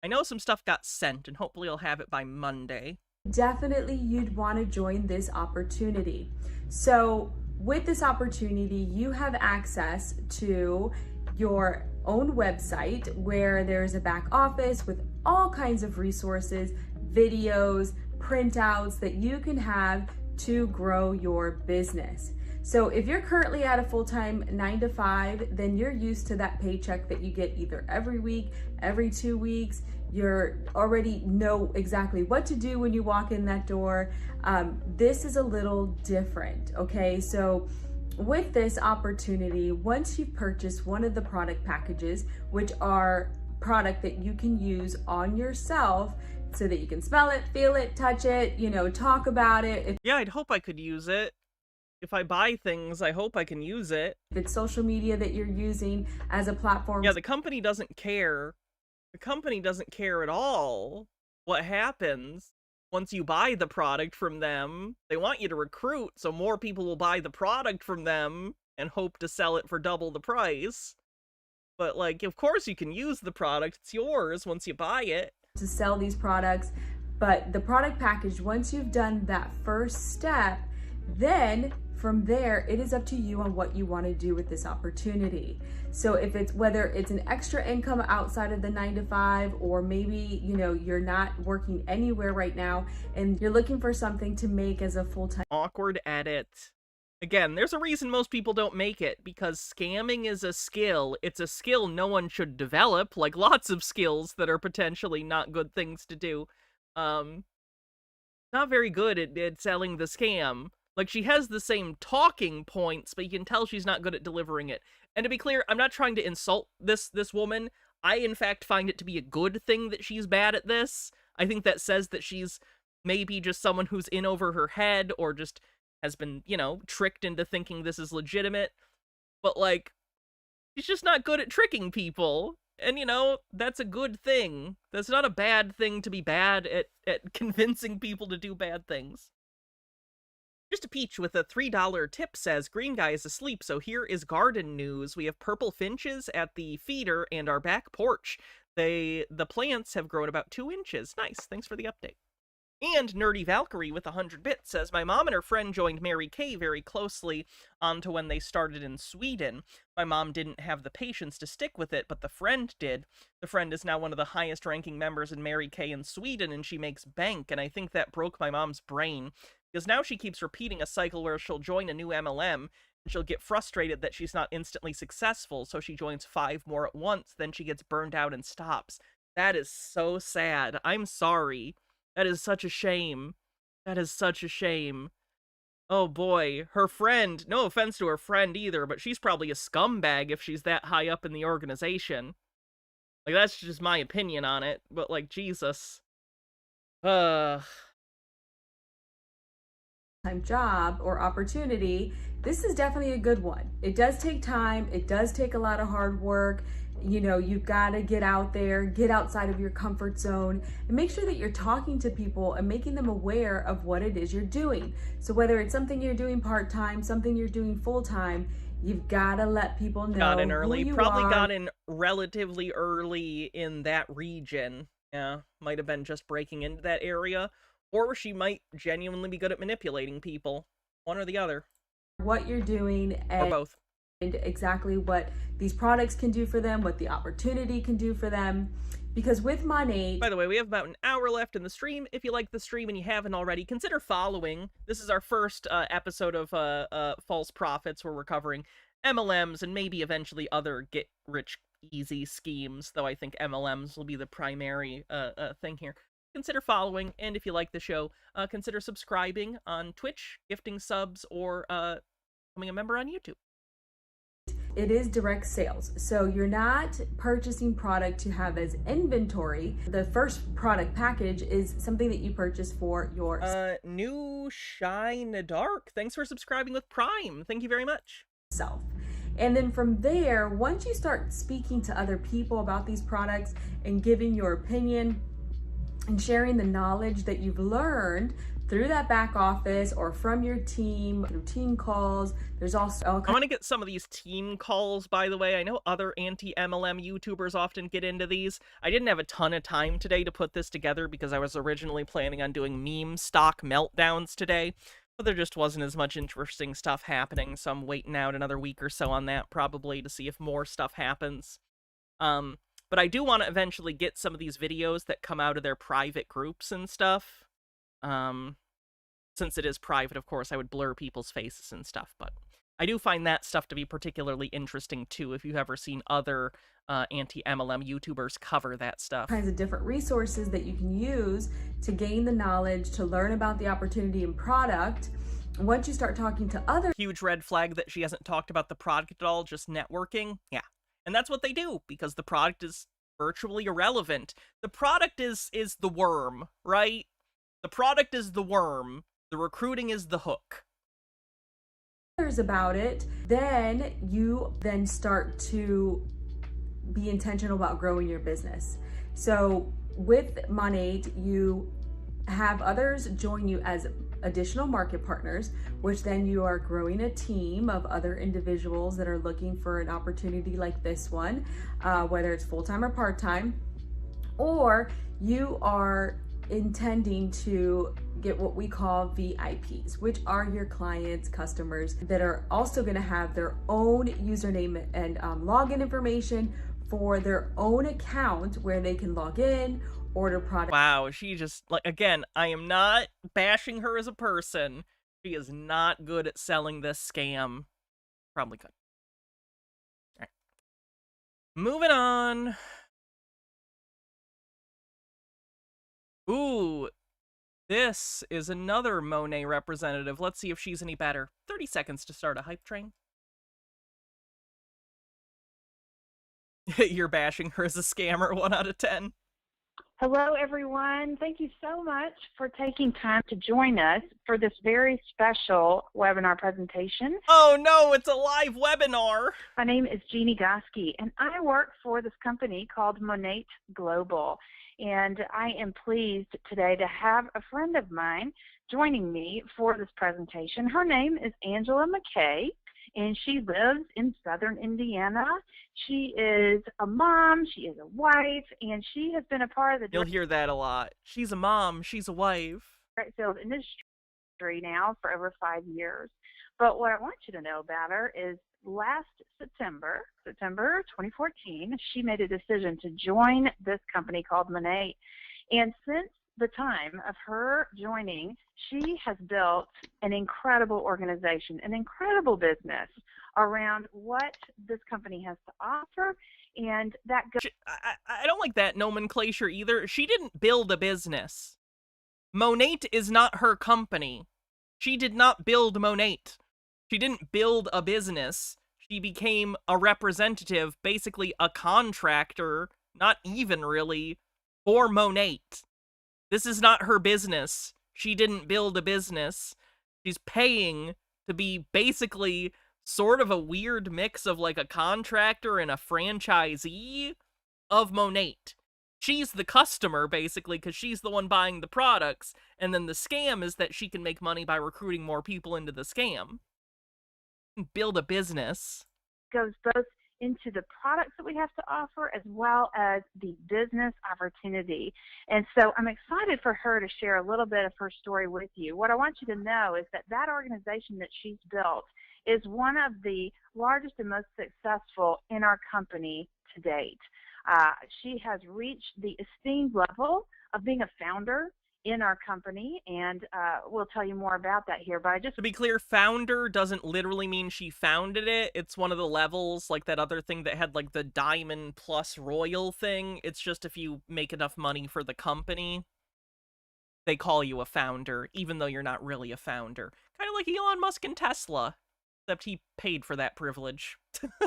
I know some stuff got sent, and hopefully I'll have it by Monday. Definitely you'd want to join this opportunity. So, with this opportunity, you have access to your own website where there's a back office with all kinds of resources, videos, printouts that you can have to grow your business. So if you're currently at a full-time 9-to-5, then you're used to that paycheck that you get either every week, every 2 weeks. You're already know exactly what to do when you walk in that door. This is a little different, okay? So with this opportunity, once you've purchased one of the product packages, which are product that you can use on yourself so that you can smell it, feel it, touch it, you know, talk about it. Yeah, I'd hope I could use it. If I buy things, I hope I can use it. If it's social media that you're using as a platform. Yeah, the company doesn't care. The company doesn't care at all what happens once you buy the product from them. They want you to recruit so more people will buy the product from them and hope to sell it for double the price. But, like, of course you can use the product. It's yours once you buy it. To sell these products, but the product package, once you've done that first step, then from there, it is up to you on what you want to do with this opportunity. So if it's, whether it's an extra income outside of the 9 to 5, or maybe, you know, you're not working anywhere right now and you're looking for something to make as a full-time. Awkward edit. Again, there's a reason most people don't make it, because scamming is a skill. It's a skill no one should develop, like lots of skills that are potentially not good things to do. Not very good at selling the scam. Like, she has the same talking points, but you can tell she's not good at delivering it. And to be clear, I'm not trying to insult this woman. I, in fact, find it to be a good thing that she's bad at this. I think that says that she's maybe just someone who's in over her head, or just has been, you know, tricked into thinking this is legitimate. But, like, she's just not good at tricking people. And, you know, that's a good thing. That's not a bad thing to be bad at convincing people to do bad things. Just a Peach with a $3 tip says, Green Guy is asleep, so here is garden news. We have purple finches at the feeder and our back porch. The plants have grown about 2 inches. Nice, thanks for the update. And Nerdy Valkyrie with 100 bits says, my mom and her friend joined Mary Kay very closely onto when they started in Sweden. My mom didn't have the patience to stick with it, but the friend did. The friend is now one of the highest ranking members in Mary Kay in Sweden, and she makes bank, and I think that broke my mom's brain. Because now she keeps repeating a cycle where she'll join a new MLM, and she'll get frustrated that she's not instantly successful, so she joins 5 more at once, then she gets burned out and stops. That is so sad. I'm sorry. That is such a shame. That is such a shame. Oh boy, her friend, no offense to her friend either, but she's probably a scumbag if she's that high up in the organization. Like, that's just my opinion on it, but like, Jesus. Time job or opportunity, this is definitely a good one. It does take time, it does take a lot of hard work. You know, you've got to get out there, get outside of your comfort zone, and make sure that you're talking to people and making them aware of what it is you're doing. So whether it's something you're doing part-time, something you're doing full-time, you've got to let people know. Got in early. Who you Probably are. got in relatively early in that region. Yeah, might have been just breaking into that area. Or she might genuinely be good at manipulating people. One or the other. What you're doing, and or both. And exactly what these products can do for them, what the opportunity can do for them. Because with Monate... By the way, we have about an hour left in the stream. If you like the stream and you haven't already, consider following. This is our first episode of False Profits, where we're covering MLMs and maybe eventually other get-rich-easy schemes, though I think MLMs will be the primary thing here. Consider following, and if you like the show, consider subscribing on Twitch, gifting subs, or becoming a member on YouTube. It is direct sales, so you're not purchasing product to have as inventory. The first product package is something that you purchase for your new Shine Dark. Thanks for subscribing with Prime. Thank you very much. Self. And then from there, once you start speaking to other people about these products and giving your opinion and sharing the knowledge that you've learned through that back office or from your team, through team calls, there's also... I want to get some of these team calls, by the way. I know other anti-MLM YouTubers often get into these. I didn't have a ton of time today to put this together because I was originally planning on doing meme stock meltdowns today, but there just wasn't as much interesting stuff happening, so I'm waiting out another week or so on that, probably, to see if more stuff happens. But I do want to eventually get some of these videos that come out of their private groups and stuff. Since it is private, of course, I would blur people's faces and stuff, but I do find that stuff to be particularly interesting, too, if you've ever seen other anti-MLM YouTubers cover that stuff. Kinds of different resources that you can use to gain the knowledge, to learn about the opportunity and product. Once you start talking to others... Huge red flag that she hasn't talked about the product at all, just networking. Yeah. And that's what they do, because the product is virtually irrelevant. The product is the worm, right? The product is the worm. The recruiting is the hook. About it, then you start to be intentional about growing your business. So with Monate, you have others join you as additional market partners, which then you are growing a team of other individuals that are looking for an opportunity like this one, whether it's full-time or part-time, or you are intending to get what we call VIPs, which are your clients, customers that are also going to have their own username and login information for their own account where they can log in, order products. Wow, she just, like, again, I am not bashing her as a person. She is not good at selling this scam. Probably could. All right. Moving on. Ooh, this is another Monet representative. Let's see if she's any better. 30 seconds to start a hype train. You're bashing her as a scammer, 1 out of 10. Hello, everyone. Thank you so much for taking time to join us for this very special webinar presentation. Oh no, it's a live webinar. My name is Jeannie Goski, and I work for this company called Monet Global. And I am pleased today to have a friend of mine joining me for this presentation. Her name is Angela McKay, and she lives in southern Indiana. She is a mom, she is a wife, and she has been a part of the You'll hear that a lot. She's a mom, she's a wife. direct sales industry now for over 5 years. But what I want you to know about her is last September 2014, she made a decision to join this company called Monet. And since the time of her joining, she has built an incredible organization, an incredible business around what this company has to offer. And that I don't like that nomenclature either. She didn't build a business. Monet is not her company. She did not build Monet. She didn't build a business. She became a representative, basically a contractor, not even really, for Monet. This is not her business. She didn't build a business. She's paying to be basically sort of a weird mix of like a contractor and a franchisee of Monet. She's the customer, basically, because she's the one buying the products, and then the scam is that she can make money by recruiting more people into the scam. Build a business. Goes both into the products that we have to offer as well as the business opportunity. And so I'm excited for her to share a little bit of her story with you. What I want you to know is that that organization that she's built is one of the largest and most successful in our company to date. She has reached the esteemed level of being a founder in our company, and we'll tell you more about that here. But To be clear, founder doesn't literally mean she founded it. It's one of the levels, like that other thing that had like the diamond plus royal thing. It's just if you make enough money for the company, they call you a founder, even though you're not really a founder. Kind of like Elon Musk and Tesla, except he paid for that privilege.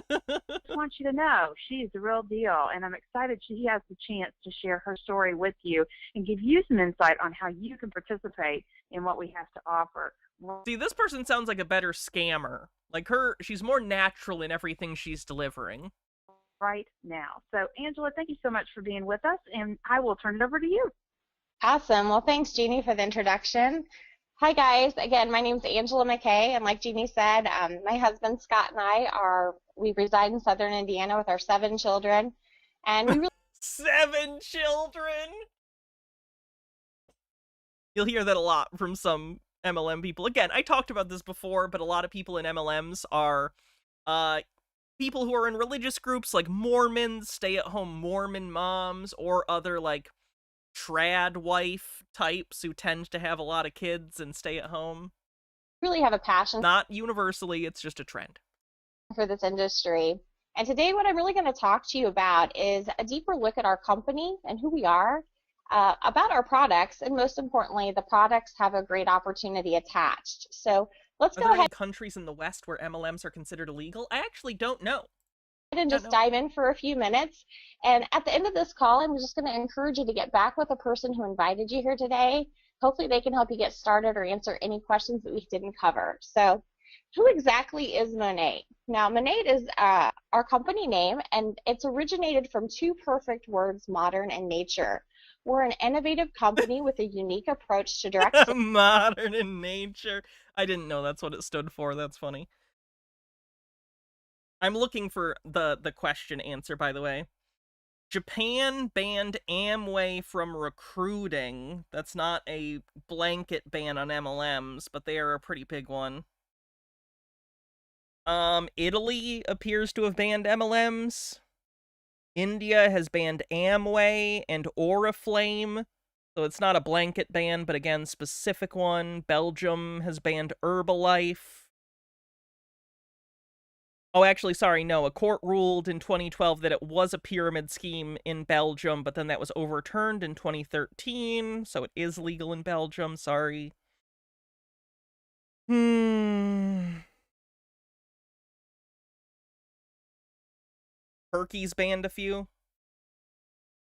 I want you to know she's the real deal, and I'm excited she has the chance to share her story with you and give you some insight on how you can participate in what we have to offer. See, this person sounds like a better scammer. Like her, she's more natural in everything she's delivering. Right now. So, Angela, thank you so much for being with us, and I will turn it over to you. Awesome. Well, thanks, Jeannie, for the introduction. Hi, guys. Again, my name's Angela McKay, and like Jeannie said, my husband Scott and we reside in southern Indiana with our 7 children, and we really 7 children! You'll hear that a lot from some MLM people. Again, I talked about this before, but a lot of people in MLMs are people who are in religious groups like Mormons, stay-at-home Mormon moms, or other like trad wife types who tend to have a lot of kids and stay at home. really have a passion. Not universally, it's just a trend. For this industry. And today what I'm really going to talk to you about is a deeper look at our company and who we are, about our products, and most importantly, the products have a great opportunity attached. So let's go Are there ahead any countries in the West where MLMs are considered illegal? I actually don't know. and just dive in for a few minutes. And at the end of this call, I'm just going to encourage you to get back with the person who invited you here today. Hopefully they can help you get started or answer any questions that we didn't cover. So who exactly is Monet? Now, Monet is our company name, and it's originated from 2 perfect words, modern and nature. We're an innovative company with a unique approach to direct sales. Modern in nature. I didn't know that's what it stood for. That's funny. I'm looking for the question answer, by the way. Japan banned Amway from recruiting. That's not a blanket ban on MLMs, but they are a pretty big one. Italy appears to have banned MLMs. India has banned Amway and Oriflame. So it's not a blanket ban, but again, specific one. Belgium has banned Herbalife. Oh, actually, sorry, no. A court ruled in 2012 that it was a pyramid scheme in Belgium, but then that was overturned in 2013, so it is legal in Belgium, sorry. Turkey's banned a few.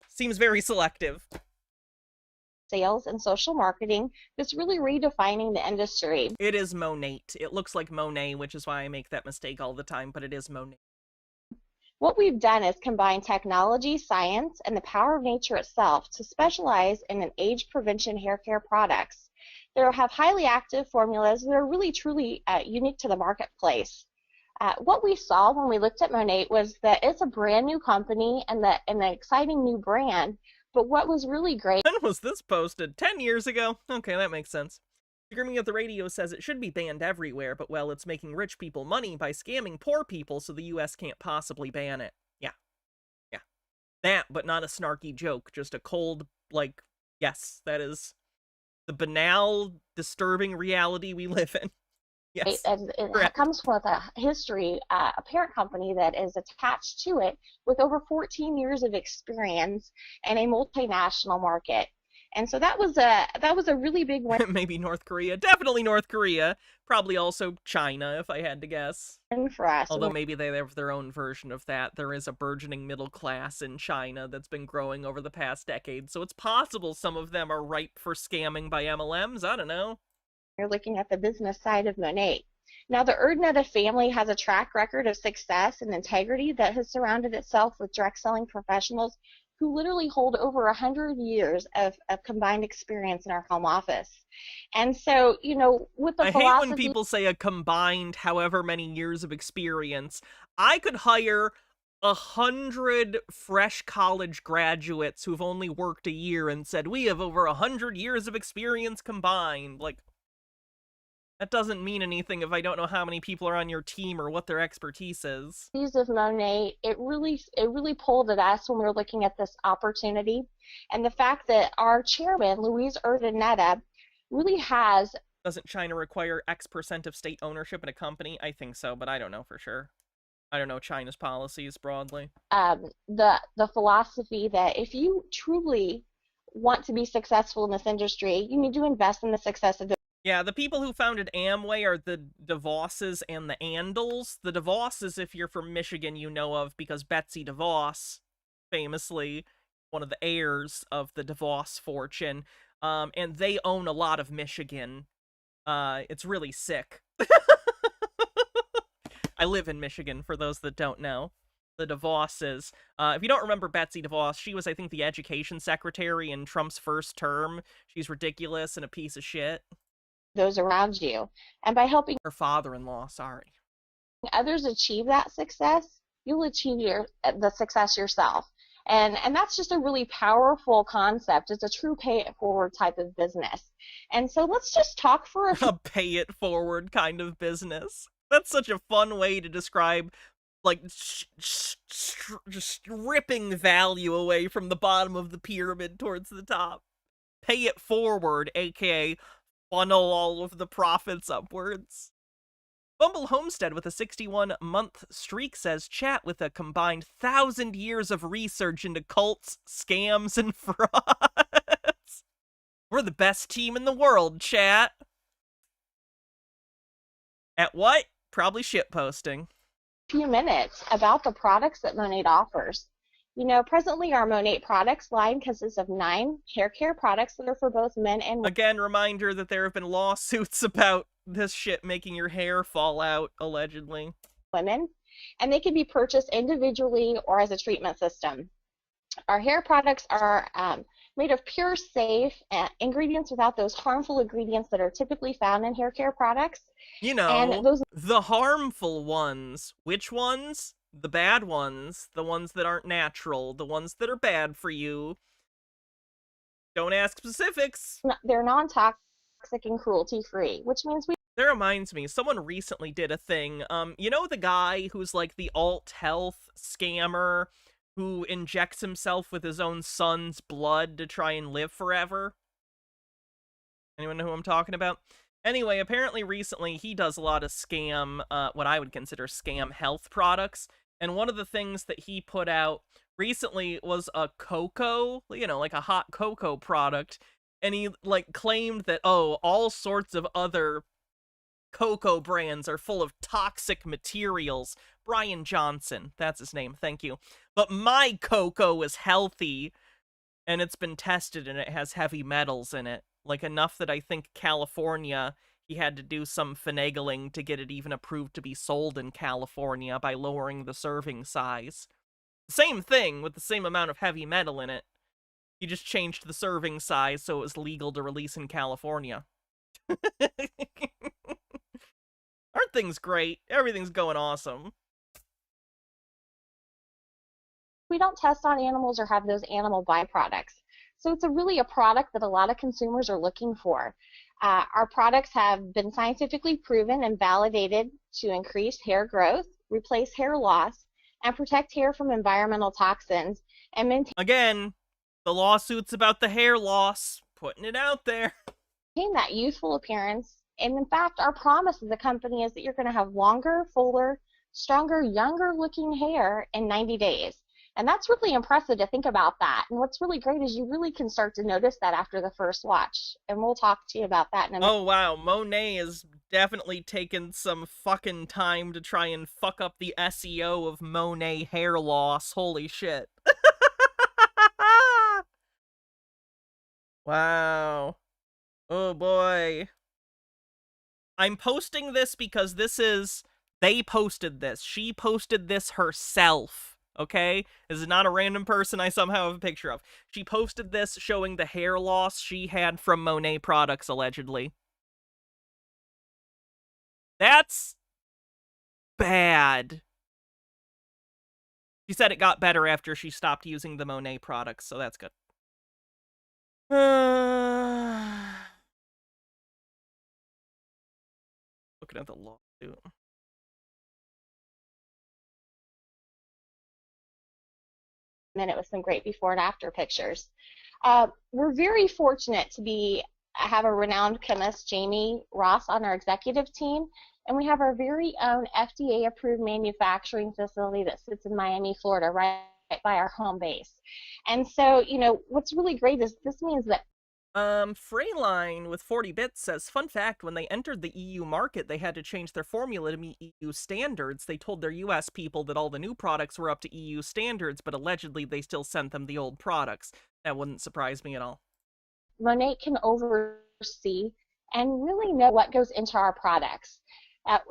Seems very selective. Sales and social marketing that's really redefining the industry. It is Monate. It looks like Monet, which is why I make that mistake all the time, but it is Monet. What we've done is combine technology, science, and the power of nature itself to specialize in an age prevention hair care products that have highly active formulas that are really truly unique to the marketplace. What we saw when we looked at Monate was that it's a brand new company and an exciting new brand. But what was really great... When was this posted? 10 years ago? Okay, that makes sense. Screaming at the Radio says it should be banned everywhere, but well, it's making rich people money by scamming poor people, so the US can't possibly ban it. Yeah. Yeah. That, but not a snarky joke. Just a cold, like, yes, that is the banal, disturbing reality we live in. Yes. It comes with a history, a parent company that is attached to it with over 14 years of experience in a multinational market. And so that was a really big win. Maybe North Korea. Definitely North Korea. Probably also China, if I had to guess. For us. Although maybe they have their own version of that. There is a burgeoning middle class in China that's been growing over the past decade. So it's possible some of them are ripe for scamming by MLMs. I don't know. You're looking at the business side of Monate. Now, the Erdnetta family has a track record of success and integrity that has surrounded itself with direct selling professionals who literally hold over 100 years of combined experience in our home office. And so, you know, with the philosophy... I hate when people say a combined however many years of experience. I could hire 100 fresh college graduates who've only worked a year and said, we have over 100 years of experience combined. Like, that doesn't mean anything if I don't know how many people are on your team or what their expertise is. Of Monate, it really pulled at us when we were looking at this opportunity, and the fact that our chairman, Luis Urdaneta, really has... Doesn't China require X% of state ownership in a company? I think so, but I don't know for sure. I don't know China's policies broadly. The philosophy that if you truly want to be successful in this industry, you need to invest in the success of the... Yeah, the people who founded Amway are the DeVosses and the Andals. The DeVosses, if you're from Michigan, you know of because Betsy DeVos, famously one of the heirs of the DeVos fortune, and they own a lot of Michigan. It's really sick. I live in Michigan, for those that don't know. The DeVosses. If you don't remember Betsy DeVos, she was, I think, the education secretary in Trump's first term. She's ridiculous and a piece of shit. Those around you, and by helping her father-in-law, sorry, others achieve that success, you'll achieve the success yourself, and that's just a really powerful concept. It's a true pay it forward type of business, and so let's just talk for a pay it forward kind of business. That's such a fun way to describe, like, just stripping value away from the bottom of the pyramid towards the top. Pay it forward, aka funnel all of the profits upwards. Bumble Homestead with a 61-month streak says, chat with a combined 1,000 years of research into cults, scams, and frauds. We're the best team in the world, chat. At what? Probably shitposting. Few minutes about the products that Monate offers. You know, presently our Monate products line consists of 9 hair care products that are for both men and women. Again, reminder that there have been lawsuits about this shit making your hair fall out, allegedly. Women, and they can be purchased individually or as a treatment system. Our hair products are made of pure, safe ingredients without those harmful ingredients that are typically found in hair care products. You know, the harmful ones. Which ones? The bad ones, the ones that aren't natural, the ones that are bad for you. Don't ask specifics. They're non-toxic and cruelty-free, which means we... That reminds me, someone recently did a thing. You know the guy who's like the alt health scammer who injects himself with his own son's blood to try and live forever? Anyone know who I'm talking about? Anyway, apparently recently he does a lot of scam, what I would consider scam health products. And one of the things that he put out recently was a cocoa, you know, like a hot cocoa product. And he, like, claimed that, oh, all sorts of other cocoa brands are full of toxic materials. Brian Johnson, that's his name, thank you. But my cocoa is healthy, and it's been tested, and it has heavy metals in it. Like, enough that I think California, he had to do some finagling to get it even approved to be sold in California by lowering the serving size. Same thing, with the same amount of heavy metal in it. He just changed the serving size so it was legal to release in California. Aren't things great? Everything's going awesome. We don't test on animals or have those animal byproducts. So it's really a product that a lot of consumers are looking for. Our products have been scientifically proven and validated to increase hair growth, replace hair loss, and protect hair from environmental toxins, and maintain... Again, the lawsuits about the hair loss, putting it out there. That youthful appearance. And in fact, our promise as a company is that you're going to have longer, fuller, stronger, younger looking hair in 90 days. And that's really impressive to think about that. And what's really great is you really can start to notice that after the first watch. And we'll talk to you about that in a minute. Oh wow, Monet has definitely taken some fucking time to try and fuck up the SEO of Monet hair loss. Holy shit. Wow. Oh boy. I'm posting this because they posted this. She posted this herself, okay? This is not a random person I somehow have a picture of. She posted this showing the hair loss she had from Monet products, allegedly. That's bad. She said it got better after she stopped using the Monet products, so that's good. Looking at the lawsuit. Minute with some great before and after pictures. We're very fortunate to have a renowned chemist, Jamie Ross, on our executive team, and we have our very own FDA-approved manufacturing facility that sits in Miami, Florida, right by our home base. And so, you know, what's really great is this means that Freyline with 40 bits says, fun fact, when they entered the EU market, they had to change their formula to meet EU standards. They told their US people that all the new products were up to EU standards, but allegedly they still sent them the old products. That wouldn't surprise me at all. Monet can oversee and really know what goes into our products.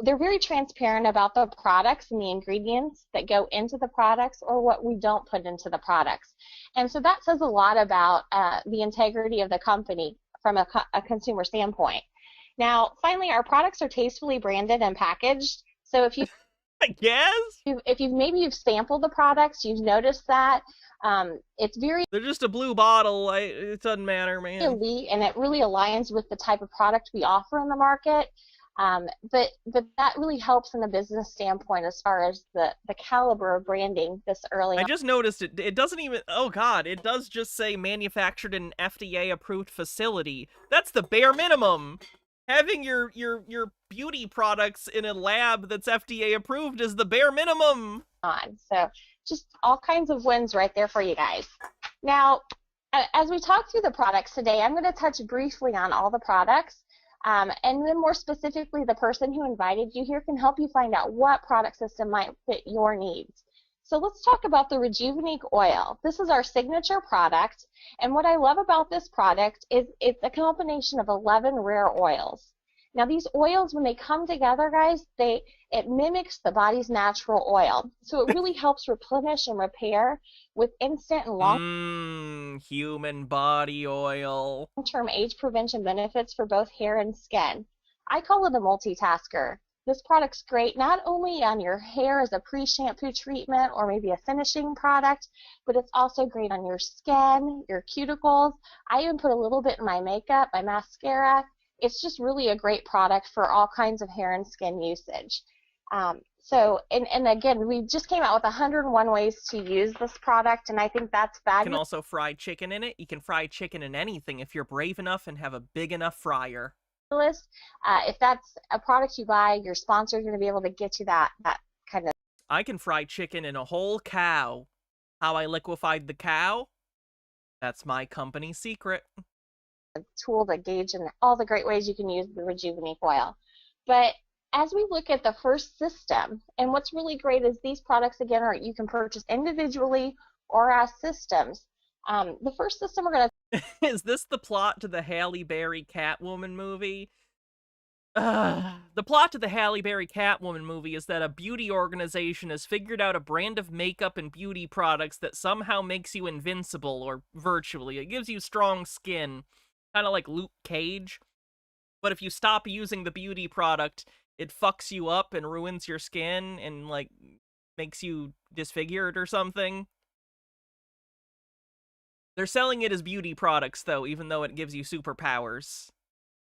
They're very transparent about the products and the ingredients that go into the products or what we don't put into the products. And so that says a lot about the integrity of the company from a consumer standpoint. Now, finally, our products are tastefully branded and packaged. So if you I guess if you've sampled the products, you've noticed that it's very... They're just a blue bottle. It doesn't matter, man. Elite, and it really aligns with the type of product we offer in the market. But that really helps in a business standpoint as far as the caliber of branding this early on. I just noticed it doesn't even, oh god, it does just say manufactured in an FDA-approved facility. That's the bare minimum. Having your beauty products in a lab that's FDA-approved is the bare minimum. So just all kinds of wins right there for you guys. Now, as we talk through the products today, I'm going to touch briefly on all the products. And then more specifically, the person who invited you here can help you find out what product system might fit your needs. So let's talk about the Rejuvenate Oil. This is our signature product, and what I love about this product is it's a combination of 11 rare oils. Now these oils, when they come together, guys, it mimics the body's natural oil. So it really helps replenish and repair with instant and long human body oil. Long-term age prevention benefits for both hair and skin. I call it a multitasker. This product's great not only on your hair as a pre-shampoo treatment or maybe a finishing product, but it's also great on your skin, your cuticles. I even put a little bit in my makeup, my mascara. It's just really a great product for all kinds of hair and skin usage. And again, we just came out with 101 ways to use this product, and I think that's fabulous. You can also fry chicken in it. You can fry chicken in anything if you're brave enough and have a big enough fryer. If that's a product you buy, your sponsor is going to be able to get you that kind of. I can fry chicken in a whole cow. How I liquefied the cow? That's my company secret. A tool to gauge in all the great ways you can use the Rejuvenate oil. But as we look at the first system, and what's really great is these products, again, you can purchase individually or as systems. The first system we're going to... Is this the plot to the Halle Berry Catwoman movie? The plot to the Halle Berry Catwoman movie is that a beauty organization has figured out a brand of makeup and beauty products that somehow makes you invincible, or virtually. It gives you strong skin, kind of like Luke Cage. But if you stop using the beauty product, it fucks you up and ruins your skin and, like, makes you disfigured or something. They're selling it as beauty products, though, even though it gives you superpowers.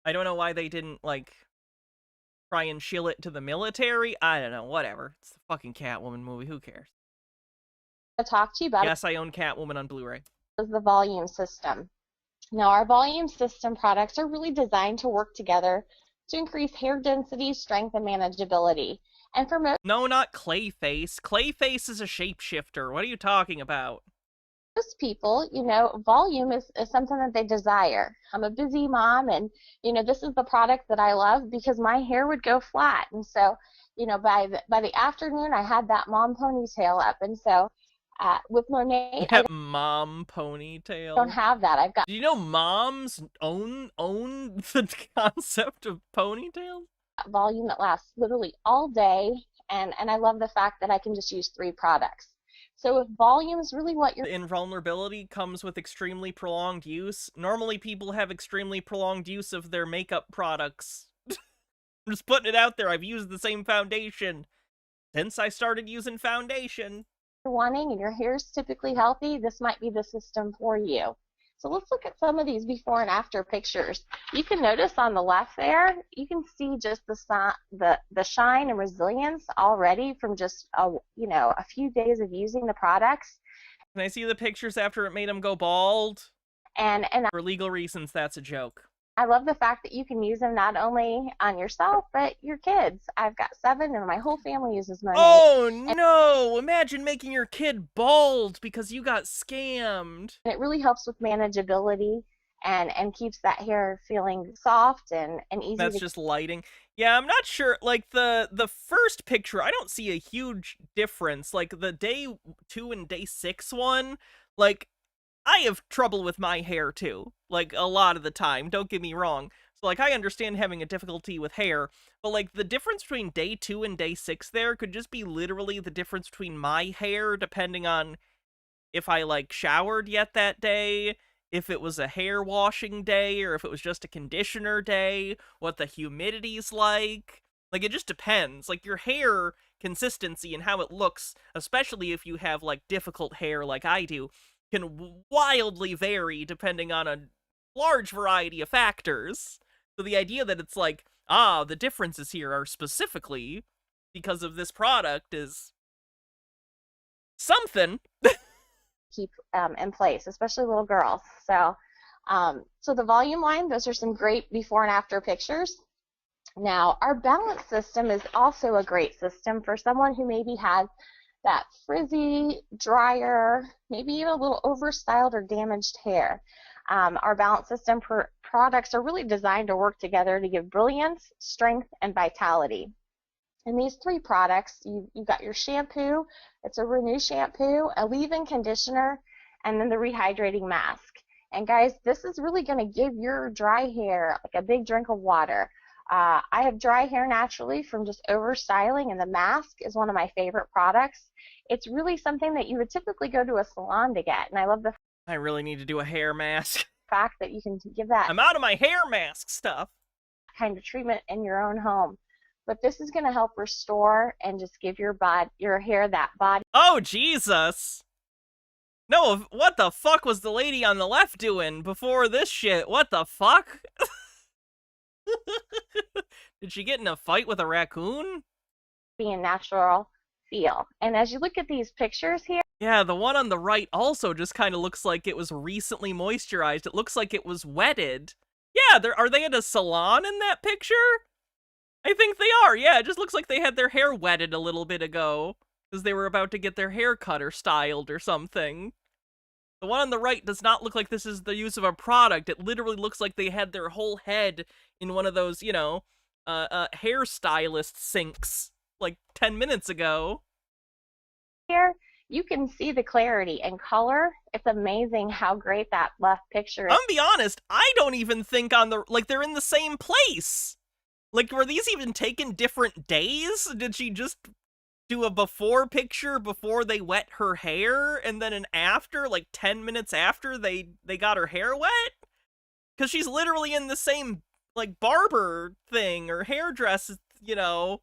I don't know why they didn't, like, try and shill it to the military. I don't know, whatever. It's the fucking Catwoman movie, who cares? to talk to you about Yes, I own Catwoman on Blu-ray. is the volume system. Now, our volume system products are really designed to work together to increase hair density, strength, and manageability. And for No, not Clayface. Clayface is a shapeshifter. What are you talking about? most people, you know, volume is something that they desire. I'm a busy mom, and, you know, this is the product that I love because my hair would go flat. And so, you know, by the afternoon, I had that mom ponytail up. And so with Monet, That mom ponytail. I don't have that. I've got... Do you know moms own the concept of ponytails? volume that lasts literally all day, and I love the fact that I can just use 3 products. So if volume is really what you're... Invulnerability comes with extremely prolonged use. Normally people have extremely prolonged use of their makeup products. I'm just putting it out there. I've used the same foundation since I started using foundation. wanting and your hair's typically healthy, this might be the system for you. So let's look at some of these before and after pictures. You can notice on the left there, you can see just the shine and resilience already from just a few days of using the products. Can I see the pictures after it made him go bald? And for legal reasons, that's a joke. I love the fact that you can use them not only on yourself, but your kids. I've got 7, and my whole family uses Monet. Oh, no! Imagine making your kid bald because you got scammed. And it really helps with manageability and keeps that hair feeling soft and easy. That's just lighting. Yeah, I'm not sure. Like, the first picture, I don't see a huge difference. Like, the day 2 and day 6 one, like... I have trouble with my hair, too. Like, a lot of the time, don't get me wrong. So, like, I understand having a difficulty with hair, but, like, the difference between day 2 and day 6 there could just be literally the difference between my hair, depending on if I, like, showered yet that day, if it was a hair washing day, or if it was just a conditioner day, what the humidity's like. Like, it just depends. Like, your hair consistency and how it looks, especially if you have, like, difficult hair like I do, can wildly vary depending on a large variety of factors. So the idea that it's like, the differences here are specifically because of this product is something. Keep in place, especially little girls. So, so the volume line, those are some great before and after pictures. Now, our balance system is also a great system for someone who maybe has that frizzy, drier, maybe even a little overstyled or damaged hair. Our balance system products are really designed to work together to give brilliance, strength, and vitality. In these 3 products, you've got your shampoo, it's a Renew shampoo, a leave-in conditioner, and then the rehydrating mask. And guys, this is really going to give your dry hair like a big drink of water. I have dry hair naturally from just overstyling, and the mask is one of my favorite products. It's really something that you would typically go to a salon to get, and I love the I really need to do a hair mask. fact that you can give that I'm out of my hair mask stuff. kind of treatment in your own home. but this is going to help restore and just give your hair that body. Oh, Jesus. No, what the fuck was the lady on the left doing before this shit? What the fuck? Did she get in a fight with a raccoon? Being natural feel. And as you look at these pictures here. Yeah, the one on the right also just kind of looks like it was recently moisturized. It looks like it was wetted. Yeah, are they at a salon in that picture? I think they are, yeah. It just looks like they had their hair wetted a little bit ago. Because they were about to get their hair cut or styled or something. The one on the right does not look like this is the use of a product. It literally looks like they had their whole head in one of those, you know, hairstylist sinks like 10 minutes ago. Here, you can see the clarity and color. It's amazing how great that left picture is. I'm gonna be honest, I don't even think like they're in the same place. Like, were these even taken different days? Did she just do a before picture before they wet her hair, and then an after, like 10 minutes after they got her hair wet? Because she's literally in the same, like, barber thing, or hairdress, you know.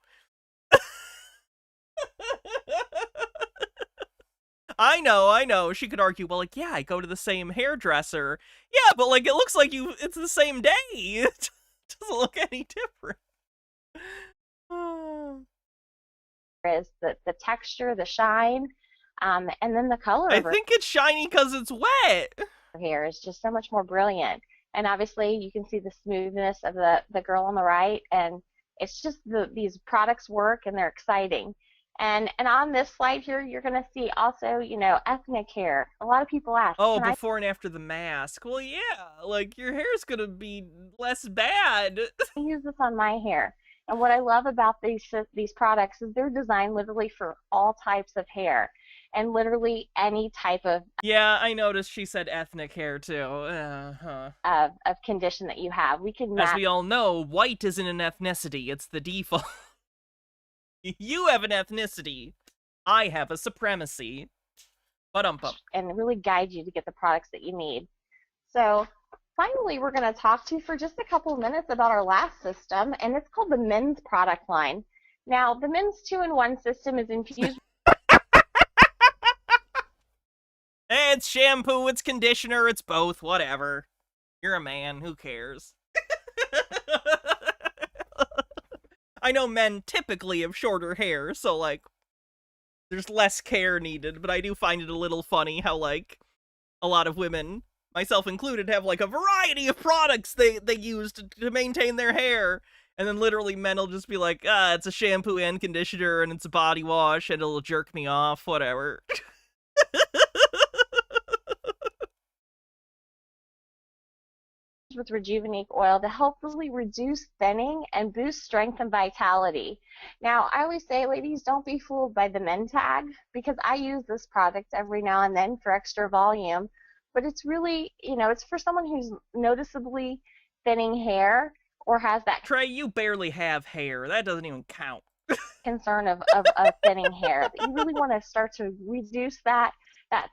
I know, she could argue, well, like, yeah, I go to the same hairdresser. Yeah, but, like, it looks like it's the same day. It doesn't look any different. Is the texture, the shine, and then the color. I think it's shiny because it's wet. Her hair is just so much more brilliant, and obviously you can see the smoothness of the girl on the right, and it's just these products work and they're exciting. And on this slide here, you're going to see also, you know, ethnic hair. A lot of people ask. Oh, before and after the mask. Well, yeah, like your hair's going to be less bad. I use this on my hair. And what I love about these products is they're designed literally for all types of hair and literally any type of yeah, I noticed she said ethnic hair too. Of condition that you have. We can as we all know, white isn't an ethnicity, it's the default. You have an ethnicity. I have a supremacy. And really guide you to get the products that you need. So finally, we're going to talk to you for just a couple of minutes about our last system, and it's called the men's product line. Now, the men's 2-in-1 system is infused. It's shampoo, it's conditioner, it's both, whatever. You're a man, who cares? I know men typically have shorter hair, so, like, there's less care needed, but I do find it a little funny how, like, a lot of women, myself included, have, like, a variety of products they use to maintain their hair, and then literally men will just be like, it's a shampoo and conditioner, and it's a body wash, and it'll jerk me off, whatever. With Rejuvenate oil to help really reduce thinning and boost strength and vitality. Now, I always say, ladies, don't be fooled by the men tag, because I use this product every now and then for extra volume, but it's really, you know, it's for someone who's noticeably thinning hair or has that... Trey, you barely have hair. That doesn't even count. ...concern of thinning hair. You really want to start to reduce that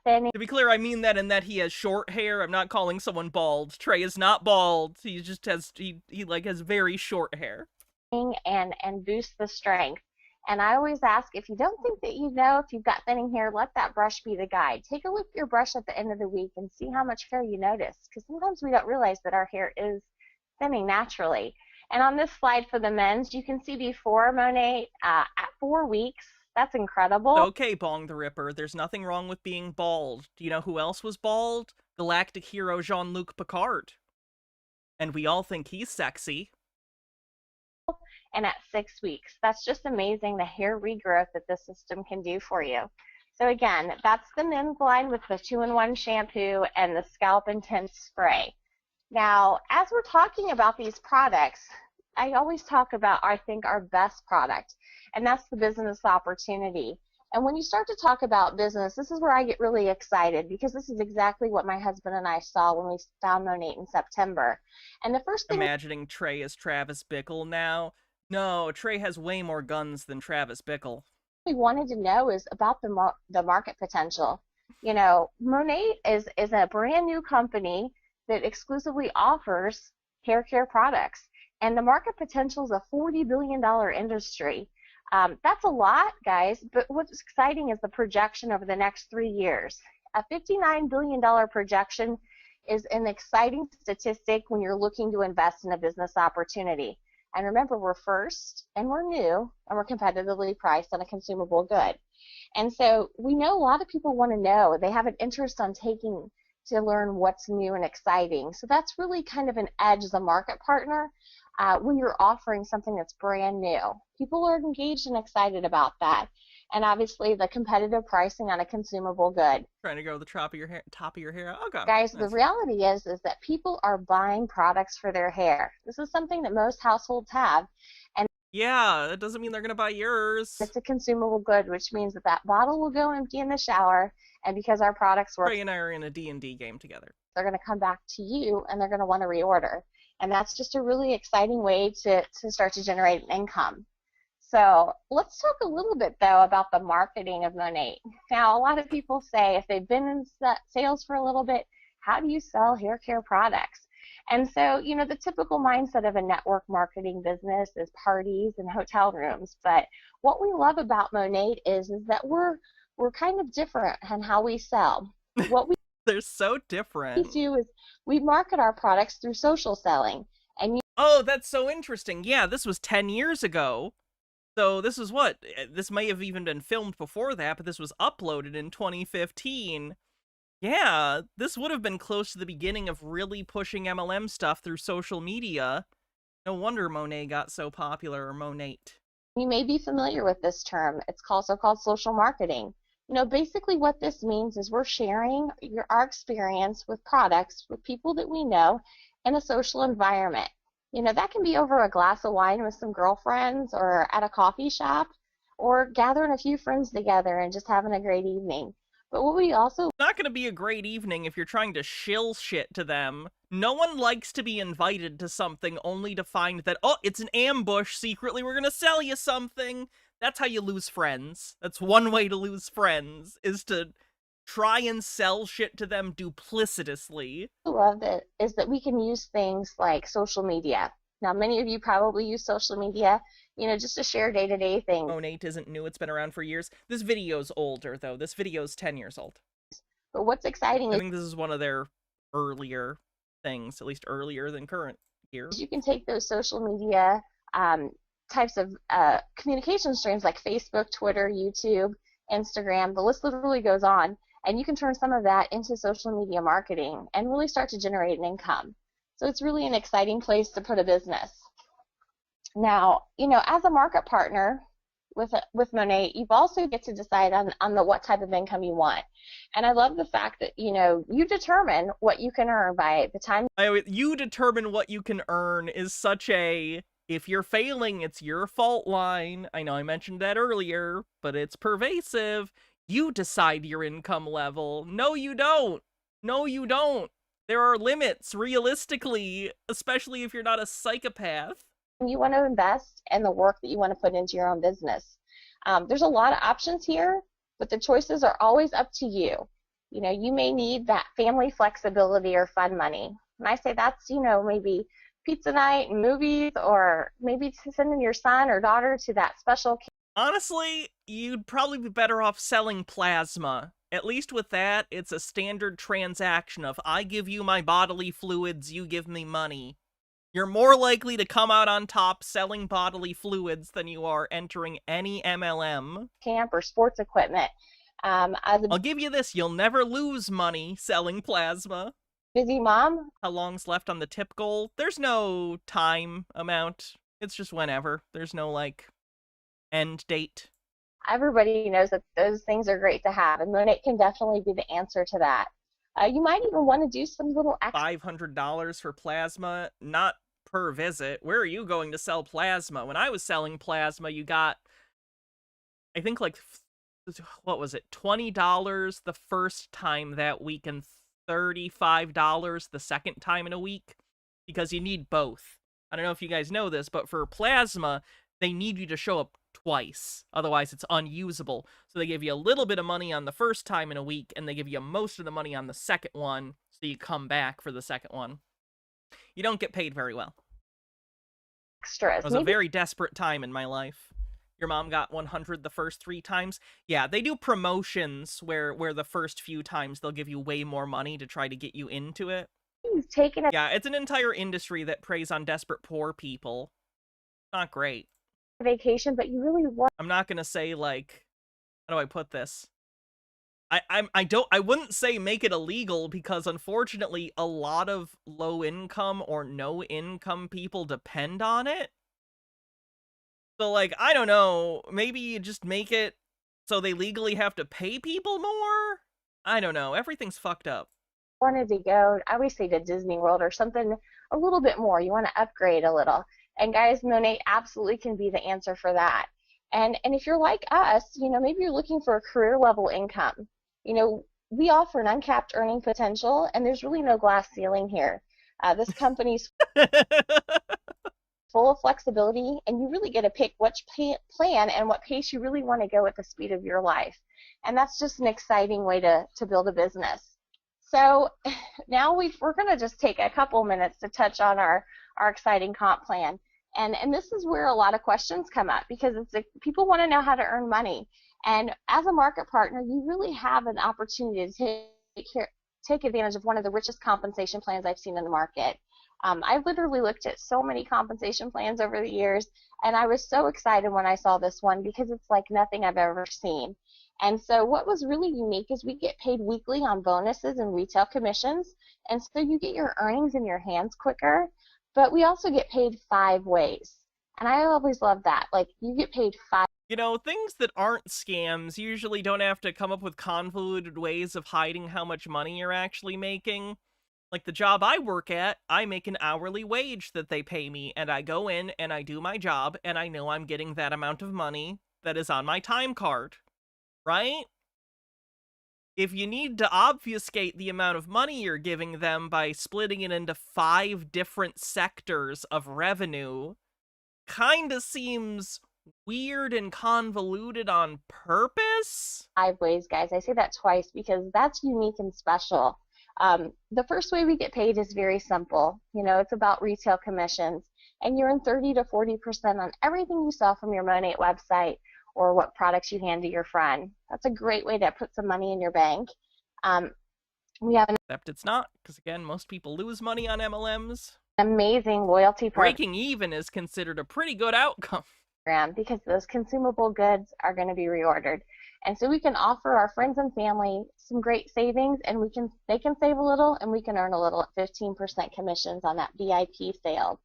thinning. To be clear, I mean that in that he has short hair. I'm not calling someone bald. Trey is not bald. He just has, he like has very short hair. And boost the strength. And I always ask, if you don't think that you know if you've got thinning hair, let that brush be the guide. Take a look at your brush at the end of the week and see how much hair you notice, because sometimes we don't realize that our hair is thinning naturally. And on this slide for the men's, you can see before Monet at 4 weeks. That's incredible. Okay, Bong the Ripper, there's nothing wrong with being bald. Do you know who else was bald? Galactic hero Jean-Luc Picard. And we all think he's sexy. And at 6 weeks. That's just amazing, the hair regrowth that this system can do for you. So again, that's the men's line with the 2-in-1 shampoo and the Scalp Intense spray. Now, as we're talking about these products, I always talk about, I think, our best product, and that's the business opportunity. And when you start to talk about business, this is where I get really excited, because this is exactly what my husband and I saw when we found Monate in September. And the first thing... Imagining Trey as Travis Bickle now. No, Trey has way more guns than Travis Bickle. We wanted to know is about the market potential. You know, Monate is a brand new company that exclusively offers hair care products. And the market potential is a $40 billion industry. That's a lot, guys, but what's exciting is the projection over the next 3 years. A $59 billion projection is an exciting statistic when you're looking to invest in a business opportunity. And remember, we're first, and we're new, and we're competitively priced on a consumable good. And so we know a lot of people want to know. They have an interest on taking to learn what's new and exciting. So that's really kind of an edge as a market partner when you're offering something that's brand new. People are engaged and excited about that. And obviously the competitive pricing on a consumable good. Trying to go the top of your hair. Okay. Guys, the reality is that people are buying products for their hair. This is something that most households have. And yeah, that doesn't mean they're going to buy yours. It's a consumable good, which means that bottle will go empty in the shower. And because our products work, Ray and I are in a D&D game together. They're going to come back to you and they're going to want to reorder. And that's just a really exciting way to start to generate an income. So let's talk a little bit, though, about the marketing of Monat. Now, a lot of people say if they've been in sales for a little bit, how do you sell hair care products? And so, you know, the typical mindset of a network marketing business is parties and hotel rooms. But what we love about Monat is that we're kind of different in how we sell. What we They're so different. We do is we market our products through social selling. And oh, that's so interesting. Yeah, this was 10 years ago. So this is what? This may have even been filmed before that, but this was uploaded in 2015. Yeah, this would have been close to the beginning of really pushing MLM stuff through social media. No wonder Monat got so popular, or Monat. You may be familiar with this term. It's also called social marketing. You know, basically what this means is we're sharing our experience with products with people that we know in a social environment. You know, that can be over a glass of wine with some girlfriends or at a coffee shop or gathering a few friends together and just having a great evening. But what we also... It's not going to be a great evening if you're trying to shill shit to them. No one likes to be invited to something only to find that, oh, it's an ambush. Secretly, we're going to sell you something. That's how you lose friends. That's one way to lose friends, is to try and sell shit to them duplicitously. What I love is that we can use things like social media. Now, many of you probably use social media, you know, just to share day-to-day things. Monat isn't new. It's been around for years. This video's older, though. This video's 10 years old. But what's exciting I think this is one of their earlier things, at least earlier than current year. You can take those social media types of communication streams like Facebook, Twitter, YouTube, Instagram, the list literally goes on, and you can turn some of that into social media marketing and really start to generate an income. So it's really an exciting place to put a business. Now, you know, as a market partner with Monat, you also get to decide on what type of income you want. And I love the fact that, you know, you determine what you can earn by the time... You determine what you can earn is such a... If you're failing, it's your fault line. I know I mentioned that earlier, but it's pervasive. You decide your income level. No, you don't. No, you don't. There are limits, realistically, especially if you're not a psychopath. You want to invest in the work that you want to put into your own business. There's a lot of options here, but the choices are always up to you. You know, you may need that family flexibility or fun money. And I say that's, you know, maybe pizza night and movies, or maybe sending your son or daughter to that special... Honestly, you'd probably be better off selling plasma. At least with that, it's a standard transaction of I give you my bodily fluids, you give me money. You're more likely to come out on top selling bodily fluids than you are entering any MLM. Camp or sports equipment. I'll give you this, you'll never lose money selling plasma. Busy mom? How long's left on the tip goal? There's no time amount. It's just whenever. There's no, like, end date. Everybody knows that those things are great to have, and Monat can definitely be the answer to that. You might even want to do some little extra... $500 for plasma, not per visit. Where are you going to sell plasma? When I was selling plasma, you got, I think, like, what was it, $20 the first time that week and $35 the second time in a week, because you need both. I don't know if you guys know this, but for plasma, they need you to show up twice. Otherwise, it's unusable. So they give you a little bit of money on the first time in a week, and they give you most of the money on the second one, so you come back for the second one. You don't get paid very well. It was a very desperate time in my life. Your mom got 100 the first 3 times. Yeah, they do promotions where the first few times they'll give you way more money to try to get you into it. Yeah, it's an entire industry that preys on desperate poor people. Not great. Vacation, but you really want. I'm not gonna say, like, how do I put this? I wouldn't say make it illegal, because unfortunately a lot of low income or no income people depend on it. So, like, I don't know, maybe you just make it so they legally have to pay people more? I don't know, everything's fucked up. Wanted to go, I always say, to Disney World or something a little bit more. You want to upgrade a little. And guys, Monat absolutely can be the answer for that. And if you're like us, you know, maybe you're looking for a career level income. You know, we offer an uncapped earning potential, and there's really no glass ceiling here. This company's full of flexibility, and you really get to pick which plan and what pace you really want to go at the speed of your life. And that's just an exciting way to build a business. So now we're going to just take a couple minutes to touch on our exciting comp plan. And this is where a lot of questions come up, because people want to know how to earn money. And as a market partner, you really have an opportunity to take advantage of one of the richest compensation plans I've seen in the market. I literally looked at so many compensation plans over the years, and I was so excited when I saw this one, because it's like nothing I've ever seen. And so what was really unique is we get paid weekly on bonuses and retail commissions, and so you get your earnings in your hands quicker, but we also get paid 5 ways. And I always love that. Like, you get paid 5. You know, things that aren't scams usually don't have to come up with convoluted ways of hiding how much money you're actually making. Like the job I work at, I make an hourly wage that they pay me, and I go in and I do my job, and I know I'm getting that amount of money that is on my time card, right? If you need to obfuscate the amount of money you're giving them by splitting it into 5 different sectors of revenue, kinda seems weird and convoluted on purpose. 5 ways, guys. I say that twice because that's unique and special. The first way we get paid is very simple. You know, it's about retail commissions, and you earn 30 to 40% on everything you sell from your Monat website or what products you hand to your friend. That's a great way to put some money in your bank. We have Except it's not, because again, most people lose money on MLMs. Amazing loyalty program. Breaking even is considered a pretty good outcome. Because those consumable goods are going to be reordered. And so we can offer our friends and family some great savings, and they can save a little, and we can earn a little at 15% commissions on that VIP sales.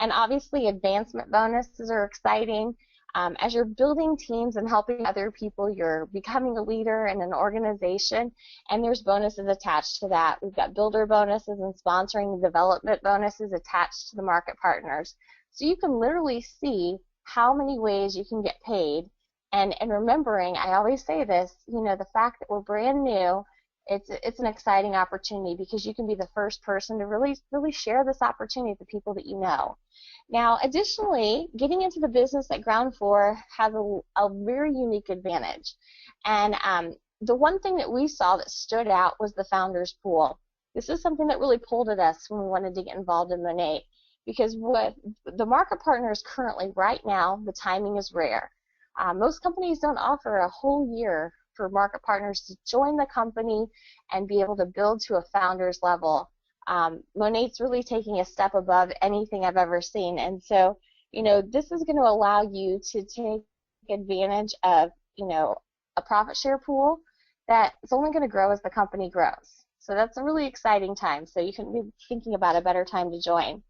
And obviously advancement bonuses are exciting. As you're building teams and helping other people, you're becoming a leader in an organization, and there's bonuses attached to that. We've got builder bonuses and sponsoring development bonuses attached to the market partners. So you can literally see how many ways you can get paid. And remembering, I always say this, you know, the fact that we're brand new, it's an exciting opportunity, because you can be the first person to really share this opportunity with the people that you know. Now, additionally, getting into the business at ground floor has a very unique advantage. And the one thing that we saw that stood out was the founders pool. This is something that really pulled at us when we wanted to get involved in Monat, because what the market partners currently, right now, the timing is rare. Most companies don't offer a whole year for market partners to join the company and be able to build to a founder's level. Monat's really taking a step above anything I've ever seen. And so, you know, this is going to allow you to take advantage of, you know, a profit share pool that is only going to grow as the company grows. So that's a really exciting time. So you can be thinking about a better time to join.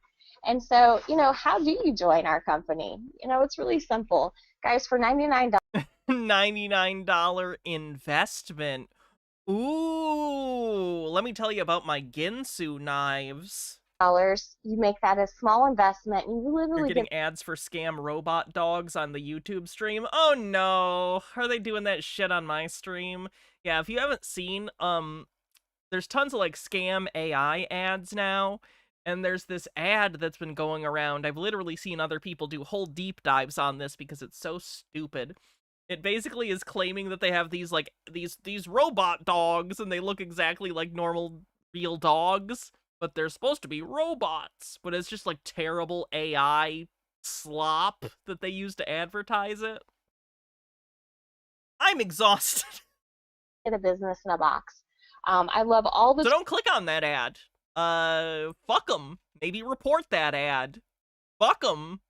And so, you know, how do you join our company? You know, it's really simple. Guys, for $99. $99 investment. Ooh, let me tell you about my Ginsu knives. You make that a small investment, and you literally You're getting ads for scam robot dogs on the YouTube stream. Oh no, are they doing that shit on my stream? Yeah, if you haven't seen, there's tons of like scam AI ads now. And there's this ad that's been going around. I've literally seen other people do whole deep dives on this because it's so stupid. It basically is claiming that they have these like these robot dogs, and they look exactly like normal real dogs, but they're supposed to be robots. But it's just like terrible AI slop that they use to advertise it. I'm exhausted. Get a business in a box. I love all the. So don't click on that ad. Fuck them. Maybe report that ad. Fuck them.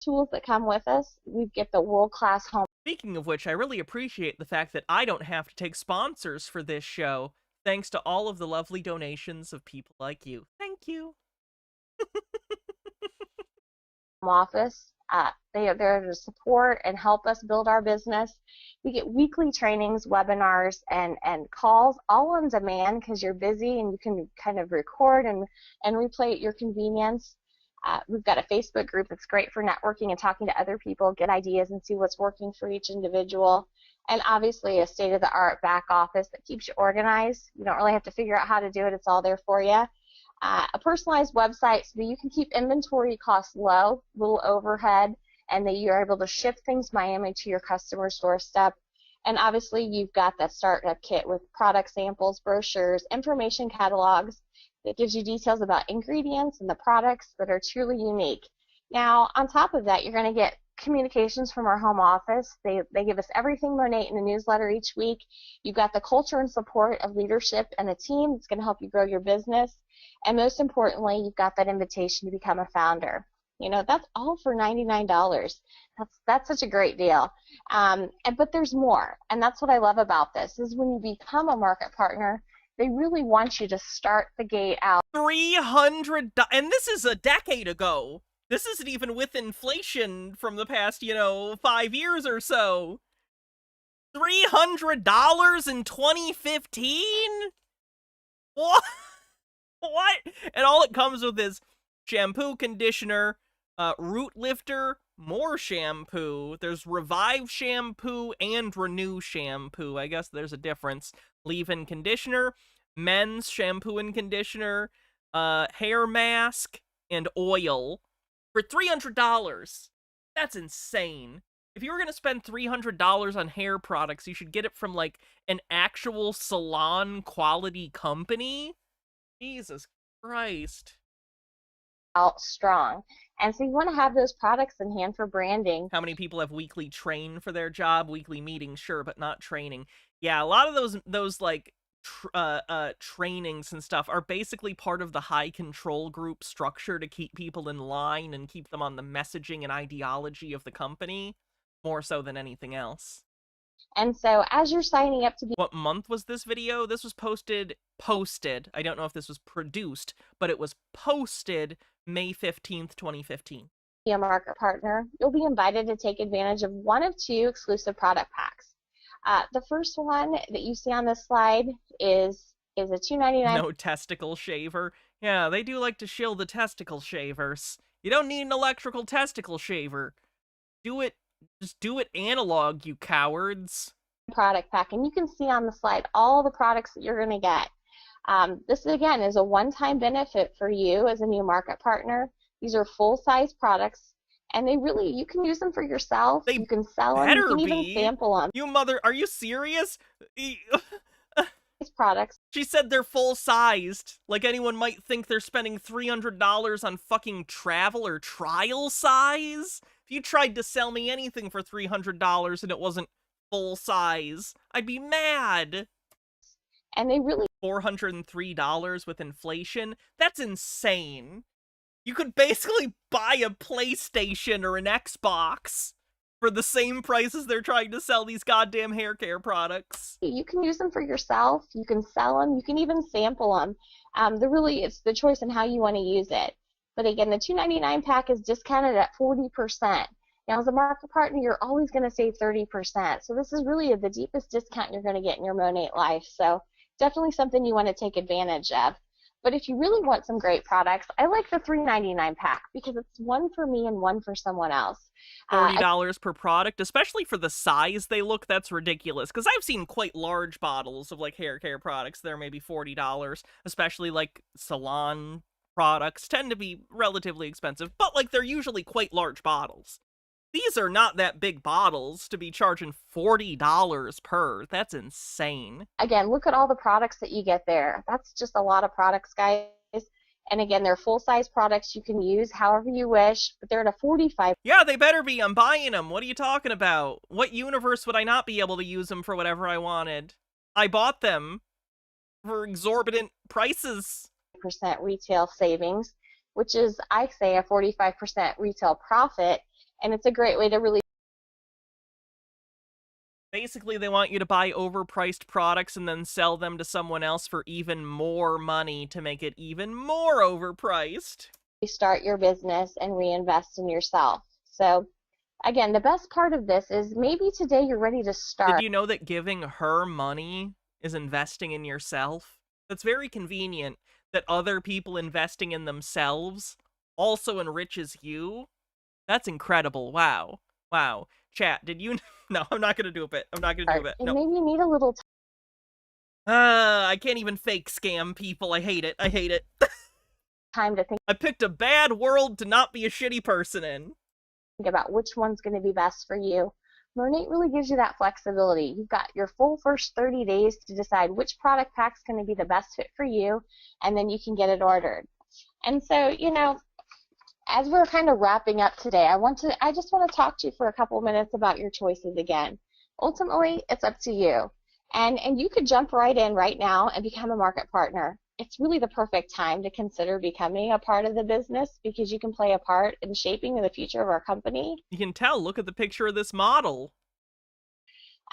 Tools that come with us. We get the world-class home. Speaking of which, I really appreciate the fact that I don't have to take sponsors for this show, thanks to all of the lovely donations of people like you. Thank you. Office. They are there to support and help us build our business. We get weekly trainings, webinars, and calls, all on demand because you're busy and you can kind of record and replay at your convenience. We've got a Facebook group that's great for networking and talking to other people, get ideas and see what's working for each individual. And obviously a state-of-the-art back office that keeps you organized. You don't really have to figure out how to do it. It's all there for you. A personalized website so that you can keep inventory costs low, little overhead, and that you're able to ship things Miami to your customer's doorstep. And obviously you've got that startup kit with product samples, brochures, information catalogs that gives you details about ingredients and the products that are truly unique. Now, on top of that, you're going to get communications from our home office. They give us everything Monate in the newsletter each week. You've got the culture and support of leadership and a team that's going to help you grow your business. And most importantly, you've got that invitation to become a founder. You know, that's all for $99. That's such a great deal. But there's more, and that's what I love about this, is when you become a market partner, they really want you to start the gate out. $300, and this is a decade ago. This isn't even with inflation from the past, 5 years or so. $300 in 2015? What? What? And all it comes with is shampoo, conditioner, root lifter, more shampoo. There's Revive shampoo and Renew shampoo. I guess there's a difference. Leave-in conditioner, men's shampoo and conditioner, hair mask, and oil for $300. That's insane. If you were going to spend $300 on hair products, you should get it from, like, an actual salon quality company. Jesus Christ. Out strong. And so you want to have those products in hand for branding. How many people have weekly train for their job? Weekly meetings, sure, but not training. Yeah, a lot of those like trainings and stuff are basically part of the high control group structure to keep people in line and keep them on the messaging and ideology of the company, more so than anything else. And so as you're signing up to be... What month was this video? This was posted. I don't know if this was produced, but it was posted May 15th, 2015. Be a market partner. You'll be invited to take advantage of one of two exclusive product packs. The first one that you see on this slide is a $2.99. No testicle shaver. Yeah, they do like to shill the testicle shavers. You don't need an electrical testicle shaver. Just do it analog, you cowards. Product pack, and you can see on the slide all the products that you're going to get. This, again, is a one-time benefit for you as a new market partner. These are full-size products, and you can use them for yourself. You can sell them. You can even sample them. Are you serious? These products. She said they're full-sized. Like anyone might think they're spending $300 on fucking travel or trial size? If you tried to sell me anything for $300 and it wasn't full size, I'd be mad. And they really... $403 with inflation? That's insane. You could basically buy a PlayStation or an Xbox for the same prices they're trying to sell these goddamn hair care products. You can use them for yourself. You can sell them. You can even sample them. It's the choice on how you want to use it. But again, the $2.99 pack is discounted at 40%. Now, as a market partner, you're always going to save 30%. So this is really the deepest discount you're going to get in your Monate life. So definitely something you want to take advantage of. But if you really want some great products, I like the $3.99 pack because it's one for me and one for someone else. $40 per product, especially for the size they look, that's ridiculous. Because I've seen quite large bottles of like hair care products. They're maybe $40, especially like salon products tend to be relatively expensive, but like they're usually quite large bottles. These are not that big bottles to be charging $40 per. That's insane. Again, look at all the products that you get there. That's just a lot of products, guys. And again, they're full-size products you can use however you wish, but they're at a 45. Yeah, they better be. I'm buying them. What are you talking about? What universe would I not be able to use them for whatever I wanted? I bought them for exorbitant prices. % retail savings, which is, I say, a 45% retail profit, and it's a great way to really. Basically, they want you to buy overpriced products and then sell them to someone else for even more money to make it even more overpriced. Start your business and reinvest in yourself. So, again, the best part of this is maybe today you're ready to start. Did you know that giving her money is investing in yourself? That's very convenient that other people investing in themselves also enriches you. That's incredible. Wow. Wow. Chat, did you... No, I'm not gonna do a bit. I'm not gonna do a bit. And No. maybe you need a little I can't even fake scam people. I hate it. I hate it. time to think I picked a bad world to not be a shitty person in. about which one's going to be best for you. Monate really gives you that flexibility. You've got your full first 30 days to decide which product pack's going to be the best fit for you, and then you can get it ordered. And so, you know, as we're kind of wrapping up today, I just want to talk to you for a couple minutes about your choices again. Ultimately, it's up to you. And you could jump right in right now and become a market partner. It's really the perfect time to consider becoming a part of the business because you can play a part in shaping the future of our company. You can tell, look at the picture of this model.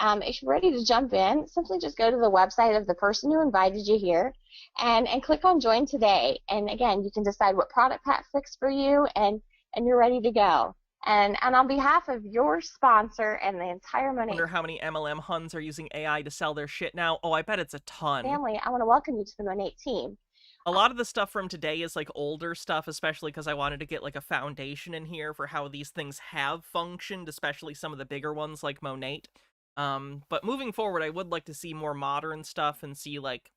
If you're ready to jump in, simply just go to the website of the person who invited you here and click on Join Today. And again, you can decide what product pack fits for you and you're ready to go. And on behalf of your sponsor and the entire I wonder how many MLM Huns are using AI to sell their shit now. Oh, I bet it's a ton. family, I want to welcome you to the Monate team. A lot of the stuff from today is like older stuff, especially because I wanted to get like a foundation in here for how these things have functioned, especially some of the bigger ones like Monate. But moving forward, I would like to see more modern stuff and see, like,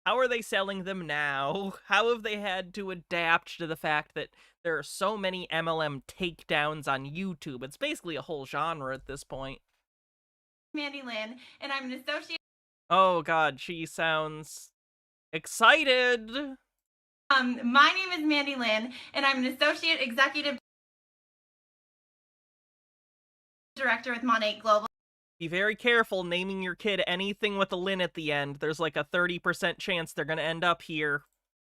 how are they selling them now? How have they had to adapt to the fact that there are so many MLM takedowns on YouTube? It's basically a whole genre at this point. Mandy Lynn, and I'm an associate. Oh god, she sounds excited. My name is Mandy Lynn, and I'm an associate executive director with Monate Global. Be very careful naming your kid anything with a Lynn at the end. There's like a 30% chance they're gonna end up here.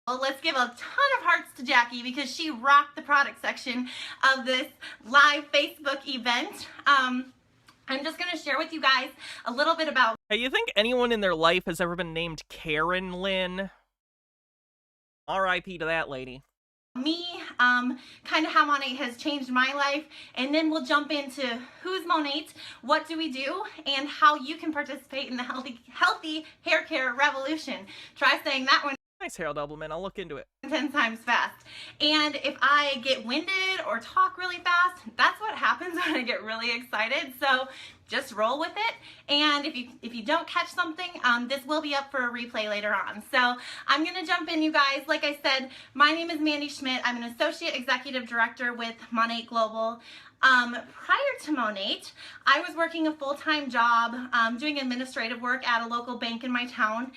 Well, let's give a ton of hearts to Jackie because she rocked the product section of this live Facebook event. I'm just going to share with you guys a little bit about... Hey, you think anyone in their life has ever been named Karen Lynn? R.I.P. to that lady. Me, kind of how Monate has changed my life, and then we'll jump into who's Monate, what do we do, and how you can participate in the healthy hair care revolution. Try saying that one. Nice, Harold Doubleman. I'll look into it. 10 times fast. And if I get winded or talk really fast, that's what happens when I get really excited. So just roll with it. And if you don't catch something, this will be up for a replay later on. So I'm going to jump in, you guys. Like I said, my name is Mandy Schmidt. I'm an associate executive director with Monate Global. Prior to Monate, I was working a full-time job doing administrative work at a local bank in my town.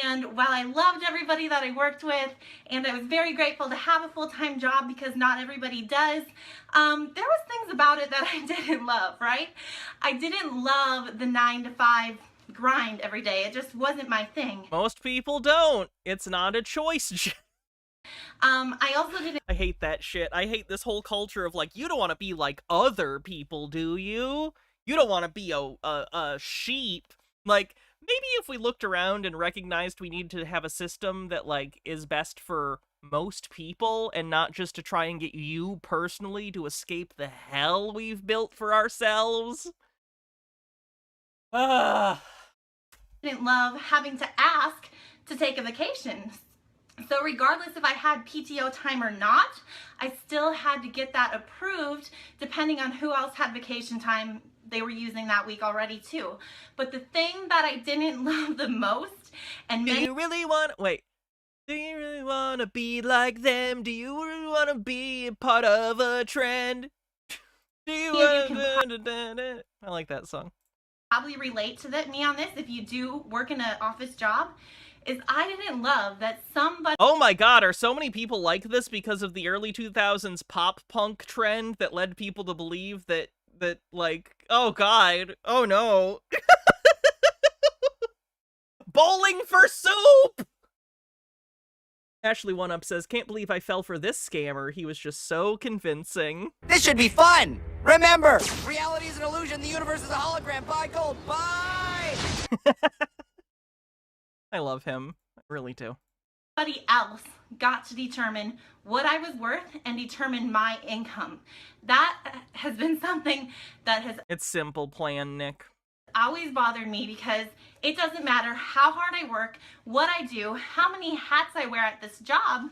And while I loved everybody that I worked with, and I was very grateful to have a full-time job because not everybody does, there was things about it that I didn't love, right? I didn't love the 9-to-5 grind every day. It just wasn't my thing. Most people don't. It's not a choice. I also didn't... I hate that shit. I hate this whole culture of, like, you don't want to be like other people, do you? You don't want to be a sheep. Like, maybe if we looked around and recognized we need to have a system that, like, is best for most people and not just to try and get you personally to escape the hell we've built for ourselves. Didn't love having to ask to take a vacation. So regardless if I had PTO time or not, I still had to get that approved depending on who else had vacation time they were using that week already too. But the thing that I didn't love the most, and do you really want... Wait. Do you really want to be like them? Do you really want to be a part of a trend? Do you I like that song. Probably relate to me on this if you do work in an office job, is I didn't love that somebody... Oh my god, are so many people like this because of the early 2000s pop punk trend that led people to believe that like, oh god, oh no. Bowling for soup! Ashley One Up says, can't believe I fell for this scammer. He was just so convincing. This should be fun! Remember, reality is an illusion, the universe is a hologram. Bye, gold, bye! I love him. I really do. Somebody else got to determine what I was worth and determine my income. That has been something that has... It's simple plan, Nick. Always bothered me because it doesn't matter how hard I work, what I do, how many hats I wear at this job,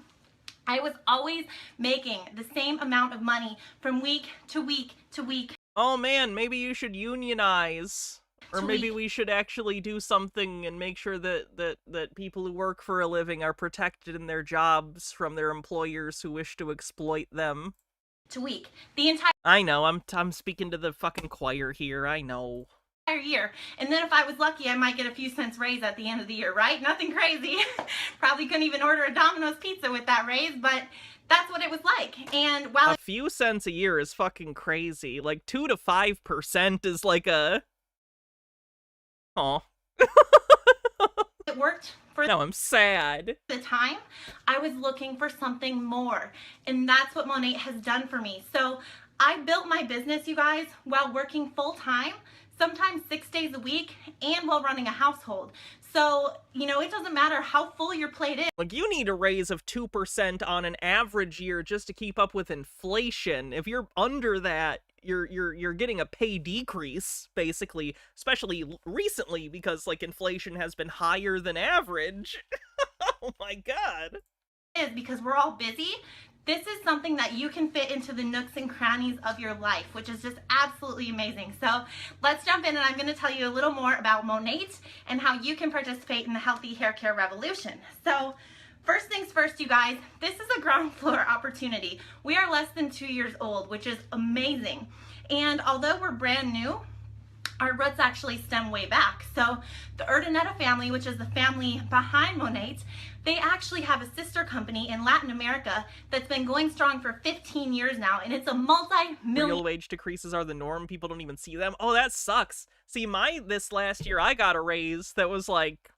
I was always making the same amount of money from week to week to week. Oh man, maybe you should unionize. Or maybe we should actually do something and make sure that people who work for a living are protected in their jobs from their employers who wish to exploit them. To week. The entire... I know, I'm speaking to the fucking choir here, I know. Year. And then if I was lucky, I might get a few cents raise at the end of the year, right? Nothing crazy. Probably couldn't even order a Domino's pizza with that raise, but that's what it was like. And while a few cents a year is fucking crazy. Like 2 to 5% is like a... Aw. It worked for... Now I'm sad. The time, I was looking for something more. And that's what Monat has done for me. So I built my business, you guys, while working full-time, sometimes 6 days a week, and while running a household. So, you know, it doesn't matter how full your plate is. Like, you need a raise of 2% on an average year just to keep up with inflation. If you're under that, you're getting a pay decrease, basically, especially recently, because, like, inflation has been higher than average. Oh my god. Is because we're all busy. This is something that you can fit into the nooks and crannies of your life, which is just absolutely amazing. So let's jump in and I'm going to tell you a little more about Monat and how you can participate in the healthy hair care revolution. So first things first, you guys, this is a ground floor opportunity. We are less than 2 years old, which is amazing. And although we're brand new, our roots actually stem way back. So the Urdaneta family, which is the family behind Monat, they actually have a sister company in Latin America that's been going strong for 15 years now, and it's a multi-million... Real wage decreases are the norm. People don't even see them. Oh, that sucks. See, this last year, I got a raise that was like,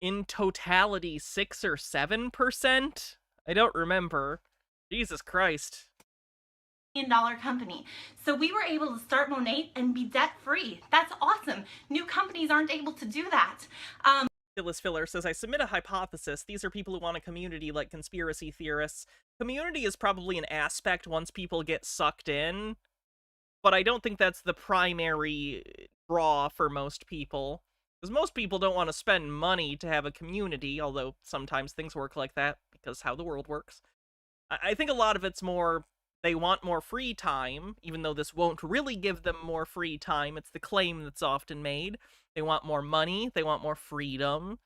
in totality, 6 or 7%? I don't remember. Jesus Christ. $1 company. So we were able to start Monat and be debt-free. That's awesome. New companies aren't able to do that. Phyllis Filler says, I submit a hypothesis. These are people who want a community like conspiracy theorists. Community is probably an aspect once people get sucked in, but I don't think that's the primary draw for most people. Because most people don't want to spend money to have a community, although sometimes things work like that, because how the world works. I think a lot of it's more, they want more free time, even though this won't really give them more free time. It's the claim that's often made. They want more money, they want more freedom.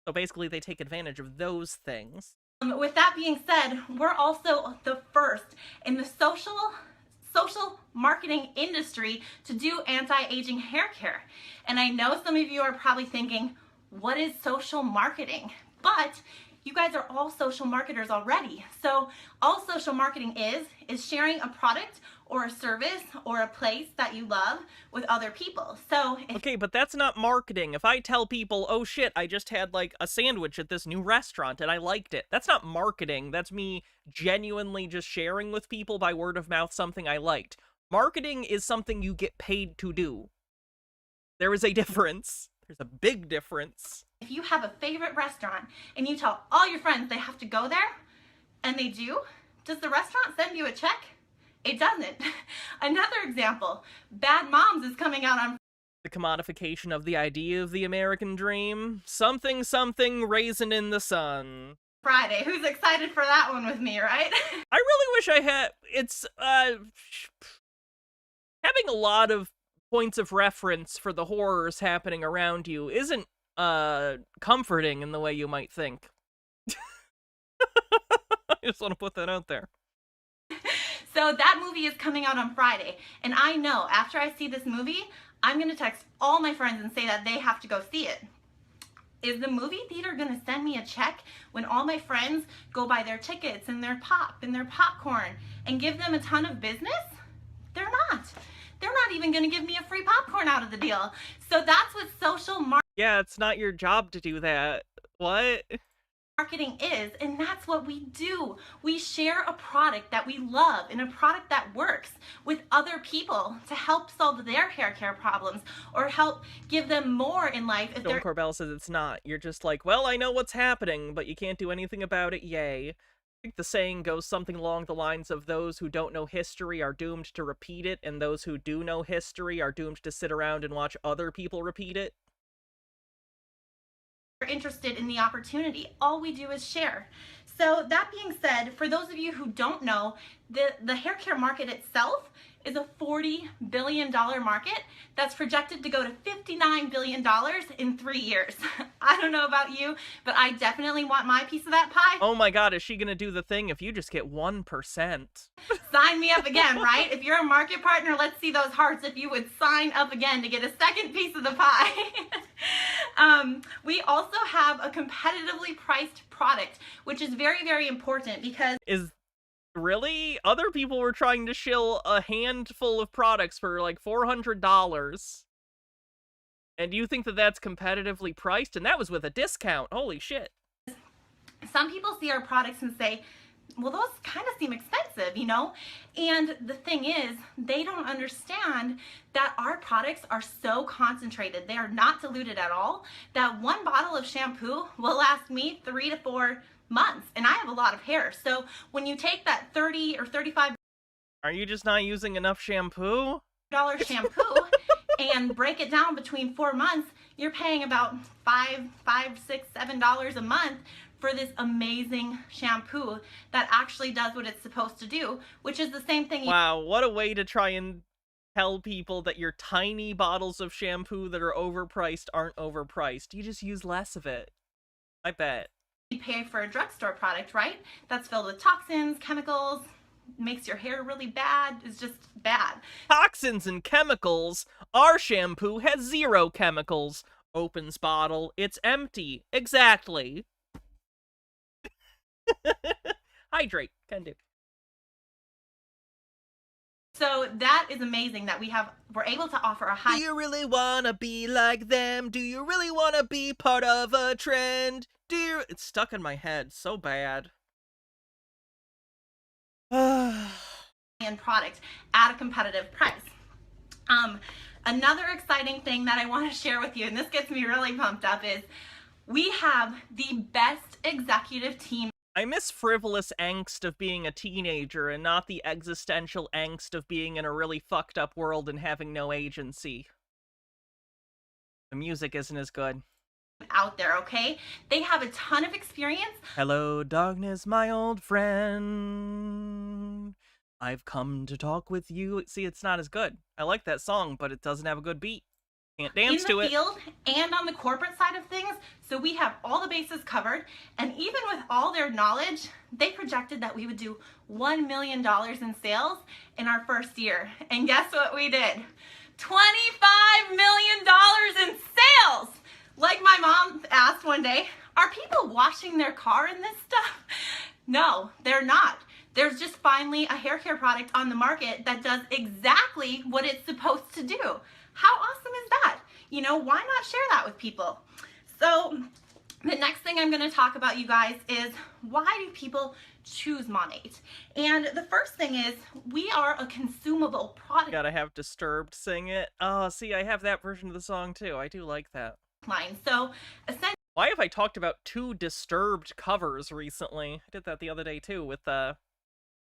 So basically they take advantage of those things. With that being said, we're also the first in the social marketing industry to do anti-aging hair care. And I know some of you are probably thinking, what is social marketing? But you guys are all social marketers already. So all social marketing is sharing a product or a service or a place that you love with other people. So okay, but that's not marketing. If I tell people, oh shit, I just had like a sandwich at this new restaurant and I liked it, that's not marketing. That's me genuinely just sharing with people by word of mouth something I liked. Marketing is something you get paid to do. There is a difference. There's a big difference. If you have a favorite restaurant and you tell all your friends they have to go there, and they do, does the restaurant send you a check? It doesn't. Another example, Bad Moms is coming out on the commodification of the idea of the American dream. Something, something, raisin in the sun. Friday. Who's excited for that one with me, right? I really wish I had... It's, having a lot of points of reference for the horrors happening around you isn't, comforting in the way you might think. I just want to put that out there. So that movie is coming out on Friday, and I know after I see this movie, I'm going to text all my friends and say that they have to go see it. Is the movie theater going to send me a check when all my friends go buy their tickets and their pop and their popcorn and give them a ton of business? They're not. They're not even going to give me a free popcorn out of the deal. So that's what social Yeah, it's not your job to do that. What? marketing is, and that's what we do. We share a product that we love and a product that works with other people to help solve their hair care problems or help give them more in life if they're... Corbell says it's not. You're just like, well, I know what's happening, but you can't do anything about it, yay. I think the saying goes something along the lines of those who don't know history are doomed to repeat it, and those who do know history are doomed to sit around and watch other people repeat it. interested in the opportunity. All we do is share. So that being said, for those of you who don't know, the hair care market itself is a $40 billion market that's projected to go to $59 billion in 3 years. I don't know about you, but I definitely want my piece of that pie. Oh my god, is she gonna do the thing if you just get 1%? Sign me up again, right? If you're a market partner, let's see those hearts if you would sign up again to get a second piece of the pie. We also have a competitively priced product, which is very, very important because... Really? Other people were trying to shill a handful of products for like $400. And you think that that's competitively priced? And that was with a discount. Holy shit. Some people see our products and say, well, those kind of seem expensive, you know? And the thing is, they don't understand that our products are so concentrated. They are not diluted at all. That one bottle of shampoo will last me 3 to 4 months, and I have a lot of hair. So when you take that $30 or $35... Are you just not using enough shampoo? ...shampoo and break it down between 4 months, you're paying about $5, $6, $7 a month for this amazing shampoo that actually does what it's supposed to do, which is the same thing... Wow, what a way to try and tell people that your tiny bottles of shampoo that are overpriced aren't overpriced. You just use less of it. I bet. You pay for a drugstore product, right? That's filled with toxins, chemicals, makes your hair really bad. It's just bad. Toxins and chemicals? Our shampoo has 0 chemicals. Opens bottle, it's empty. Exactly. Hydrate, can do. So that is amazing that we're able to offer a high... Do you really wanna be like them? Do you really wanna be part of a trend? It's stuck in my head so bad. And product at a competitive price. Another exciting thing that I want to share with you, and this gets me really pumped up, is we have the best executive team. I miss frivolous angst of being a teenager and not the existential angst of being in a really fucked up world and having no agency. The music isn't as good. Out there, okay? They have a ton of experience. Hello, darkness, my old friend. I've come to talk with you. See, it's not as good. I like that song, but it doesn't have a good beat. Can't dance to it. In the field and on the corporate side of things, so we have all the bases covered, and even with all their knowledge, they projected that we would do $1 million in sales in our first year. And guess what we did? $25 million in sales! Like my mom asked one day, are people washing their car in this stuff? No, they're not. There's just finally a hair care product on the market that does exactly what it's supposed to do. How awesome is that? You know, why not share that with people? So the next thing I'm going to talk about, you guys, is why do people choose Monate? And the first thing is we are a consumable product. Gotta have Disturbed sing it. Oh, see, I have that version of the song too. I do like that. So essentially, why have I talked about 2 Disturbed covers recently? I did that the other day too with Land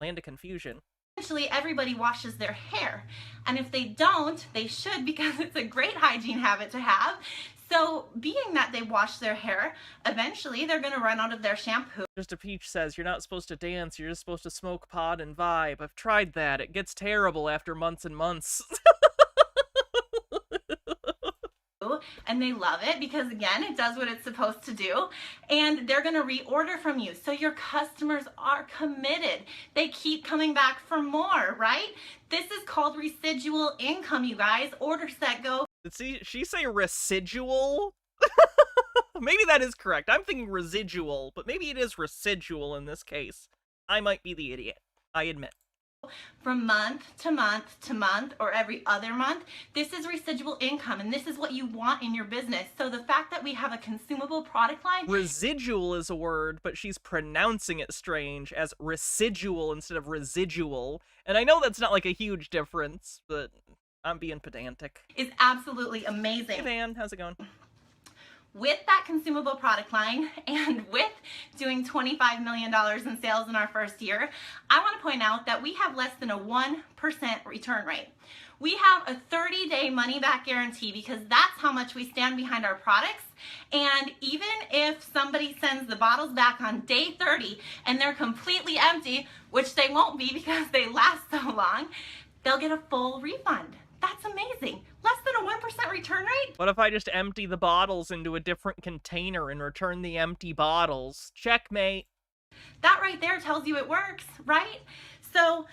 of Confusion. Essentially, everybody washes their hair, and if they don't, they should, because it's a great hygiene habit to have. So being that they wash their hair, eventually they're going to run out of their shampoo. Just a Peach says, you're not supposed to dance, you're just supposed to smoke pot and vibe. I've tried that. It gets terrible after months and months. And they love it because, again, it does what it's supposed to do, and they're going to reorder from you. So your customers are committed. They keep coming back for more, right? This is called residual income, you guys. Order, set, go. Did she say residual? Maybe that is correct. I'm thinking residual, but maybe it is residual in this case. I might be the idiot. I admit. From month to month to month or every other month, this is residual income, and this is what you want in your business. So the fact that we have a consumable product line... Residual is a word, but she's pronouncing it strange as residual instead of residual. And I know that's not like a huge difference, but I'm being pedantic. ...is absolutely amazing. Hey Van, how's it going? With that consumable product line and with doing $25 million in sales in our first year, I want to point out that we have less than a 1% return rate. We have a 30-day money-back guarantee because that's how much we stand behind our products. And even if somebody sends the bottles back on day 30 and they're completely empty, which they won't be because they last so long, they'll get a full refund. That's amazing. Less than a 1% return rate? What if I just empty the bottles into a different container and return the empty bottles? Checkmate. That right there tells you it works, right? So,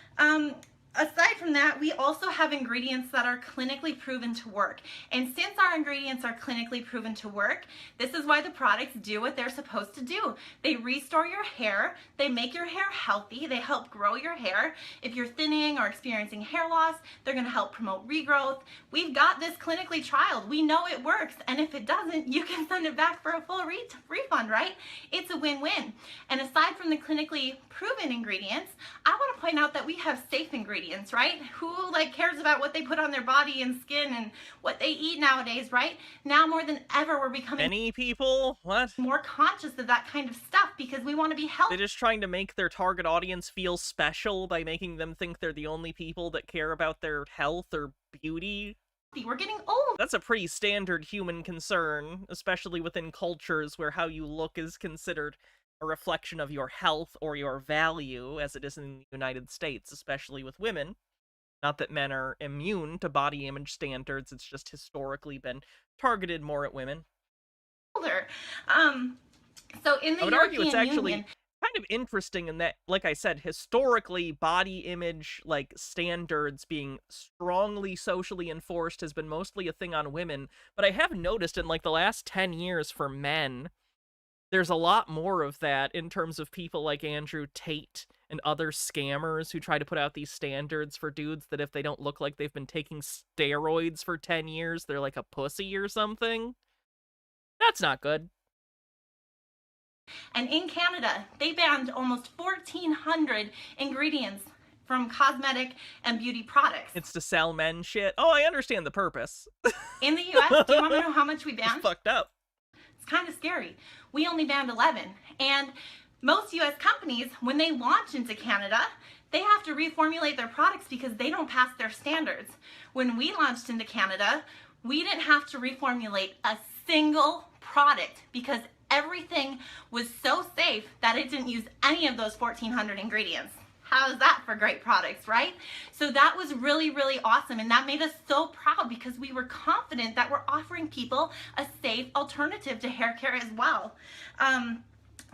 aside from that, we also have ingredients that are clinically proven to work. And since our ingredients are clinically proven to work, this is why the products do what they're supposed to do. They restore your hair, they make your hair healthy, they help grow your hair. If you're thinning or experiencing hair loss, they're gonna help promote regrowth. We've got this clinically trialed. We know it works, and if it doesn't, you can send it back for a full refund, right? It's a win-win. And aside from the clinically proven ingredients, I wanna point out that we have safe ingredients, right? Who cares about what they put on their body and skin and what they eat nowadays, right? Now more than ever, we're becoming many people more conscious of that kind of stuff because we want to be healthy. They're just trying to make their target audience feel special by making them think they're the only people that care about their health or beauty. We're getting old. That's a pretty standard human concern, especially within cultures where how you look is considered a reflection of your health or your value, as it is in the United States, especially with women. Not that men are immune to body image standards, it's just historically been targeted more at women. Older. So in the I would European argue it's actually Union, kind of interesting in that, like I said, historically, body image, standards being strongly socially enforced has been mostly a thing on women, but I have noticed in, the last 10 years for men, there's a lot more of that in terms of people like Andrew Tate and other scammers who try to put out these standards for dudes that if they don't look like they've been taking steroids for 10 years, they're like a pussy or something. That's not good. and in Canada, they banned almost 1,400 ingredients from cosmetic and beauty products. It's to sell men shit. Oh, I understand the purpose. In the US, do you want to know how much we banned? It's fucked up. It's kind of scary. We only banned 11. And most US companies, when they launch into Canada, they have to reformulate their products because they don't pass their standards. When we launched into Canada, we didn't have to reformulate a single product because everything was so safe that it didn't use any of those 1,400 ingredients. How is that for great products, right? So that was really, really awesome, and that made us so proud because we were confident that we're offering people a safe alternative to hair care as well.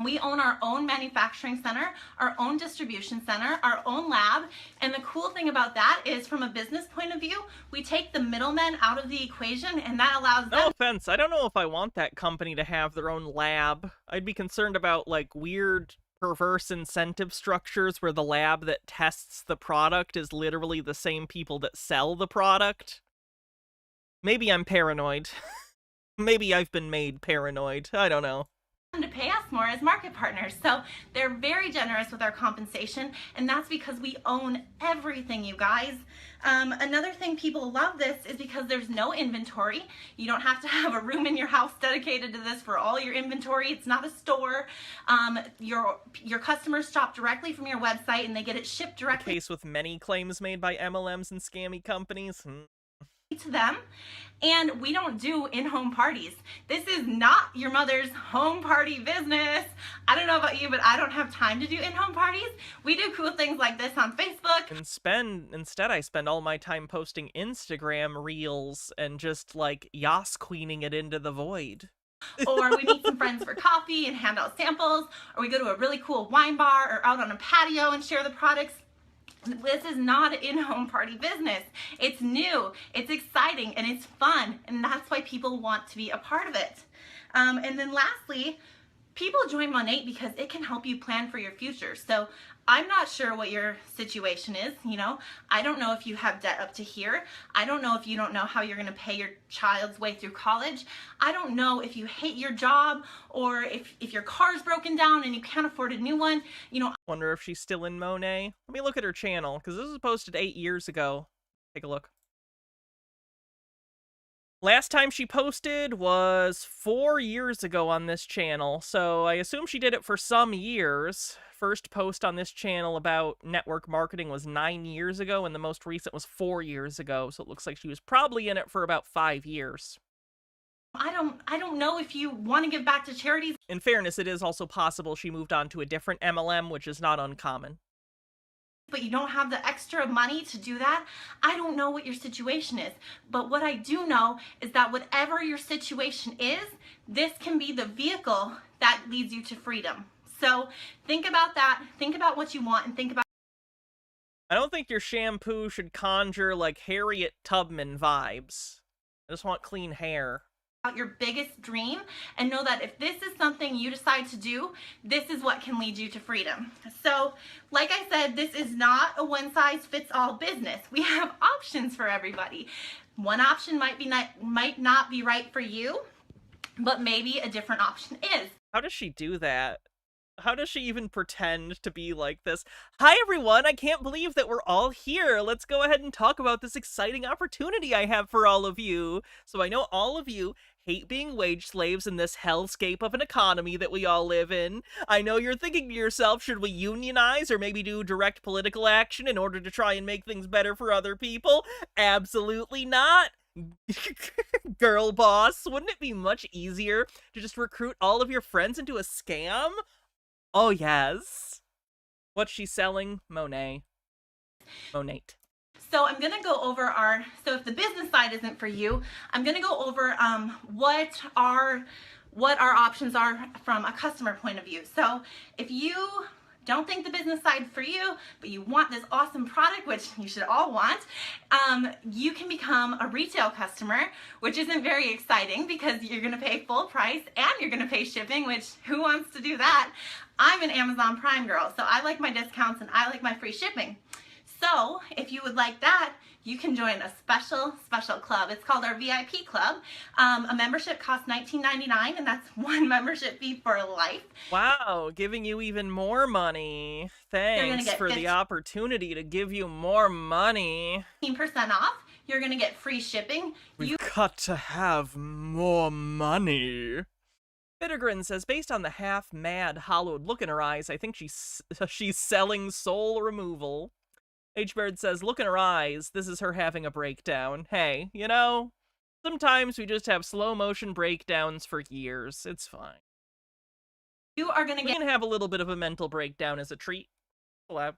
We own our own manufacturing center, our own distribution center, our own lab, and the cool thing about that is from a business point of view, we take the middlemen out of the equation, and that allows them— No offense, I don't know if I want that company to have their own lab. I'd be concerned about, weird perverse incentive structures where the lab that tests the product is literally the same people that sell the product. Maybe I'm paranoid. Maybe I've been made paranoid. I don't know. To pay us more as market partners. So they're very generous with our compensation, and that's because we own everything, you guys. Another thing people love this is because there's no inventory. You don't have to have a room in your house dedicated to this for all your inventory. It's not a store. Your customers shop directly from your website and they get it shipped directly. A case with many claims made by MLMs and scammy companies. To them, and we don't do in-home parties. This is not your mother's home party business. I don't know about you, but I don't have time to do in-home parties. We do cool things like this on Facebook. Instead, I spend all my time posting Instagram reels and just Yas queening it into the void. Or we meet some friends for coffee and hand out samples, or we go to a really cool wine bar or out on a patio and share the products. This is not an in-home party business. It's new, it's exciting, and it's fun, and that's why people want to be a part of it. And then lastly, people join Monate because it can help you plan for your future. So I'm not sure what your situation is, you know. I don't know if you have debt up to here. I don't know if you don't know how you're gonna pay your child's way through college. I don't know if you hate your job or if your car's broken down and you can't afford a new one, you know. Wonder if she's still in Monet. Let me look at her channel, because this was posted 8 years ago. Take a look. Last time she posted was 4 years ago on this channel, so I assume she did it for some years. First post on this channel about network marketing was 9 years ago, and the most recent was 4 years ago, so it looks like she was probably in it for about 5 years. I don't know if you want to give back to charities. In fairness, it is also possible she moved on to a different MLM, which is not uncommon. But you don't have the extra money to do that. I don't know what your situation is, but what I do know is that whatever your situation is, this can be the vehicle that leads you to freedom. So think about that, think about what you want, and think about... I don't think your shampoo should conjure like Harriet Tubman vibes. I just want clean hair. Your biggest dream, and know that if this is something you decide to do, this is what can lead you to freedom. So like I said, this is not a one-size-fits-all business. We have options for everybody. One option might not be right for you, but maybe a different option is. How does she do that? How does she even pretend to be like this? Hi everyone, I can't believe that we're all here. Let's go ahead and talk about this exciting opportunity I have for all of you. So I know all of you hate being wage slaves in this hellscape of an economy that we all live in. I know you're thinking to yourself, should we unionize or maybe do direct political action in order to try and make things better for other people? Absolutely not. Girl boss, wouldn't it be much easier to just recruit all of your friends into a scam? Oh yes. What's she selling? Monet. Monate. So I'm going to go over so if the business side isn't for you, I'm going to go over what our options are from a customer point of view. So if you don't think the business side for you, but you want this awesome product, which you should all want, you can become a retail customer, which isn't very exciting because you're going to pay full price and you're going to pay shipping, which who wants to do that? I'm an Amazon Prime girl, so I like my discounts and I like my free shipping. So if you would like that, you can join a special club. It's called our VIP club. A membership costs $19.99, and that's one membership fee for life. Wow, giving you even more money. Thanks for the opportunity to give you more money. 15% off. You're going to get free shipping. We've got to have more money. Bittergrin says, based on the half-mad, hollowed look in her eyes, I think she's selling soul removal. H-Bird says, look in her eyes, this is her having a breakdown. Hey, you know, sometimes we just have slow-motion breakdowns for years. It's fine. You are going to We can have a little bit of a mental breakdown as a treat. Collab.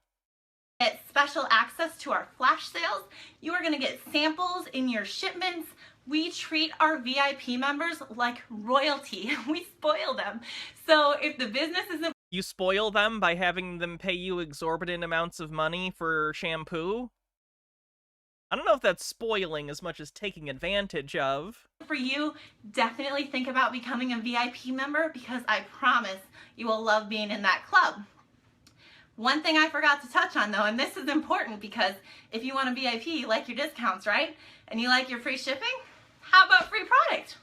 Get special access to our flash sales. You are going to get samples in your shipments. We treat our VIP members like royalty. We spoil them. So if the business isn't... You spoil them by having them pay you exorbitant amounts of money for shampoo? I don't know if that's spoiling as much as taking advantage of. For you, definitely think about becoming a VIP member because I promise you will love being in that club. One thing I forgot to touch on though, and this is important because if you want a VIP, you like your discounts, right? And you like your free shipping? How about free product?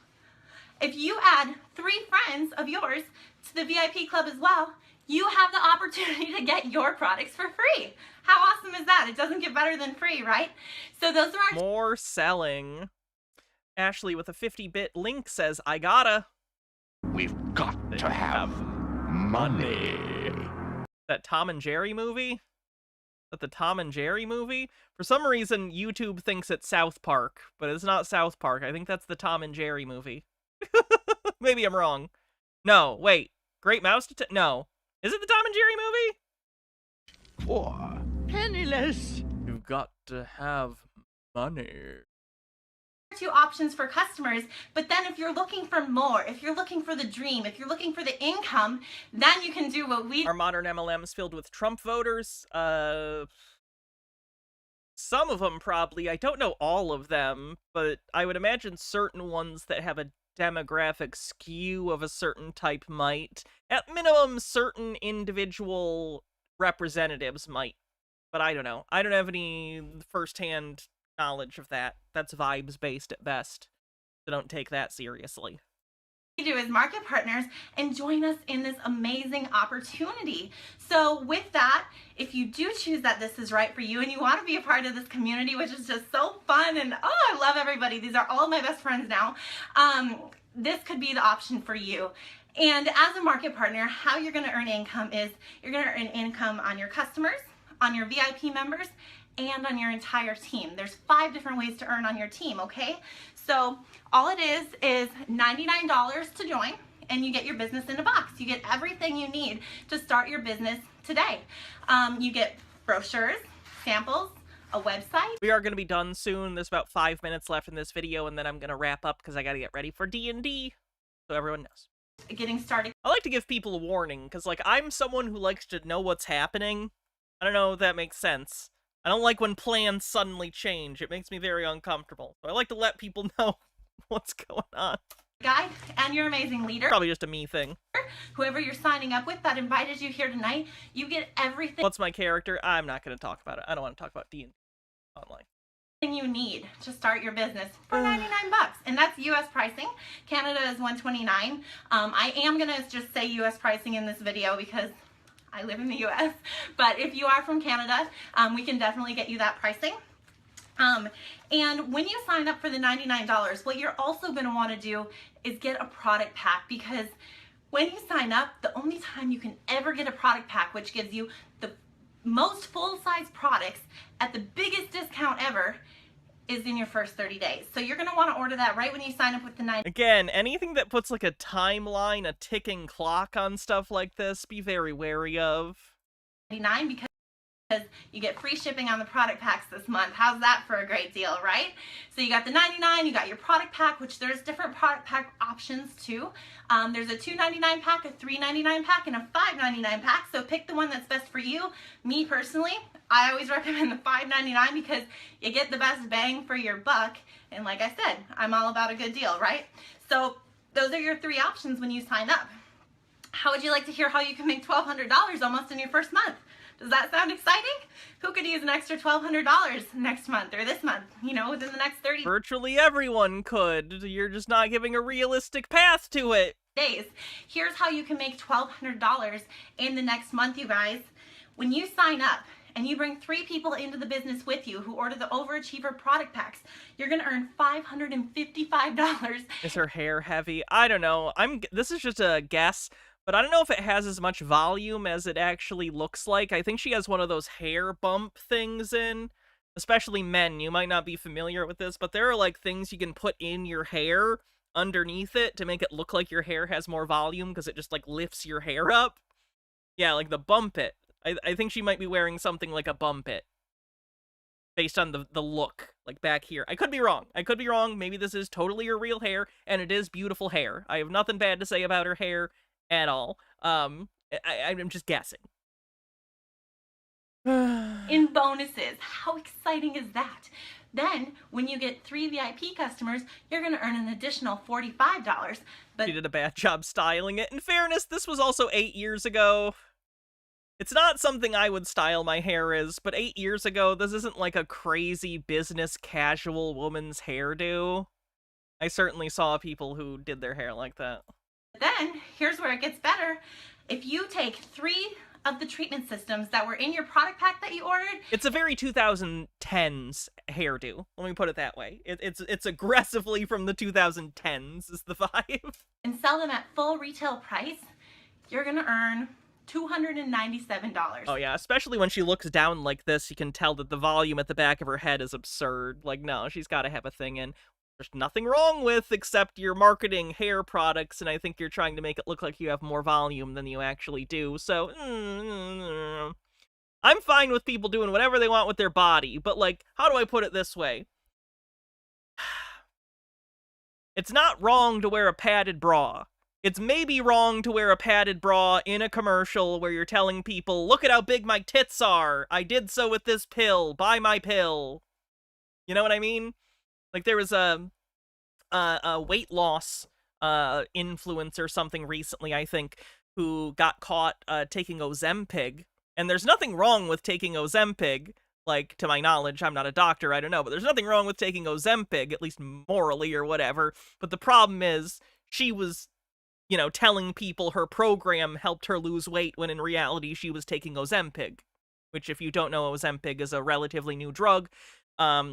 If you add 3 friends of yours to the VIP club as well, you have the opportunity to get your products for free. How awesome is that? It doesn't get better than free, right? So those are our... More selling. Ashley with a 50-bit link says, I gotta. We've got to have money. That Tom and Jerry movie? That the Tom and Jerry movie? For some reason, YouTube thinks it's South Park, but it's not South Park. I think that's the Tom and Jerry movie. Maybe I'm wrong. No, wait. Great Mouse No. Is it the Tom and Jerry movie? Poor, penniless. You've got to have money. 2 options for customers, but then if you're looking for more, if you're looking for the dream, if you're looking for the income, then you can do what we... Are modern MLMs filled with Trump voters? Some of them probably. I don't know all of them, but I would imagine certain ones that have a demographic skew of a certain type might. At minimum, certain individual representatives might. But I don't know. I don't have any first-hand knowledge of that. That's vibes-based at best. So don't take that seriously. Do as market partners and join us in this amazing opportunity. So with that, if you do choose that this is right for you and you want to be a part of this community, which is just so fun, and oh, I love everybody. These are all my best friends now. This could be the option for you. And as a market partner, how you're going to earn income is you're going to earn income on your customers, on your VIP members, and on your entire team. There's 5 different ways to earn on your team, okay? So all it is $99 to join, and you get your business in a box. You get everything you need to start your business today. You get brochures, samples, a website. We are going to be done soon. There's about 5 minutes left in this video, and then I'm going to wrap up because I got to get ready for D&D, so everyone knows. Getting started. I like to give people a warning, because, like, I'm someone who likes to know what's happening. I don't know if that makes sense. I don't like when plans suddenly change. It makes me very uncomfortable. So I like to let people know what's going on. Guide and your amazing leader. Probably just a me thing. Whoever you're signing up with that invited you here tonight, you get everything. What's my character? I'm not going to talk about it. I don't want to talk about D&D online. You need to start your business for 99 bucks, and that's US pricing. Canada is 129. I am going to just say US pricing in this video because I live in the US, but if you are from Canada, we can definitely get you that pricing. And when you sign up for the $99, what you're also going to want to do is get a product pack, because when you sign up, the only time you can ever get a product pack, which gives you the most full-size products at the biggest discount ever, is in your first 30 days. So you're going to want to order that right when you sign up with the $99. Again, anything that puts like a timeline, a ticking clock on stuff like this, be very wary of. Because you get free shipping on the product packs this month. How's that for a great deal, right? So you got the $99, you got your product pack, which there's different product pack options too. There's a $2.99 pack, a $3.99 pack, and a $5.99 pack. So pick the one that's best for you. Me personally, I always recommend the $5.99 because you get the best bang for your buck. And like I said, I'm all about a good deal, right? So those are your 3 options when you sign up. How would you like to hear how you can make $1,200 almost in your first month? Does that sound exciting? Who could use an extra $1,200 next month or this month, you know, within the next 30 Virtually everyone could. You're just not giving a realistic path to it. days. Here's how you can make $1,200 in the next month, you guys. When you sign up and you bring 3 people into the business with you who order the Overachiever product packs, you're going to earn $555. Is her hair heavy? I don't know. This is just a guess. But I don't know if it has as much volume as it actually looks like. I think she has one of those hair bump things in. Especially men, you might not be familiar with this, but there are like things you can put in your hair underneath it to make it look like your hair has more volume because it just like lifts your hair up. Yeah, like the bump it. I think she might be wearing something like a bump it. Based on the look, like back here. I could be wrong. Maybe this is totally her real hair, and it is beautiful hair. I have nothing bad to say about her hair at all. I'm just guessing. In bonuses. How exciting is that? Then, when you get 3 VIP customers, you're going to earn an additional $45. But She did a bad job styling it. In fairness, this was also 8 years ago. It's not something I would style my hair as, but 8 years ago, this isn't like a crazy business casual woman's hairdo. I certainly saw people who did their hair like that. then, here's where it gets better. If you take 3 of the treatment systems that were in your product pack that you ordered. It's a very 2010s hairdo. Let me put it that way. It's aggressively from the 2010s is the vibe. And sell them at full retail price, you're going to earn $297. Oh yeah, especially when she looks down like this, you can tell that the volume at the back of her head is absurd. Like, no, she's got to have a thing in. There's nothing wrong with except you're marketing hair products, and I think you're trying to make it look like you have more volume than you actually do, so I'm fine with people doing whatever they want with their body, but, like, how do I put it this way? It's not wrong to wear a padded bra. It's maybe wrong to wear a padded bra in a commercial where you're telling people, look at how big my tits are. I did so with this pill. Buy my pill. You know what I mean? Like, there was a weight loss influencer or something recently, I think, who got caught taking Ozempic. And there's nothing wrong with taking Ozempic. Like, to my knowledge, I'm not a doctor, I don't know, but there's nothing wrong with taking Ozempic, at least morally or whatever. But the problem is, she was, you know, telling people her program helped her lose weight when in reality she was taking Ozempic. Which, if you don't know, Ozempic is a relatively new drug,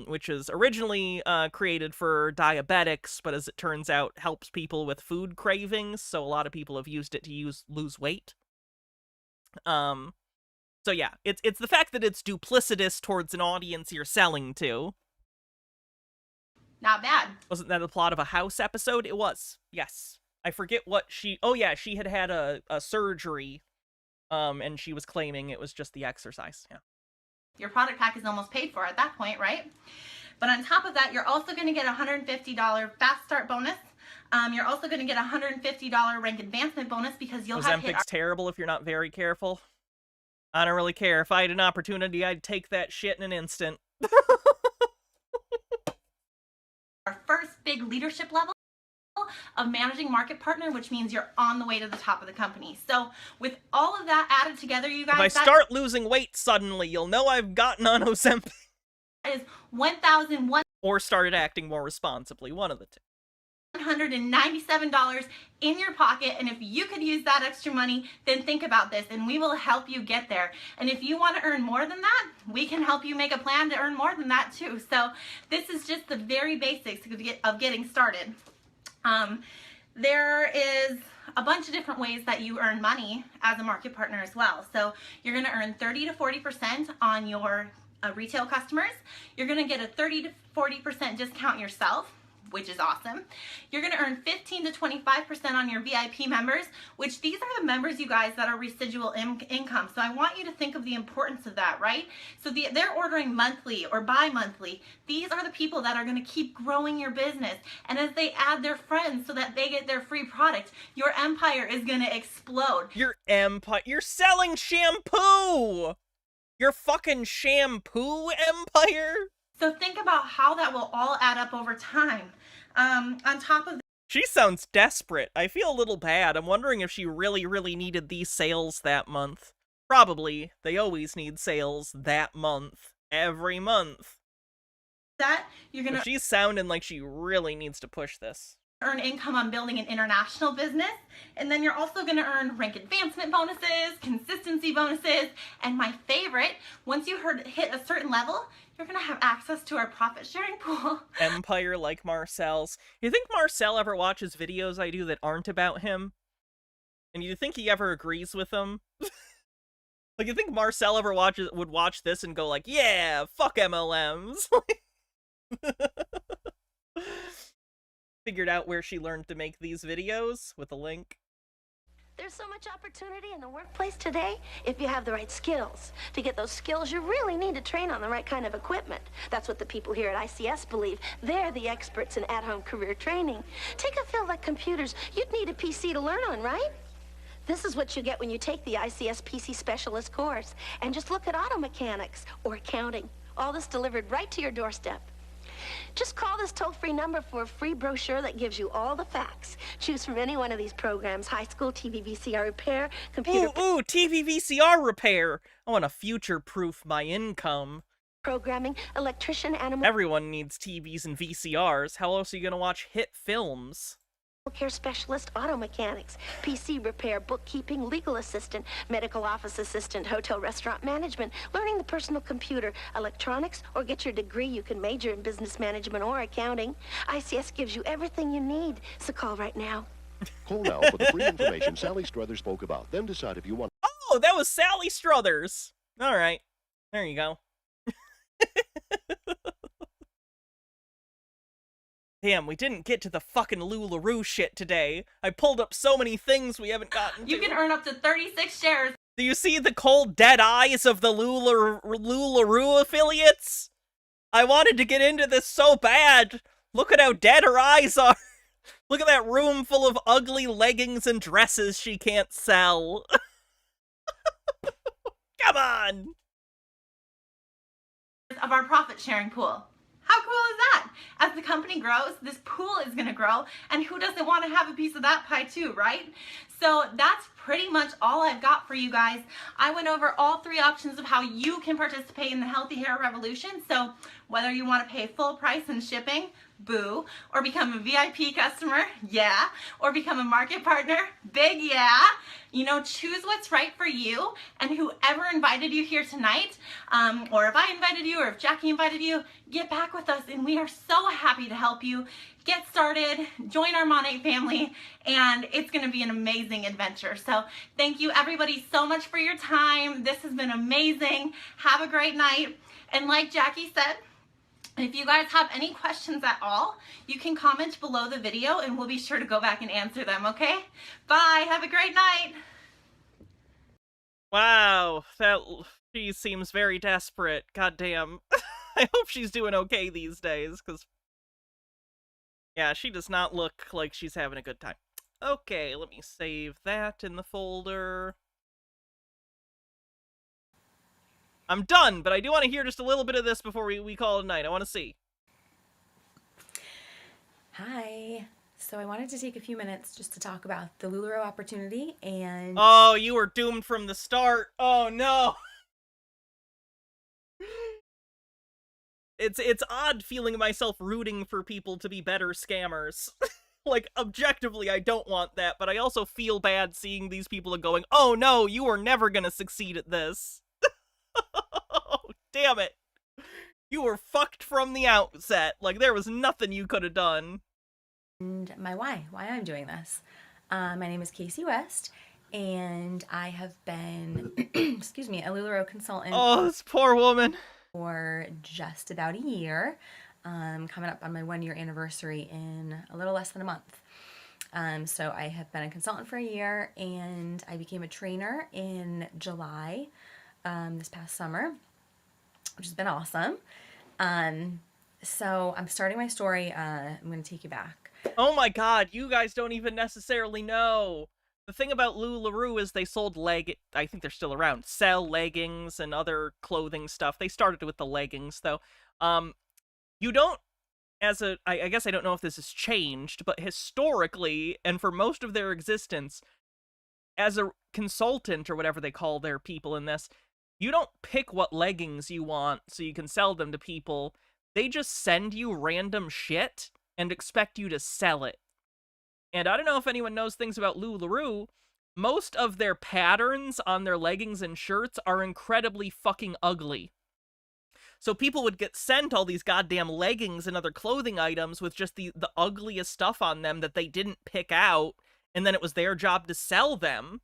which is originally created for diabetics, but as it turns out, helps people with food cravings, so a lot of people have used it to lose weight. So yeah, it's the fact that it's duplicitous towards an audience you're selling to. Not bad. Wasn't that the plot of a House episode? It was. Yes. I forget what she... Oh yeah, she had a surgery, and she was claiming it was just the exercise. Yeah. Your product pack is almost paid for at that point, right? But on top of that, you're also going to get a $150 fast start bonus. You're also going to get a $150 rank advancement bonus because you'll have hit... Ozempic's terrible if you're not very careful. I don't really care. If I had an opportunity, I'd take that shit in an instant. Our first big leadership level of managing market partner, which means you're on the way to the top of the company. So with all of that added together, you guys... If I start losing weight suddenly, you'll know I've gotten on Ozempic. ...is $1,197 or started acting more responsibly, one of the two. $197 in your pocket, and if you could use that extra money, then think about this and we will help you get there. And if you want to earn more than that, we can help you make a plan to earn more than that too. So this is just the very basics of getting started. There is a bunch of different ways that you earn money as a market partner as well. So you're going to earn 30 to 40% on your retail customers. You're going to get a 30 to 40% discount yourself, which is awesome. You're going to earn 15 to 25% on your VIP members, which these are the members, you guys, that are residual income. So I want you to think of the importance of that, right? So they're ordering monthly or bi-monthly. These are the people that are going to keep growing your business. And as they add their friends so that they get their free product, your empire is going to explode. Your empire? You're selling shampoo! Your fucking shampoo empire? So think about how that will all add up over time. On top of... She sounds desperate. I feel a little bad. I'm wondering if she really, really needed these sales that month. Probably. They always need sales that month. Every month. That, you're gonna... But she's sounding like she really needs to push this. Earn income on building an international business, and then you're also going to earn rank advancement bonuses, consistency bonuses, and my favorite, once you hit a certain level, you're going to have access to our profit sharing pool. Empire like Marcel's. You think Marcel ever watches videos I do that aren't about him? And you think he ever agrees with them? Like, you think Marcel ever would watch this and go like, yeah, fuck MLMs? Figured out where she learned to make these videos with a link. There's so much opportunity in the workplace today if you have the right skills. To get those skills, you really need to train on the right kind of equipment. That's what the people here at ICS believe. They're the experts in at-home career training. Take a field like computers. You'd need a PC to learn on, right? This is what you get when you take the ICS PC Specialist course. And just look at auto mechanics or accounting. All this delivered right to your doorstep. Just call this toll-free number for a free brochure that gives you all the facts. Choose from any one of these programs: high school, TV VCR repair, computer... Ooh, TV VCR repair! I want to future-proof my income. Programming, electrician, animal... Everyone needs TVs and VCRs. How else are you going to watch hit films? Care specialist, auto mechanics, PC repair, bookkeeping, legal assistant, medical office assistant, hotel restaurant management, learning the personal computer, electronics, or get your degree. You can major in business management or accounting. ICS gives you everything you need, so call right now. Call now for the free information Sally Struthers spoke about. Then decide if you want... Oh, that was Sally Struthers. All right. There you go. Damn, we didn't get to the fucking LuLaRoe shit today. I pulled up so many things we haven't gotten to. You can earn up to 36 shares. Do you see the cold dead eyes of the LuLaRoe affiliates? I wanted to get into this so bad. Look at how dead her eyes are. Look at that room full of ugly leggings and dresses she can't sell. Come on. Of our profit sharing pool. How cool is that? as the company grows, this pool is going to grow, and who doesn't want to have a piece of that pie too, right? So that's pretty much all I've got for you guys. I went over all 3 options of how you can participate in the healthy hair revolution. So whether you want to pay full price in shipping, boo, or become a VIP customer, yeah, or become a market partner, big yeah. You know, choose what's right for you, and whoever invited you here tonight, or if I invited you, or if Jackie invited you, get back with us, and we are so happy to help you get started, join our Monate family, and it's going to be an amazing adventure. So thank you everybody so much for your time. This has been amazing. Have a great night. And like Jackie said, if you guys have any questions at all, you can comment below the video and we'll be sure to go back and answer them, okay? Bye, have a great night. Wow, she seems very desperate. Goddamn. I hope she's doing okay these days, because yeah, she does not look like she's having a good time. Okay, let me save that in the folder. I'm done, but I do want to hear just a little bit of this before we call it a night. I want to see. Hi. So I wanted to take a few minutes just to talk about the LuLaRoe opportunity and... Oh, you were doomed from the start. Oh, no. It's odd feeling myself rooting for people to be better scammers. Like, objectively, I don't want that, but I also feel bad seeing these people and going, oh, no, you are never gonna succeed at this. Damn it. You were fucked from the outset. Like, there was nothing you could have done. And my why I'm doing this. My name is Casey West, and I have been, excuse me, a LuLaRoe consultant. Oh, this poor woman. For just about a year. Coming up on my 1-year anniversary in a little less than a month. So I have been a consultant for a year, and I became a trainer in July this past summer, which has been awesome. So I'm starting my story. I'm going to take you back. Oh my god, you guys don't even necessarily know. The thing about LuLaRoe is they sold I think they're still around, sell leggings and other clothing stuff. They started with the leggings, though. You don't, I guess I don't know if this has changed, but historically, and for most of their existence, as a consultant, or whatever they call their people in this, you don't pick what leggings you want so you can sell them to people. They just send you random shit and expect you to sell it. And I don't know if anyone knows things about LuLaRoe. Most of their patterns on their leggings and shirts are incredibly fucking ugly. So people would get sent all these goddamn leggings and other clothing items with just the ugliest stuff on them that they didn't pick out, and then it was their job to sell them.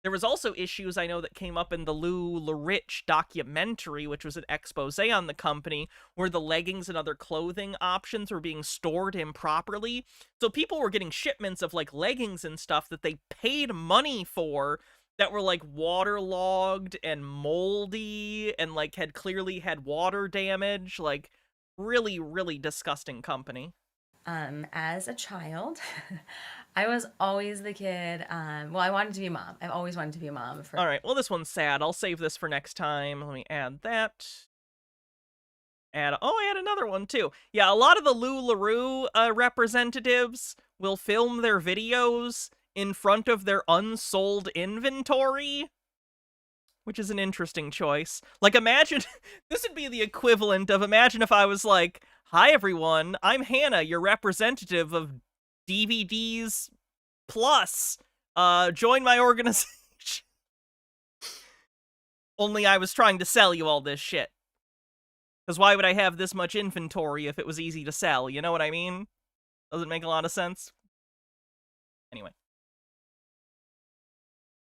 There was also issues I know that came up in the LuLaRich documentary, which was an expose on the company, where the leggings and other clothing options were being stored improperly. So people were getting shipments of, like, leggings and stuff that they paid money for that were, like, waterlogged and moldy and, like, had clearly had water damage. Like, really, really disgusting company. As a child, I was always the kid, well, I wanted to be a mom. I've always wanted to be a mom. All right, well, this one's sad. I'll save this for next time. Let me add that. Oh, I had another one, too. Yeah, a lot of the LuLaRoe representatives will film their videos in front of their unsold inventory, which is an interesting choice. Like, imagine, this would be the equivalent of, imagine if I was like, hi everyone, I'm Hannah, your representative of DVDs Plus. Join my organization. Only I was trying to sell you all this shit. Because why would I have this much inventory if it was easy to sell? You know what I mean? Doesn't make a lot of sense. Anyway.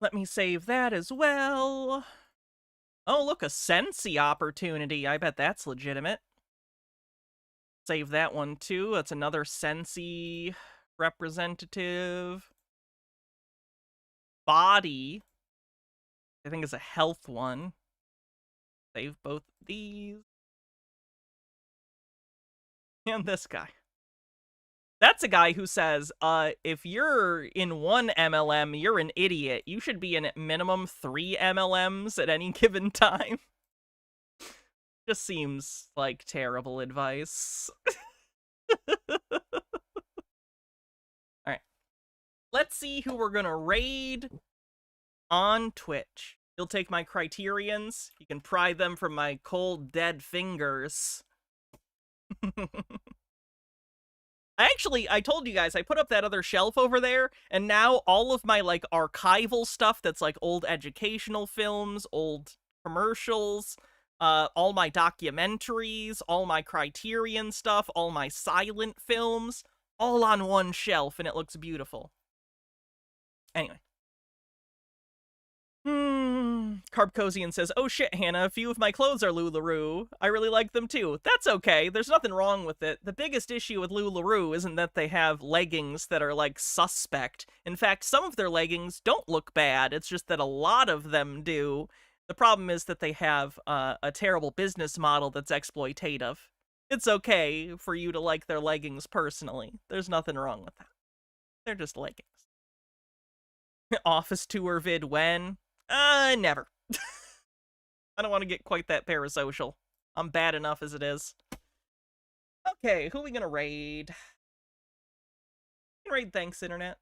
Let me save that as well. Oh, look, a Scentsy opportunity. I bet that's legitimate. Save that one, too. That's another Scentsy representative. Body, I think, is a health one. Save both these. And this guy. That's a guy who says, if you're in one MLM, you're an idiot. You should be in at minimum 3 MLMs at any given time. Just seems like terrible advice. let's see who we're gonna raid on Twitch. You'll take my criterions. You can pry them from my cold, dead fingers. I told you guys, I put up that other shelf over there, and now all of my, like, archival stuff that's, like, old educational films, old commercials, all my documentaries, all my criterion stuff, all my silent films, all on one shelf, and it looks beautiful. Anyway. Carbcosian says, oh shit, Hannah, a few of my clothes are LuLaRoe. I really like them too. That's okay. There's nothing wrong with it. The biggest issue with LuLaRoe isn't that they have leggings that are, like, suspect. In fact, some of their leggings don't look bad. It's just that a lot of them do. The problem is that they have a terrible business model that's exploitative. It's okay for you to like their leggings personally. There's nothing wrong with that. They're just leggings. Office tour vid when? Never. I don't want to get quite that parasocial. I'm bad enough as it is. Okay, who are we gonna raid? Raid thanks, Internet.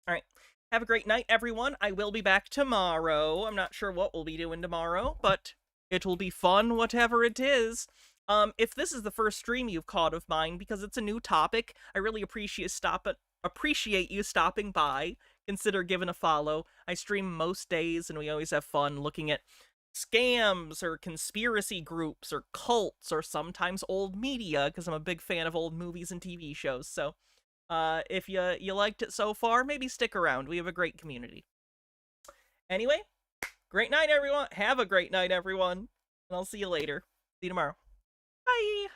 Alright. Have a great night, everyone. I will be back tomorrow. I'm not sure what we'll be doing tomorrow, but it will be fun, whatever it is. If this is the first stream you've caught of mine, because it's a new topic, I really appreciate you stopping by. Consider giving a follow. I stream most days, and we always have fun looking at scams, or conspiracy groups, or cults, or sometimes old media, because I'm a big fan of old movies and TV shows, so if you liked it so far, maybe stick around. We have a great community. Anyway, great night, everyone. Have a great night, everyone. And I'll see you later. See you tomorrow. Bye!